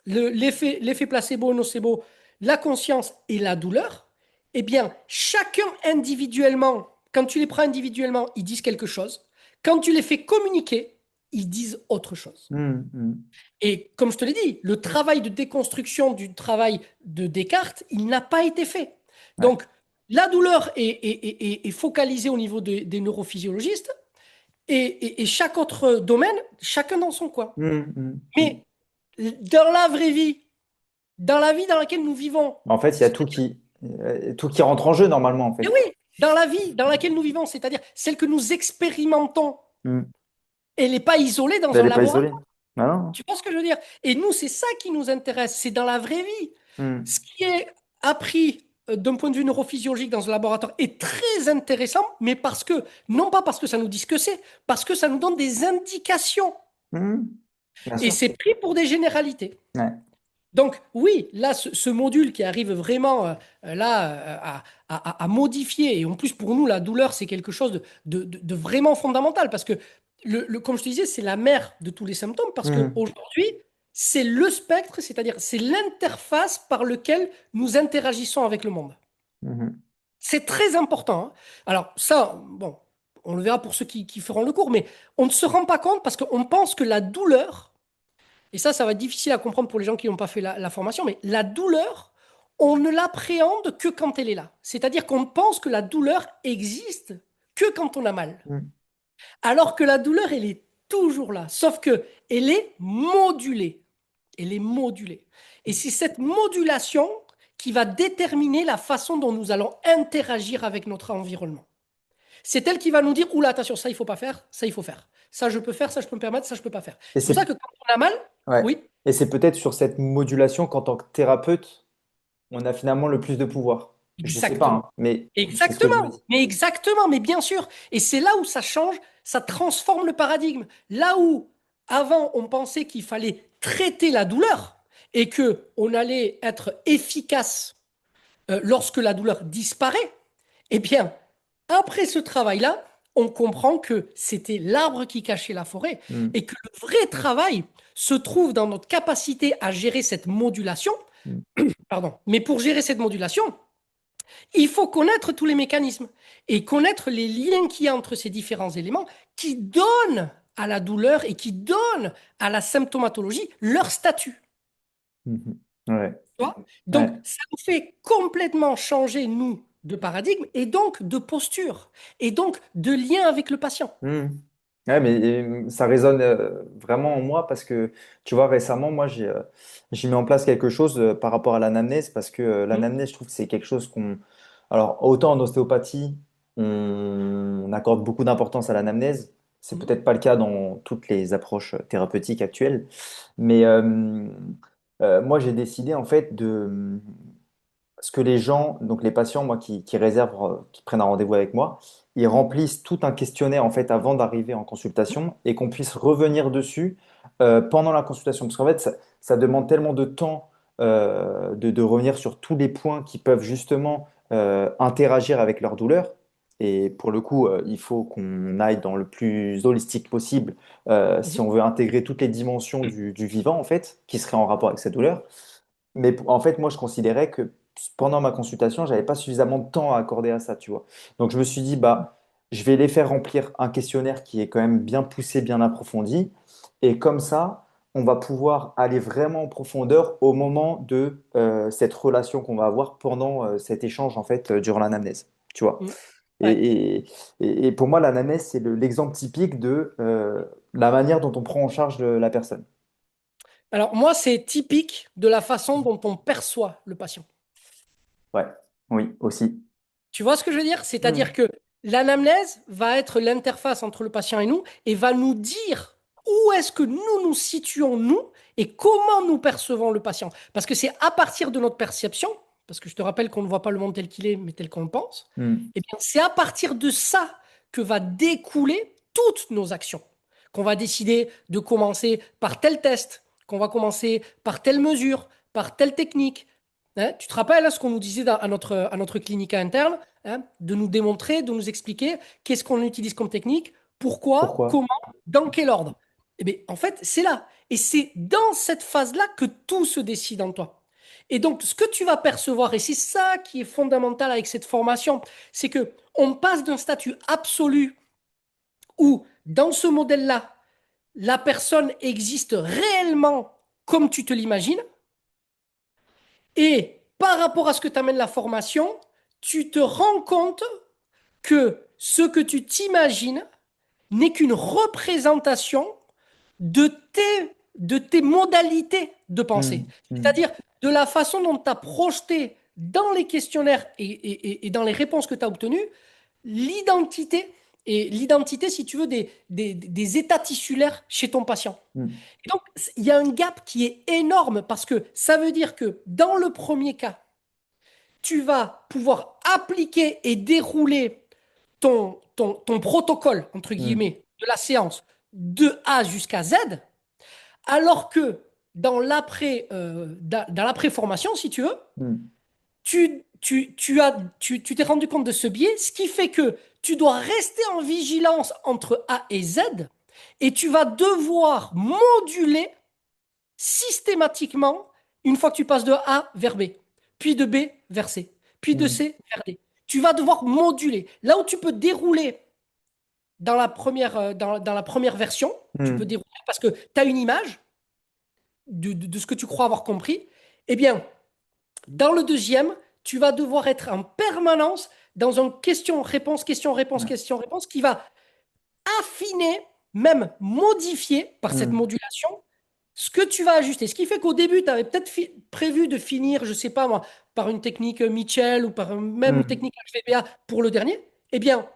l'effet placebo, nocebo, la conscience et la douleur, eh bien, chacun individuellement, quand tu les prends individuellement, ils disent quelque chose. Quand tu les fais communiquer, ils disent autre chose. Hmm. Hmm. Et comme je te l'ai dit, le travail de déconstruction du travail de Descartes, il n'a pas été fait. Ouais. Donc, la douleur est focalisée au niveau des neurophysiologistes et chaque autre domaine, chacun dans son coin. Hmm. Hmm. Hmm. Mais dans la vraie vie, dans la vie dans laquelle nous vivons, En fait, il y a tout qui rentre en jeu normalement, en et fait. oui, dans la vie dans laquelle nous vivons, c'est-à-dire celle que nous expérimentons, Hmm. elle n'est pas isolée dans Elle un n'est pas isolée. laboratoire. Ah non. Tu vois ce que je veux dire? Et nous, c'est ça qui nous intéresse, c'est dans la vraie vie. Hmm. Ce qui est appris d'un point de vue neurophysiologique dans un laboratoire est très intéressant, mais non pas parce que ça nous dit ce que c'est, parce que ça nous donne des indications. Hmm. Bien Et sûr. c'est pris pour des généralités. Ouais. Donc oui, là, ce module qui arrive vraiment là à modifier, et en plus pour nous, la douleur, c'est quelque chose de vraiment fondamental, parce que, comme je te disais, c'est la mère de tous les symptômes, parce Hmm. qu'aujourd'hui, c'est le spectre, c'est-à-dire c'est l'interface par laquelle nous interagissons avec le monde. Mhm. C'est très important, hein. Alors ça, bon, on le verra pour ceux qui feront le cours, mais on ne se rend pas compte parce qu'on pense que la douleur, et ça va être difficile à comprendre pour les gens qui n'ont pas fait la formation, mais la douleur, on ne l'appréhende que quand elle est là. C'est-à-dire qu'on pense que la douleur existe que quand on a mal. Hmm. Alors que la douleur, elle est toujours là, sauf que elle est modulée. Elle est modulée. Et c'est cette modulation qui va déterminer la façon dont nous allons interagir avec notre environnement. C'est elle qui va nous dire, oula, attention, ça, il faut pas faire, ça, il faut faire. Ça, je peux faire, ça, je peux me permettre, ça, je peux pas faire. Et C'est pour c'est ça que quand on a mal, ouais. oui, Et c'est peut-être sur cette modulation qu'en tant que thérapeute, on a finalement le plus de pouvoir. Je sais pas, Exactement. hein, mais c'est ce que je me Exactement. dis. Mais exactement, mais bien sûr. Et c'est là où ça change, ça transforme le paradigme. Là où, avant, on pensait qu'il fallait traiter la douleur et que on allait être efficace lorsque la douleur disparaît, eh bien, après ce travail-là, on comprend que c'était l'arbre qui cachait la forêt Hmm, et que le vrai travail se trouve dans notre capacité à gérer cette modulation. hmm, Pardon. Mais pour gérer cette modulation, il faut connaître tous les mécanismes et connaître les liens qu'il y a entre ces différents éléments qui donnent à la douleur et qui donnent à la symptomatologie leur statut. hmm. Ouais, Tu vois. Donc, ouais. ça nous fait complètement changer, nous, de paradigme et donc de posture et donc de lien avec le patient. Hmm. Ouais, mais ça résonne vraiment en moi parce que, tu vois, récemment, moi, j'ai mis en place quelque chose par rapport à l'anamnèse parce que Mm, l'anamnèse, je trouve que c'est quelque chose qu'on... Alors, autant en ostéopathie, on accorde beaucoup d'importance à l'anamnèse. C'est mm, peut-être pas le cas dans toutes les approches thérapeutiques actuelles. Mais moi, j'ai décidé, en fait, de ce que les gens, donc les patients, moi, qui réservent, qui prennent un rendez-vous avec moi, ils remplissent tout un questionnaire en fait avant d'arriver en consultation et qu'on puisse revenir dessus pendant la consultation. Parce qu'en fait, ça demande tellement de temps de revenir sur tous les points qui peuvent justement interagir avec leur douleur. Et pour le coup, il faut qu'on aille dans le plus holistique possible si mhm, on veut intégrer toutes les dimensions du vivant, en fait, qui seraient en rapport avec cette douleur. Mais en fait, moi, je considérais que pendant ma consultation, j'avais pas suffisamment de temps à accorder à ça, tu vois. Donc, je me suis dit, bah, je vais les faire remplir un questionnaire qui est quand même bien poussé, bien approfondi. Et comme ça, on va pouvoir aller vraiment en profondeur au moment de cette relation qu'on va avoir pendant cet échange, en fait, durant l'anamnèse, tu vois. mm. Ouais. Et, et pour moi, l'anamnèse, c'est l'exemple typique de la manière dont on prend en charge la personne. Alors, moi, c'est typique de la façon dont on perçoit le patient. Ouais, oui, aussi. Tu vois ce que je veux dire? C'est-à-dire Hmm. que l'anamnèse va être l'interface entre le patient et nous et va nous dire où est-ce que nous nous situons, nous, et comment nous percevons le patient. Parce que c'est à partir de notre perception, parce que je te rappelle qu'on ne voit pas le monde tel qu'il est, mais tel qu'on le pense, Hmm. eh bien, c'est à partir de ça que va découler toutes nos actions. Qu'on va décider de commencer par tel test, qu'on va commencer par telle mesure, par telle technique. Hein, tu te rappelles hein, ce qu'on nous disait à notre clinique interne, hein, de nous démontrer, de nous expliquer qu'est-ce qu'on utilise comme technique, pourquoi, Pourquoi? comment, dans quel ordre. Eh bien, en fait, c'est là. Et c'est dans cette phase-là que tout se décide en toi. Et donc, ce que tu vas percevoir, et c'est ça qui est fondamental avec cette formation, c'est que on passe d'un statut absolu où, dans ce modèle-là, la personne existe réellement comme tu te l'imagines, et par rapport à ce que t'amène la formation, tu te rends compte que ce que tu t'imagines n'est qu'une représentation de tes modalités de pensée. Hmm, hmm, C'est-à-dire de la façon dont tu as projeté dans les questionnaires et dans les réponses que tu as obtenues, l'identité et l'identité, si tu veux, des états tissulaires chez ton patient. hmm, Et donc, il y a un gap qui est énorme parce que ça veut dire que dans le premier cas, tu vas pouvoir appliquer et dérouler ton protocole, entre hmm, guillemets, de la séance de A jusqu'à Z, alors que dans l'après-formation, si tu veux, hmm, tu t'es rendu compte de ce biais, ce qui fait que tu dois rester en vigilance entre A et Z et tu vas devoir moduler systématiquement une fois que tu passes de A vers B, puis de B vers C, puis de hmm. C vers D. Tu vas devoir moduler. Là où tu peux dérouler dans la première version, tu peux Hmm. dérouler parce que tu as une image de ce que tu crois avoir compris. Eh bien, dans le deuxième, tu vas devoir être en permanence dans un question-réponse, question-réponse, Ouais. question-réponse qui va affiner, même modifier par cette Hmm, modulation ce que tu vas ajuster. Ce qui fait qu'au début, tu avais peut-être prévu de finir, je sais pas moi, par une technique Mitchell ou par même une hmm. technique HVPA pour le dernier. Eh bien,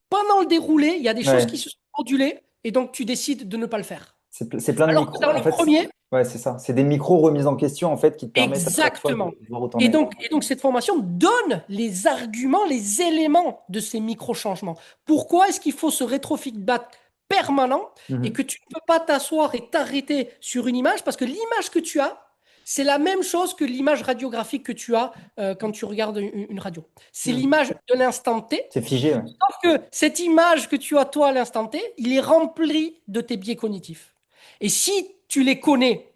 pendant le déroulé, il y a des choses qui Ouais. se sont modulées et donc tu décides de ne pas le faire. c'est plein de Alors que micros. dans En les fait, premiers, ouais, c'est ça. C'est des micros remises en question, en fait, qui te permettent à chaque fois exactement. de voir où t'en es. Et donc, cette formation donne les arguments, les éléments de ces micro-changements. Pourquoi est-ce qu'il faut ce rétrofeedback permanent et Mhm. que tu ne peux pas t'asseoir et t'arrêter sur une image parce que l'image que tu as, c'est la même chose que l'image radiographique que tu as quand tu regardes une radio. C'est Mhm. l'image de l'instant T. C'est figé, ouais. Sauf que cette image que tu as toi à l'instant T, il est rempli de tes biais cognitifs. Et si tu les connais,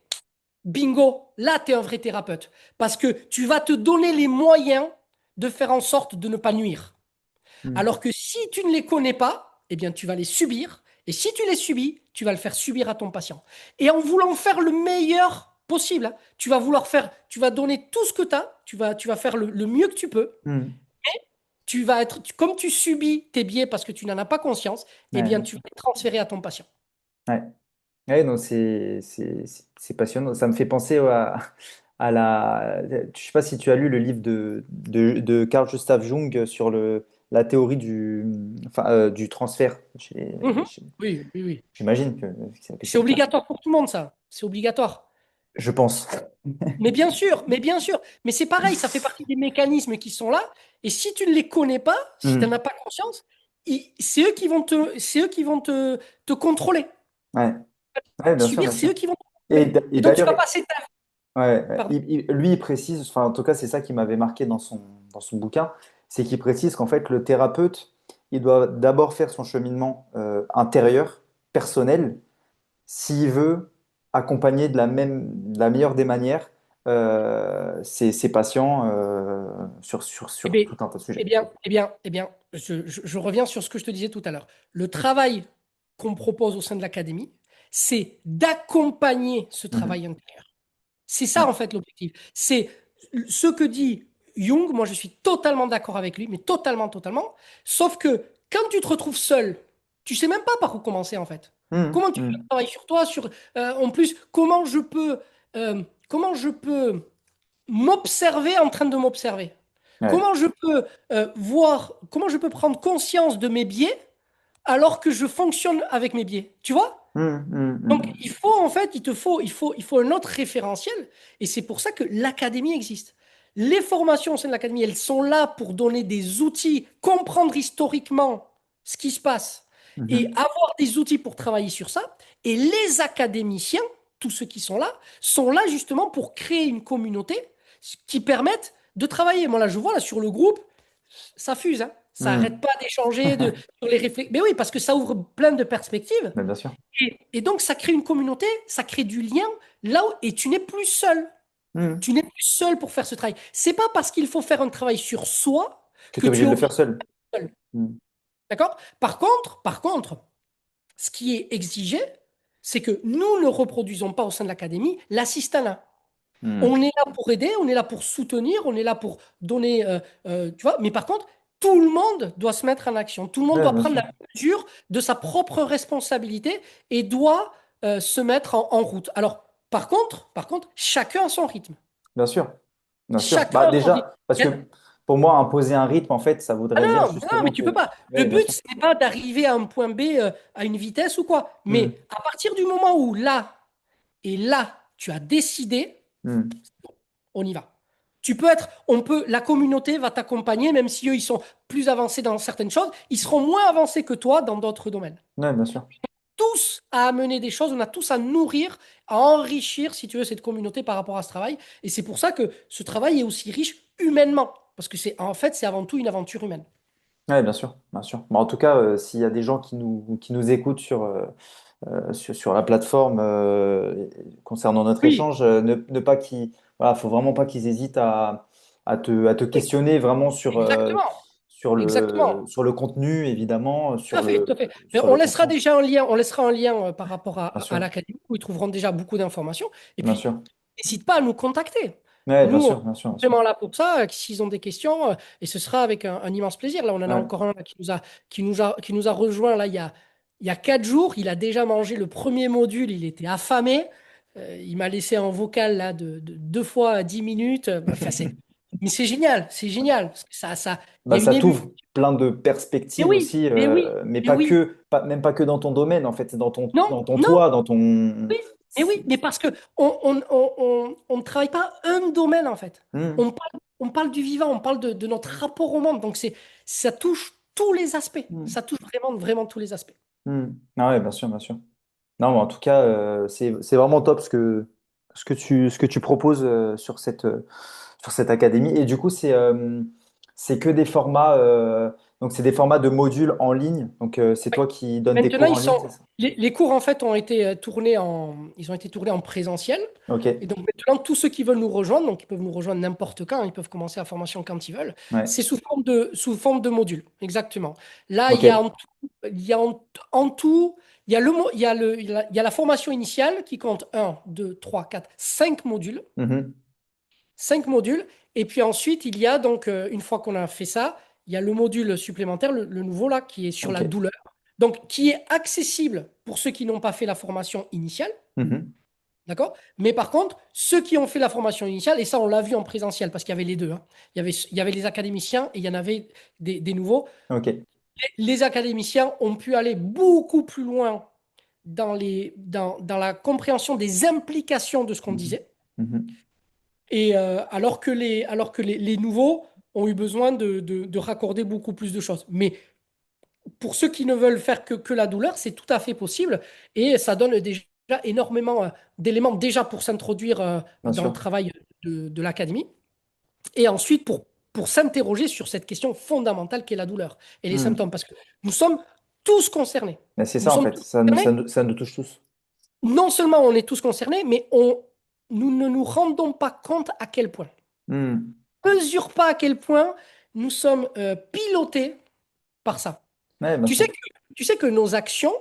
bingo, là, tu es un vrai thérapeute. Parce que tu vas te donner les moyens de faire en sorte de ne pas nuire. Mhm. Alors que si tu ne les connais pas, eh bien, tu vas les subir. Et si tu les subis, tu vas le faire subir à ton patient. Et en voulant faire le meilleur possible, hein, tu vas donner tout ce que tu as, tu vas faire le mieux que tu peux. Mhm. Tu vas être, comme tu subis tes biais parce que tu n'en as pas conscience, eh Ouais, bien, bien tu sûr. vas les transférer à ton patient. Ouais. Ouais, non, c'est passionnant. Ça me fait penser à la. Je sais pas si tu as lu le livre de Carl Gustav Jung sur la théorie enfin, du transfert. Mhm. Oui, oui, oui. J'imagine que c'est C'est le cas. obligatoire pour tout le monde, ça. C'est obligatoire. Je pense. Mais bien sûr, mais c'est pareil, ça fait partie des mécanismes qui sont là. Et si tu ne les connais pas, si tu n'en as Mhm. pas conscience, c'est eux qui vont te contrôler. Ouais. Ouais, bien sûr, bien Subir, c'est sûr. eux qui vont te contrôler. Et Et donc, tu d'ailleurs, vas passer ta... ouais, ouais. Pardon. Lui, il précise, enfin, en tout cas, c'est ça qui m'avait marqué dans son bouquin, c'est qu'il précise qu'en fait, le thérapeute, il doit d'abord faire son cheminement intérieur, personnel, s'il veut accompagner de la meilleure des manières ses patients Eh sur bien, tout un tas de eh sujets. bien, eh bien, eh bien, je reviens sur ce que je te disais tout à l'heure. Le travail qu'on propose au sein de l'académie, c'est d'accompagner ce Mhm. travail intérieur. C'est ça, Ouais. en fait, l'objectif. C'est ce que dit Jung. Moi, je suis totalement d'accord avec lui, mais totalement, totalement. Sauf que quand tu te retrouves seul, tu sais même pas par où commencer, en fait. Mhm. Comment tu fais le Mhm. travail sur toi, en plus, comment je peux m'observer en train de m'observer? Ouais. Comment je peux comment je peux prendre conscience de mes biais alors que je fonctionne avec mes biais? Tu vois? Mhm. Mhm. Donc, Mhm. il faut, en fait, il faut un autre référentiel. Et c'est pour ça que l'académie existe. Les formations au sein de l'académie, elles sont là pour donner des outils, comprendre historiquement ce qui se passe et Mhm. avoir des outils pour travailler sur ça. Et les académiciens, tous ceux qui sont là justement pour créer une communauté qui permette de travailler. Moi, là, je vois là sur le groupe, ça fuse, hein. Ça n'arrête Mhm. pas d'échanger sur les réflexions. Mais oui, parce que ça ouvre plein de perspectives. Mais bien sûr. Et donc, ça crée une communauté, ça crée du lien là où, et tu n'es plus seul. Mhm. Tu n'es plus seul pour faire ce travail. C'est pas parce qu'il faut faire un travail sur soi Que tu que es tu obligé es de le obligé faire seul. de être seul. Mhm. D'accord? Par contre, ce qui est exigé, c'est que nous ne reproduisons pas au sein de l'académie l'assistanat. Mhm. On est là pour aider, on est là pour soutenir, on est là pour donner, tu vois. Mais par contre, tout le monde doit se mettre en action. Tout le monde Ouais, doit bien prendre sûr. la mesure de sa propre responsabilité et doit se mettre en route. Alors, par contre, chacun a son rythme. Bien sûr. Bien sûr. Chacun Bah, a son rythme. déjà, parce que pour moi, imposer un rythme, en fait, ça Ah voudrait dire non, non, mais justement tu peux que. pas. Le Oui, bien but, sûr. ce n'est pas d'arriver à un point B à une vitesse ou quoi. Hmm, Mais à partir du moment où là, tu as décidé, hmm. on y va. La communauté va t'accompagner, même si eux, ils sont plus avancés dans certaines choses, ils seront moins avancés que toi dans d'autres domaines. Ouais, bien sûr. Tous à amener des choses, on a tous à nourrir, à enrichir, si tu veux, cette communauté par rapport à ce travail. Et c'est pour ça que ce travail est aussi riche humainement, parce que en fait, c'est avant tout une aventure humaine. Ouais, bien sûr. Bien sûr. Bah, en tout cas, s'il y a des gens qui nous écoutent sur la plateforme concernant notre Oui, échange, ne pas qu'ils. Voilà, faut vraiment pas qu'ils hésitent à te oui, questionner vraiment exactement, exactement. sur le contenu, évidemment, Tout à fait, tout à fait. Mais sur le conscient. on laissera un lien par rapport Bien à sûr. l'académie où ils trouveront déjà beaucoup d'informations. Et Bien puis, sûr. n'hésite pas à nous contacter. Ouais, bien Nous, on sûr, bien sûr, bien est sûr. vraiment là pour ça. S'ils ont des questions, et ce sera avec un immense plaisir. Là, on en a Ouais. encore un là, qui nous a rejoint là, il y a 4 jours. Il a déjà mangé le premier module. Il était affamé. Il m'a laissé un vocal là de 2 fois 10 minutes. Enfin, Mais c'est génial, c'est génial. Parce que il y Bah, a une ça évolution. t'ouvre plein de Mais perspectives oui, aussi, mais oui, mais mais pas oui. même pas que dans ton domaine, en fait, c'est Non, dans ton non, toi, dans ton... oui, mais oui, mais parce que on ne travaille pas un domaine en fait. Hmm, On parle du vivant, on parle de notre rapport au monde. Donc ça touche tous les aspects. hmm, Ça touche vraiment, vraiment tous les aspects. hmm. Ah ouais, bien sûr, bien sûr. Non, mais en tout cas, c'est vraiment top ce que tu proposes sur cette académie. Et du coup, c'est que des formats, donc c'est des formats de modules en ligne. Donc, c'est toi qui donnes des Maintenant, cours en ligne, c'est ça? les cours en fait ont été ils ont été tournés en présentiel. Ok, Et donc maintenant, tous ceux qui veulent nous rejoindre, donc ils peuvent nous rejoindre n'importe quand, ils peuvent commencer la formation quand ils veulent. ouais, C'est sous forme de module, exactement. Là, il ok. y a en tout, il y a en tout, il y a le, mo- il y a la formation initiale qui compte 5 modules. Mhm. 5 modules. Et puis ensuite, il y a donc, une fois qu'on a fait ça, il y a le module supplémentaire, le nouveau là, qui est sur Ok. la douleur. Donc, qui est accessible pour ceux qui n'ont pas fait la formation initiale. Mhm. D'accord? Mais par contre, ceux qui ont fait la formation initiale, et ça, on l'a vu en présentiel, parce qu'il y avait les deux, hein. Il y avait les académiciens et il y en avait des nouveaux. Ok. Les académiciens ont pu aller beaucoup plus loin dans la compréhension des implications de ce qu'on Mhm. disait. Mhm. Et les nouveaux ont eu besoin de raccorder beaucoup plus de choses. Mais pour ceux qui ne veulent faire que la douleur, c'est tout à fait possible. Et ça donne déjà énormément d'éléments déjà pour s'introduire Bien dans le sûr. travail de l'académie. Et ensuite pour s'interroger sur cette question fondamentale qu'est la douleur et les Hmm. symptômes. Parce que nous sommes tous concernés. Mais c'est Nous ça, en sommes fait. tous concernés. Ça nous touche tous. Non seulement on est tous concernés, mais nous ne nous rendons pas compte à quel point. Hmm. Mesure pas à quel point nous sommes pilotés par ça. Ouais, bien Tu sais sûr. que, tu sais que nos actions,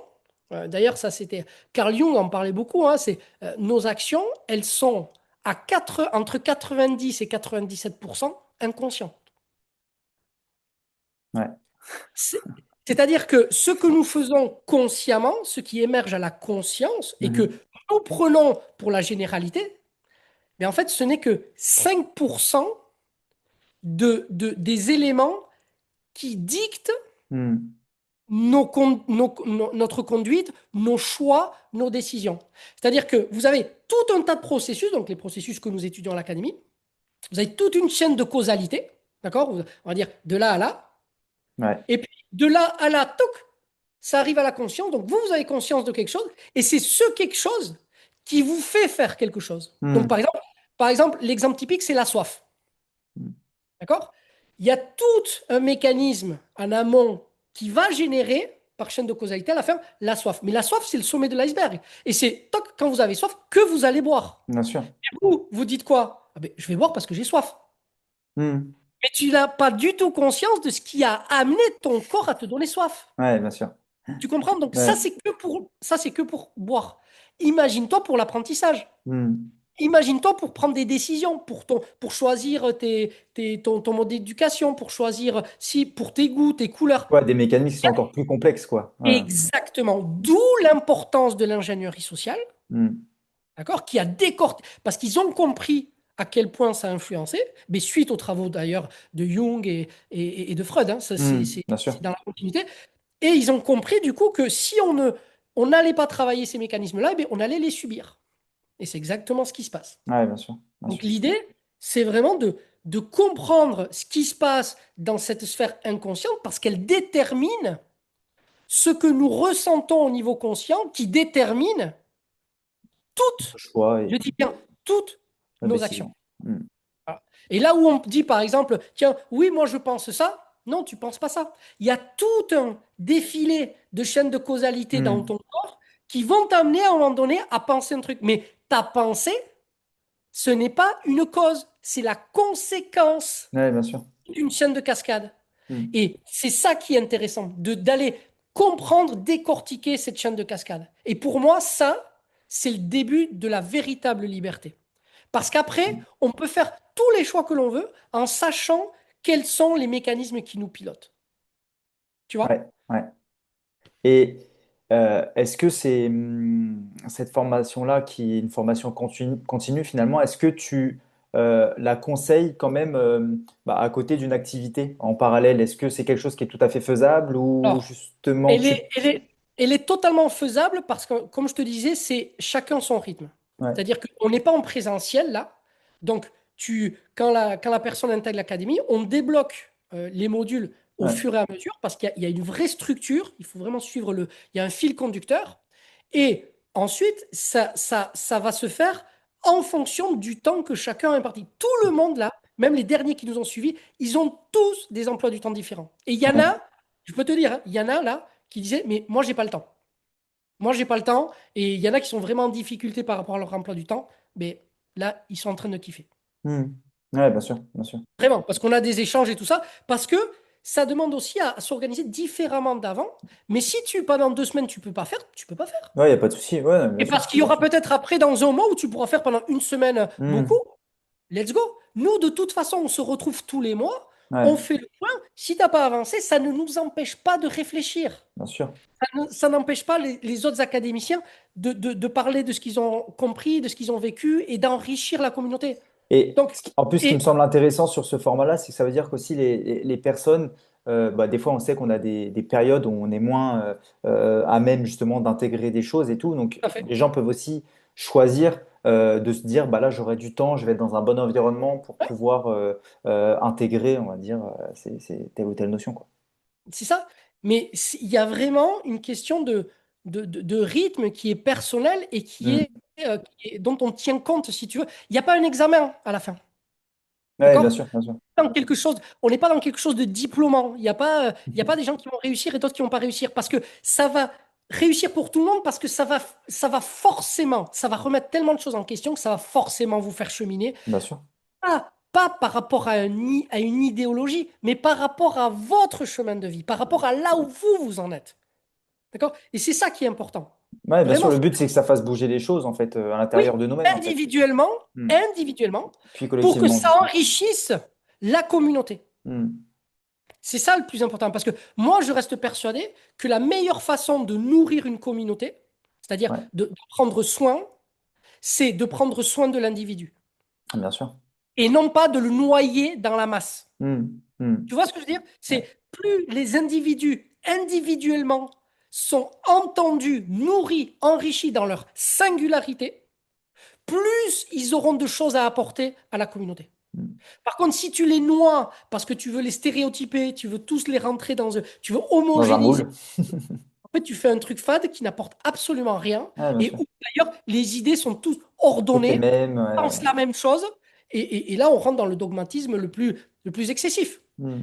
d'ailleurs ça c'était, Carl Jung en parlait beaucoup, hein, c'est nos actions, elles sont entre 90 et 97% inconscientes. Ouais. C'est- C'est-à-dire que ce que nous faisons consciemment, ce qui émerge à la conscience et que Mhm. nous prenons pour la généralité, mais en fait ce n'est que 5% des éléments qui dictent Hmm. notre conduite, nos choix, nos décisions. C'est-à-dire que vous avez tout un tas de processus, donc les processus que nous étudions à l'académie, vous avez toute une chaîne de causalité, d'accord? On va dire de là à là, Ouais. et puis de là à là, toc, ça arrive à la conscience, donc vous avez conscience de quelque chose, et c'est ce quelque chose qui vous fait faire quelque chose. Donc Hmm. par exemple, l'exemple typique, c'est la soif. Hmm. D'accord? Il y a tout un mécanisme en amont qui va générer, par chaîne de causalité, à la fin, la soif. Mais la soif, c'est le sommet de l'iceberg. Et c'est toc, quand vous avez soif que vous allez boire. Bien sûr. Et vous dites quoi? Ah ben, je vais boire parce que j'ai soif. Hmm. Mais tu n'as pas du tout conscience de ce qui a amené ton corps à te donner soif. Ouais, bien sûr. Tu comprends? Donc Ouais. ça, c'est que pour boire. Imagine-toi pour l'apprentissage. Hmm. Imagine-toi pour prendre des décisions, pour choisir ton mode d'éducation, pour choisir si pour tes goûts, tes couleurs. Ouais, des mécanismes qui sont encore plus complexes, quoi. Ouais. Exactement. D'où l'importance de l'ingénierie sociale, Hmm. d'accord, qui a décortiqué, parce qu'ils ont compris à quel point ça a influencé, mais suite aux travaux d'ailleurs de Jung et de Freud, hein, ça, Hmm. Bien c'est sûr. dans la continuité. Et ils ont compris du coup que si on n'allait pas travailler ces mécanismes-là, eh bien, on allait les subir. Et c'est exactement ce qui se passe. Ouais, bien sûr. Bien Donc sûr. l'idée, c'est vraiment de comprendre ce qui se passe dans cette sphère inconsciente parce qu'elle détermine ce que nous ressentons au niveau conscient qui détermine Le toutes, choix et je dis bien toutes la nos actions. décision. Hmm. Voilà. Et là où on dit par exemple, tiens, oui, moi je pense ça, non, tu penses pas ça. Il y a tout un défilé de chaînes de causalité dans Hmm. ton corps qui vont t'amener à un moment donné à penser un truc. Mais ta pensée, ce n'est pas une cause, c'est la conséquence Ouais, bien sûr. d'une chaîne de cascade. Hmm. Et c'est ça qui est intéressant, d'aller comprendre, décortiquer cette chaîne de cascade. Et pour moi, ça, c'est le début de la véritable liberté. Parce qu'après, on peut faire tous les choix que l'on veut en sachant quels sont les mécanismes qui nous pilotent. Tu Ouais, vois? ouais. Et est-ce que cette formation-là, qui est une formation continue finalement, est-ce que tu la conseillent quand même à côté d'une activité en parallèle? Est-ce que c'est quelque chose qui est tout à fait faisable ou Alors, justement elle tu... est, elle est, elle est totalement faisable parce que, comme je te disais, c'est chacun son rythme. Ouais, C'est-à-dire qu'on n'est pas en présentiel là. Donc, quand la personne intègre l'académie, on débloque les modules au ouais. fur et à mesure parce qu'il y a une vraie structure. Il faut vraiment suivre il y a un fil conducteur. Et ensuite, ça va se faire en fonction du temps que chacun a imparti. Tout le monde là, même les derniers qui nous ont suivis, ils ont tous des emplois du temps différents. Et il y en Ouais. a, je peux te dire, hein, il y en a là qui disaient, mais moi, j'ai pas le temps. Moi, j'ai pas le temps. Et il y en a qui sont vraiment en difficulté par rapport à leur emploi du temps. Mais là, ils sont en train de kiffer. Hmm. Ouais, bien sûr, bien sûr. Vraiment, parce qu'on a des échanges et tout ça. Parce que ça demande aussi à s'organiser différemment d'avant. Mais si pendant 2 semaines, tu peux pas faire, tu peux pas faire. Ouais, il n'y a pas de souci. Ouais, bien Et sûr, parce qu'il y bien aura sûr. peut-être après, dans un mois, où tu pourras faire pendant une semaine beaucoup, Hmm. let's go. Nous, de toute façon, on se retrouve tous les mois. On Ouais, fait le point. Si tu n'as pas avancé, ça ne nous empêche pas de réfléchir. bien sûr. Ça n'empêche pas les autres académiciens de parler de ce qu'ils ont compris, de ce qu'ils ont vécu et d'enrichir la communauté. Et Donc, en plus, ce qui me et semble intéressant sur ce format-là, c'est que ça veut dire qu'aussi les personnes, des fois, on sait qu'on a des périodes où on est moins à même justement d'intégrer des choses et tout. Donc, tout à fait. les gens peuvent aussi choisir de se dire, bah là, j'aurai du temps, je vais être dans un bon environnement pour Ouais, pouvoir intégrer, on va dire, telle ou telle notion, quoi. c'est ça. Mais il y a vraiment une question de rythme qui est personnel et Hmm. dont on tient compte, si tu veux. Il n'y a pas un examen à la fin. Ouais, bien D'accord? sûr, bien sûr. On n'est pas dans quelque chose de diplômant. Il y a pas des gens qui vont réussir et d'autres qui vont pas réussir parce que ça va réussir pour tout le monde parce que ça va forcément, ça va remettre tellement de choses en question que ça va forcément vous faire cheminer. Bien sûr. Pas par rapport à une idéologie, mais par rapport à votre chemin de vie, par rapport à là où vous en êtes. D'accord? Et c'est ça qui est important. Ouais, bien sûr, Vraiment, le but, c'est que ça fasse bouger les choses, en fait, à oui, l'intérieur de nous-mêmes, en fait. individuellement, Hmm. individuellement, Puis pour que collectivement, du ça coup. enrichisse la communauté. Hmm. C'est ça le plus important parce que moi, je reste persuadé que la meilleure façon de nourrir une communauté, c'est-à-dire Ouais, de prendre soin, c'est de prendre soin de l'individu bien sûr. et non pas de le noyer dans la masse. Hmm. Hmm. Tu vois ce que je veux dire? Ouais. C'est plus les individus individuellement sont entendus, nourris, enrichis dans leur singularité, plus ils auront de choses à apporter à la communauté. Hmm. Par contre, si tu les noies parce que tu veux les stéréotyper, tu veux tous les rentrer tu veux Dans un homogénéiser. moule. En fait, tu fais un truc fade qui n'apporte absolument rien Ouais, bien et sûr. où d'ailleurs les idées sont toutes Toutes les ordonnées, mêmes. Ouais, pensent ouais. la même chose et là on rentre dans le dogmatisme le plus excessif. Hmm.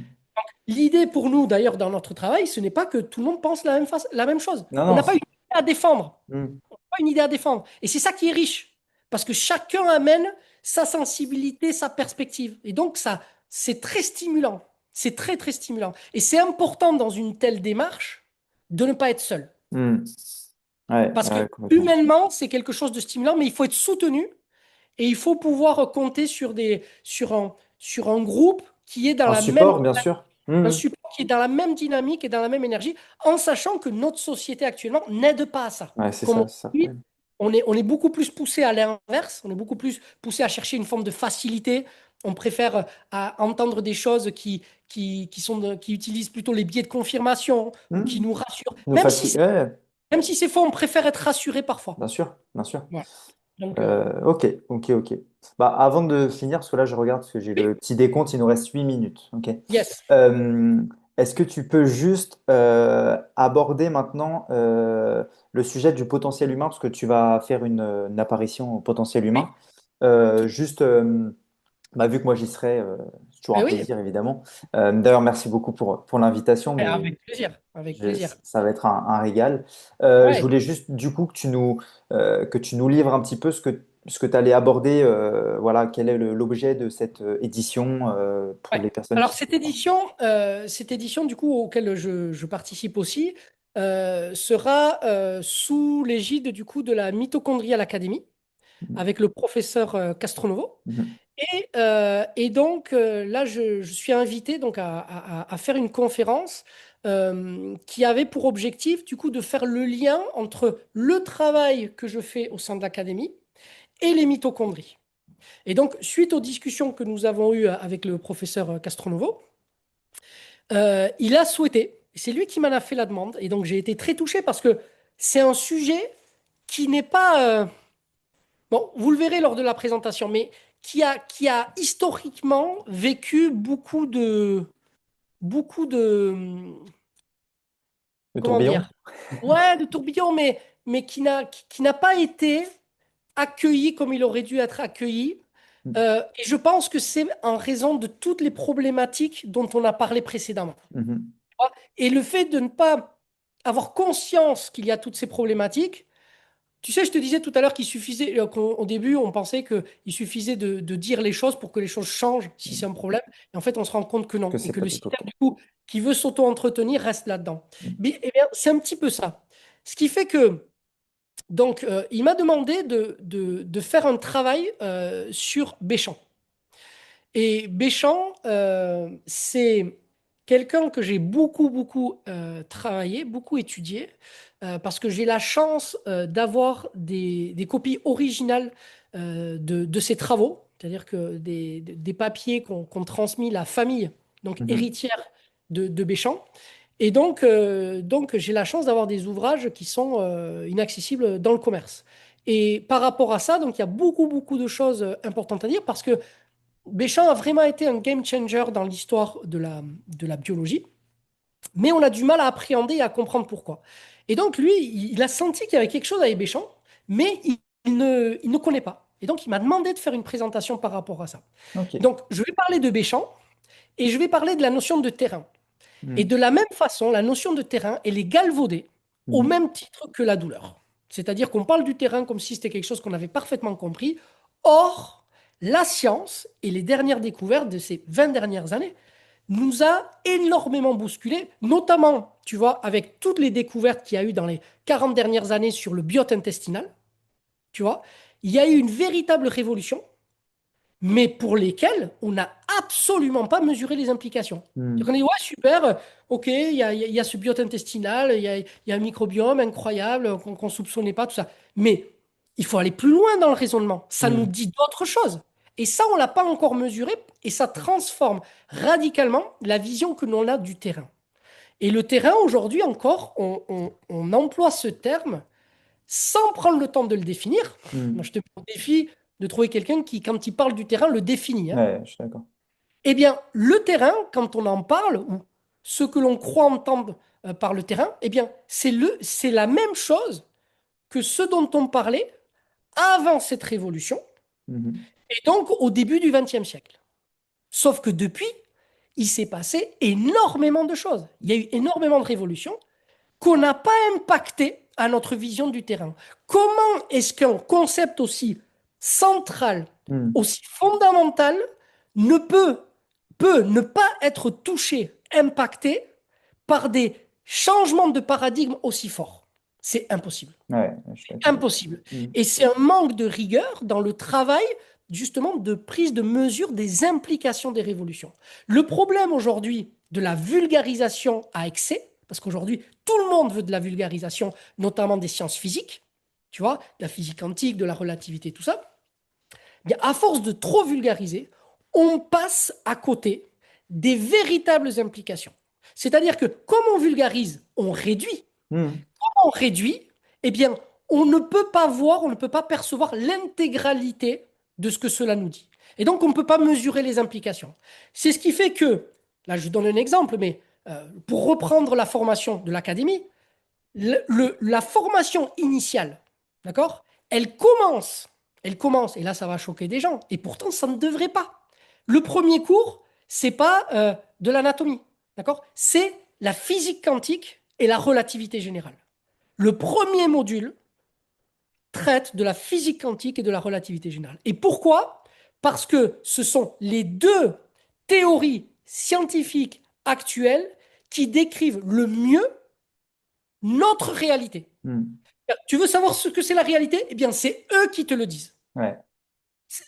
L'idée pour nous d'ailleurs dans notre travail, ce n'est pas que tout le monde pense la même chose. Non, On non. n'a pas une idée à défendre. Hmm. Pas une idée à défendre. Et c'est ça qui est riche. Parce que chacun amène sa sensibilité, sa perspective. Et donc, ça, c'est très stimulant. C'est très, très stimulant. Et c'est important dans une telle démarche de ne pas être seul. Hmm. Ouais, Parce que ouais, complètement. humainement, c'est quelque chose de stimulant, mais il faut être soutenu et il faut pouvoir compter sur un groupe qui est dans Un la même support, bien sûr. un Hmm. support qui est dans la même dynamique et dans la même énergie, en sachant que notre société actuellement n'aide pas à ça. Ouais, c'est Comme ça, c'est ça. aujourd'hui, on est beaucoup plus poussé à l'inverse, on est beaucoup plus poussé à chercher une forme de facilité. On préfère à entendre des choses qui utilisent plutôt les biais de confirmation ou qui Hmm. nous rassurent. Nous Même si facilite. c'est, Ouais, même si c'est faux, on préfère être rassuré parfois. bien sûr, bien sûr. Voilà. Donc, Ok, ok, ok. Avant de finir, parce que là, je regarde, parce que j'ai oui, le petit décompte, il nous reste 8 minutes. Ok. yes. Euh, Est-ce que tu peux juste aborder maintenant le sujet du potentiel humain, parce que tu vas faire une apparition au potentiel Oui, humain. Juste, vu que moi j'y serai, c'est toujours un ben oui, plaisir, évidemment. D'ailleurs, merci beaucoup pour l'invitation, mais avec plaisir, avec plaisir. ça va être un régal. Je Ouais. voulais juste du coup que tu nous livres un petit peu ce que tu allais aborder, voilà, quel est l'objet de cette édition pour Ouais. les personnes Alors qui... cette édition du coup auquel je participe aussi sera sous l'égide du coup de la mitochondrie à l'Académie avec le professeur Castronovo. Mhm. Et donc là je suis invité donc à faire une conférence qui avait pour objectif du coup de faire le lien entre le travail que je fais au sein de l'Académie et les mitochondries. Et donc, suite aux discussions que nous avons eues avec le professeur Castronovo, il a souhaité, c'est lui qui m'en a fait la demande, et donc j'ai été très touché parce que c'est un sujet qui n'est pas, bon, vous le verrez lors de la présentation, mais qui a historiquement vécu beaucoup de, Le comment tourbillon? dire, ouais, de tourbillons, mais qui n'a pas été accueilli comme il aurait dû être accueilli. Mm. Et je pense que c'est en raison de toutes les problématiques dont on a parlé précédemment. Mhm. Et le fait de ne pas avoir conscience qu'il y a toutes ces problématiques, tu sais, je te disais tout à l'heure qu'il suffisait, qu'au début, on pensait qu'il suffisait de dire les choses pour que les choses changent si c'est un problème. Et en fait, on se rend compte que Que non. Et c'est que pas le du tout le système, cas. du coup, qui veut s'auto-entretenir, reste là-dedans. Mm. Mais, eh bien, c'est un petit peu ça. Ce qui fait que, donc, il m'a demandé de faire un travail sur Béchamp. Et Béchamp, c'est quelqu'un que j'ai beaucoup travaillé, beaucoup étudié, parce que j'ai la chance d'avoir des copies originales de ses travaux, c'est-à-dire que des papiers qu'ont transmis la famille, donc Mhm. héritière de Béchamp. Et donc j'ai la chance d'avoir des ouvrages qui sont inaccessibles dans le commerce. Et par rapport à ça, donc il y a beaucoup de choses importantes à dire parce que Béchamp a vraiment été un game changer dans l'histoire de la biologie, mais on a du mal à appréhender et à comprendre pourquoi. Et donc, lui, il a senti qu'il y avait quelque chose avec Béchamp, mais il ne connaît pas. Et donc, il m'a demandé de faire une présentation par rapport à ça. Ok. Donc, je vais parler de Béchamp et je vais parler de la notion de terrain. Et Mm. de la même façon, la notion de terrain, elle est galvaudée au Mhm. même titre que la douleur. C'est-à-dire qu'on parle du terrain comme si c'était quelque chose qu'on avait parfaitement compris. Or, la science et les dernières découvertes de ces 20 dernières années nous a énormément bousculé, notamment, tu vois, avec toutes les découvertes qu'il y a eu dans les 40 dernières années sur le biote intestinal, tu vois, il y a eu une véritable révolution mais pour lesquels on n'a absolument pas mesuré les implications. Mm. On dit, ouais, super, ok, il y a ce biote intestinal, il y a un microbiome incroyable qu'on ne soupçonnait pas, tout ça. Mais il faut aller plus loin dans le raisonnement. Ça nous Mm. dit d'autres choses. Et ça, on ne l'a pas encore mesuré, et ça transforme radicalement la vision que l'on a du terrain. Et le terrain, aujourd'hui encore, on emploie ce terme sans prendre le temps de le définir. Moi, Mm. je te mets au défi de trouver quelqu'un qui, quand il parle du terrain, le définit, hein. Ouais, je suis d'accord. Eh bien, le terrain, quand on en parle, ou ce que l'on croit entendre par le terrain, eh bien, c'est la même chose que ce dont on parlait avant cette révolution, Mhm. et donc au début du XXe siècle. Sauf que depuis, il s'est passé énormément de choses. Il y a eu énormément de révolutions qu'on n'a pas impacté à notre vision du terrain. Comment est-ce qu'un concept aussi central, Mm. aussi fondamental, ne peut ne pas être touché, impacté par des changements de paradigme aussi forts? C'est impossible. Ouais, je suis d'accord avec toi. Impossible. Mm. Et c'est un manque de rigueur dans le travail, justement, de prise de mesure des implications des révolutions. Le problème aujourd'hui de la vulgarisation à excès, parce qu'aujourd'hui, tout le monde veut de la vulgarisation, notamment des sciences physiques, tu vois, de la physique quantique, de la relativité, tout ça. Eh bien, à force de trop vulgariser, on passe à côté des véritables implications. C'est-à-dire que comme on vulgarise, on réduit Mm. on réduit, eh bien, on ne peut pas voir, on ne peut pas percevoir l'intégralité de ce que cela nous dit. Et donc, on ne peut pas mesurer les implications. C'est ce qui fait que, là, je donne un exemple, mais pour reprendre la formation de l'académie, la formation initiale, d'accord, elle commence, et là, ça va choquer des gens, et pourtant, ça ne devrait pas. Le premier cours, c'est pas de l'anatomie, d'accord, c'est la physique quantique et la relativité générale. Le premier module traite de la physique quantique et de la relativité générale. Et pourquoi? Parce que ce sont les deux théories scientifiques actuelles qui décrivent le mieux notre réalité. Mm. Tu veux savoir ce que c'est la réalité? Eh bien, c'est eux qui te le disent. Ouais.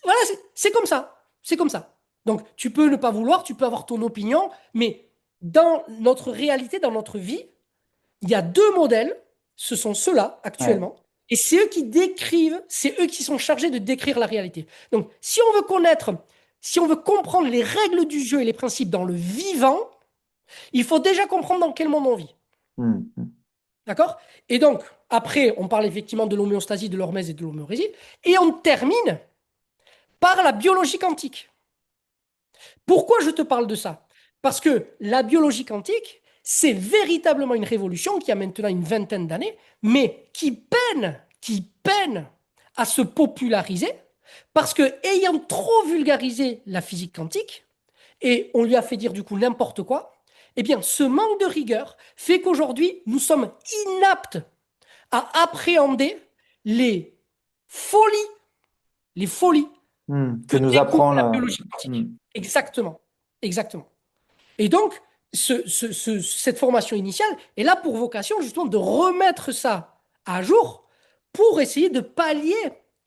Voilà, c'est comme ça. C'est comme ça. Donc, tu peux ne pas vouloir, tu peux avoir ton opinion, mais dans notre réalité, dans notre vie, il y a deux modèles. Ce sont ceux-là, Ouais. actuellement. Et c'est eux qui décrivent, c'est eux qui sont chargés de décrire la réalité. Donc, si on veut connaître, si on veut comprendre les règles du jeu et les principes dans le vivant, il faut déjà comprendre dans quel monde on vit. Hmm, hmm. D'accord? Et donc, après, on parle effectivement de l'homéostasie, de l'hormèse et de l'homéorésie. Et on termine par la biologie quantique. Pourquoi je te parle de ça? Parce que la biologie quantique, c'est véritablement une révolution qui a maintenant une vingtaine d'années, mais qui peine à se populariser, parce que ayant trop vulgarisé la physique quantique, et on lui a fait dire du coup n'importe quoi, eh bien, ce manque de rigueur fait qu'aujourd'hui, nous sommes inaptes à appréhender les folies, les folies Que que nous découvre apprend la là. biologie quantique. Exactement. Exactement. Et donc, cette formation initiale est là pour vocation justement de remettre ça à jour pour essayer de pallier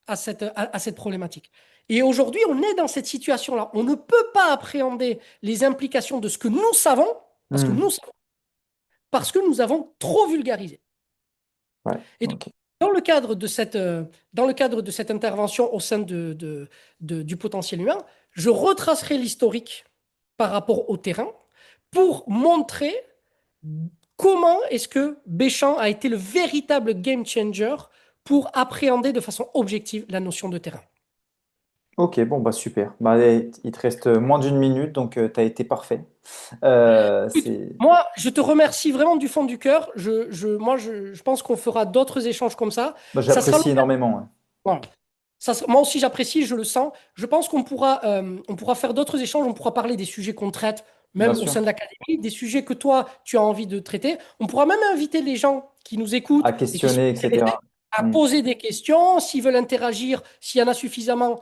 à cette problématique. Et aujourd'hui, on est dans cette situation-là. On ne peut pas appréhender les implications de ce que nous savons, parce que Hmm. nous savons, parce que nous avons trop vulgarisé. Ouais, Et donc, ok. dans le cadre de cette intervention au sein du potentiel humain, je retracerai l'historique par rapport au terrain pour montrer comment est-ce que Béchamp a été le véritable game changer pour appréhender de façon objective la notion de terrain. Ok, bon, bah super. Bah, allez, il te reste moins d'une minute, donc tu as été parfait. Écoute, C'est... moi, je te remercie vraiment du fond du cœur. Moi, je pense qu'on fera d'autres échanges comme ça. Bah, Ça sera j'apprécie l'occasion. énormément. Ouais. Voilà. Moi aussi, j'apprécie, je le sens. Je pense qu'on pourra faire d'autres échanges, on pourra parler des sujets qu'on traite, Bien même au sûr. sein de l'académie, des sujets que toi, tu as envie de traiter. On pourra même inviter les gens qui nous À écoutent et qui sont questionner, intéressés etc. à Hmm. poser des questions, s'ils veulent interagir, s'il y en a suffisamment,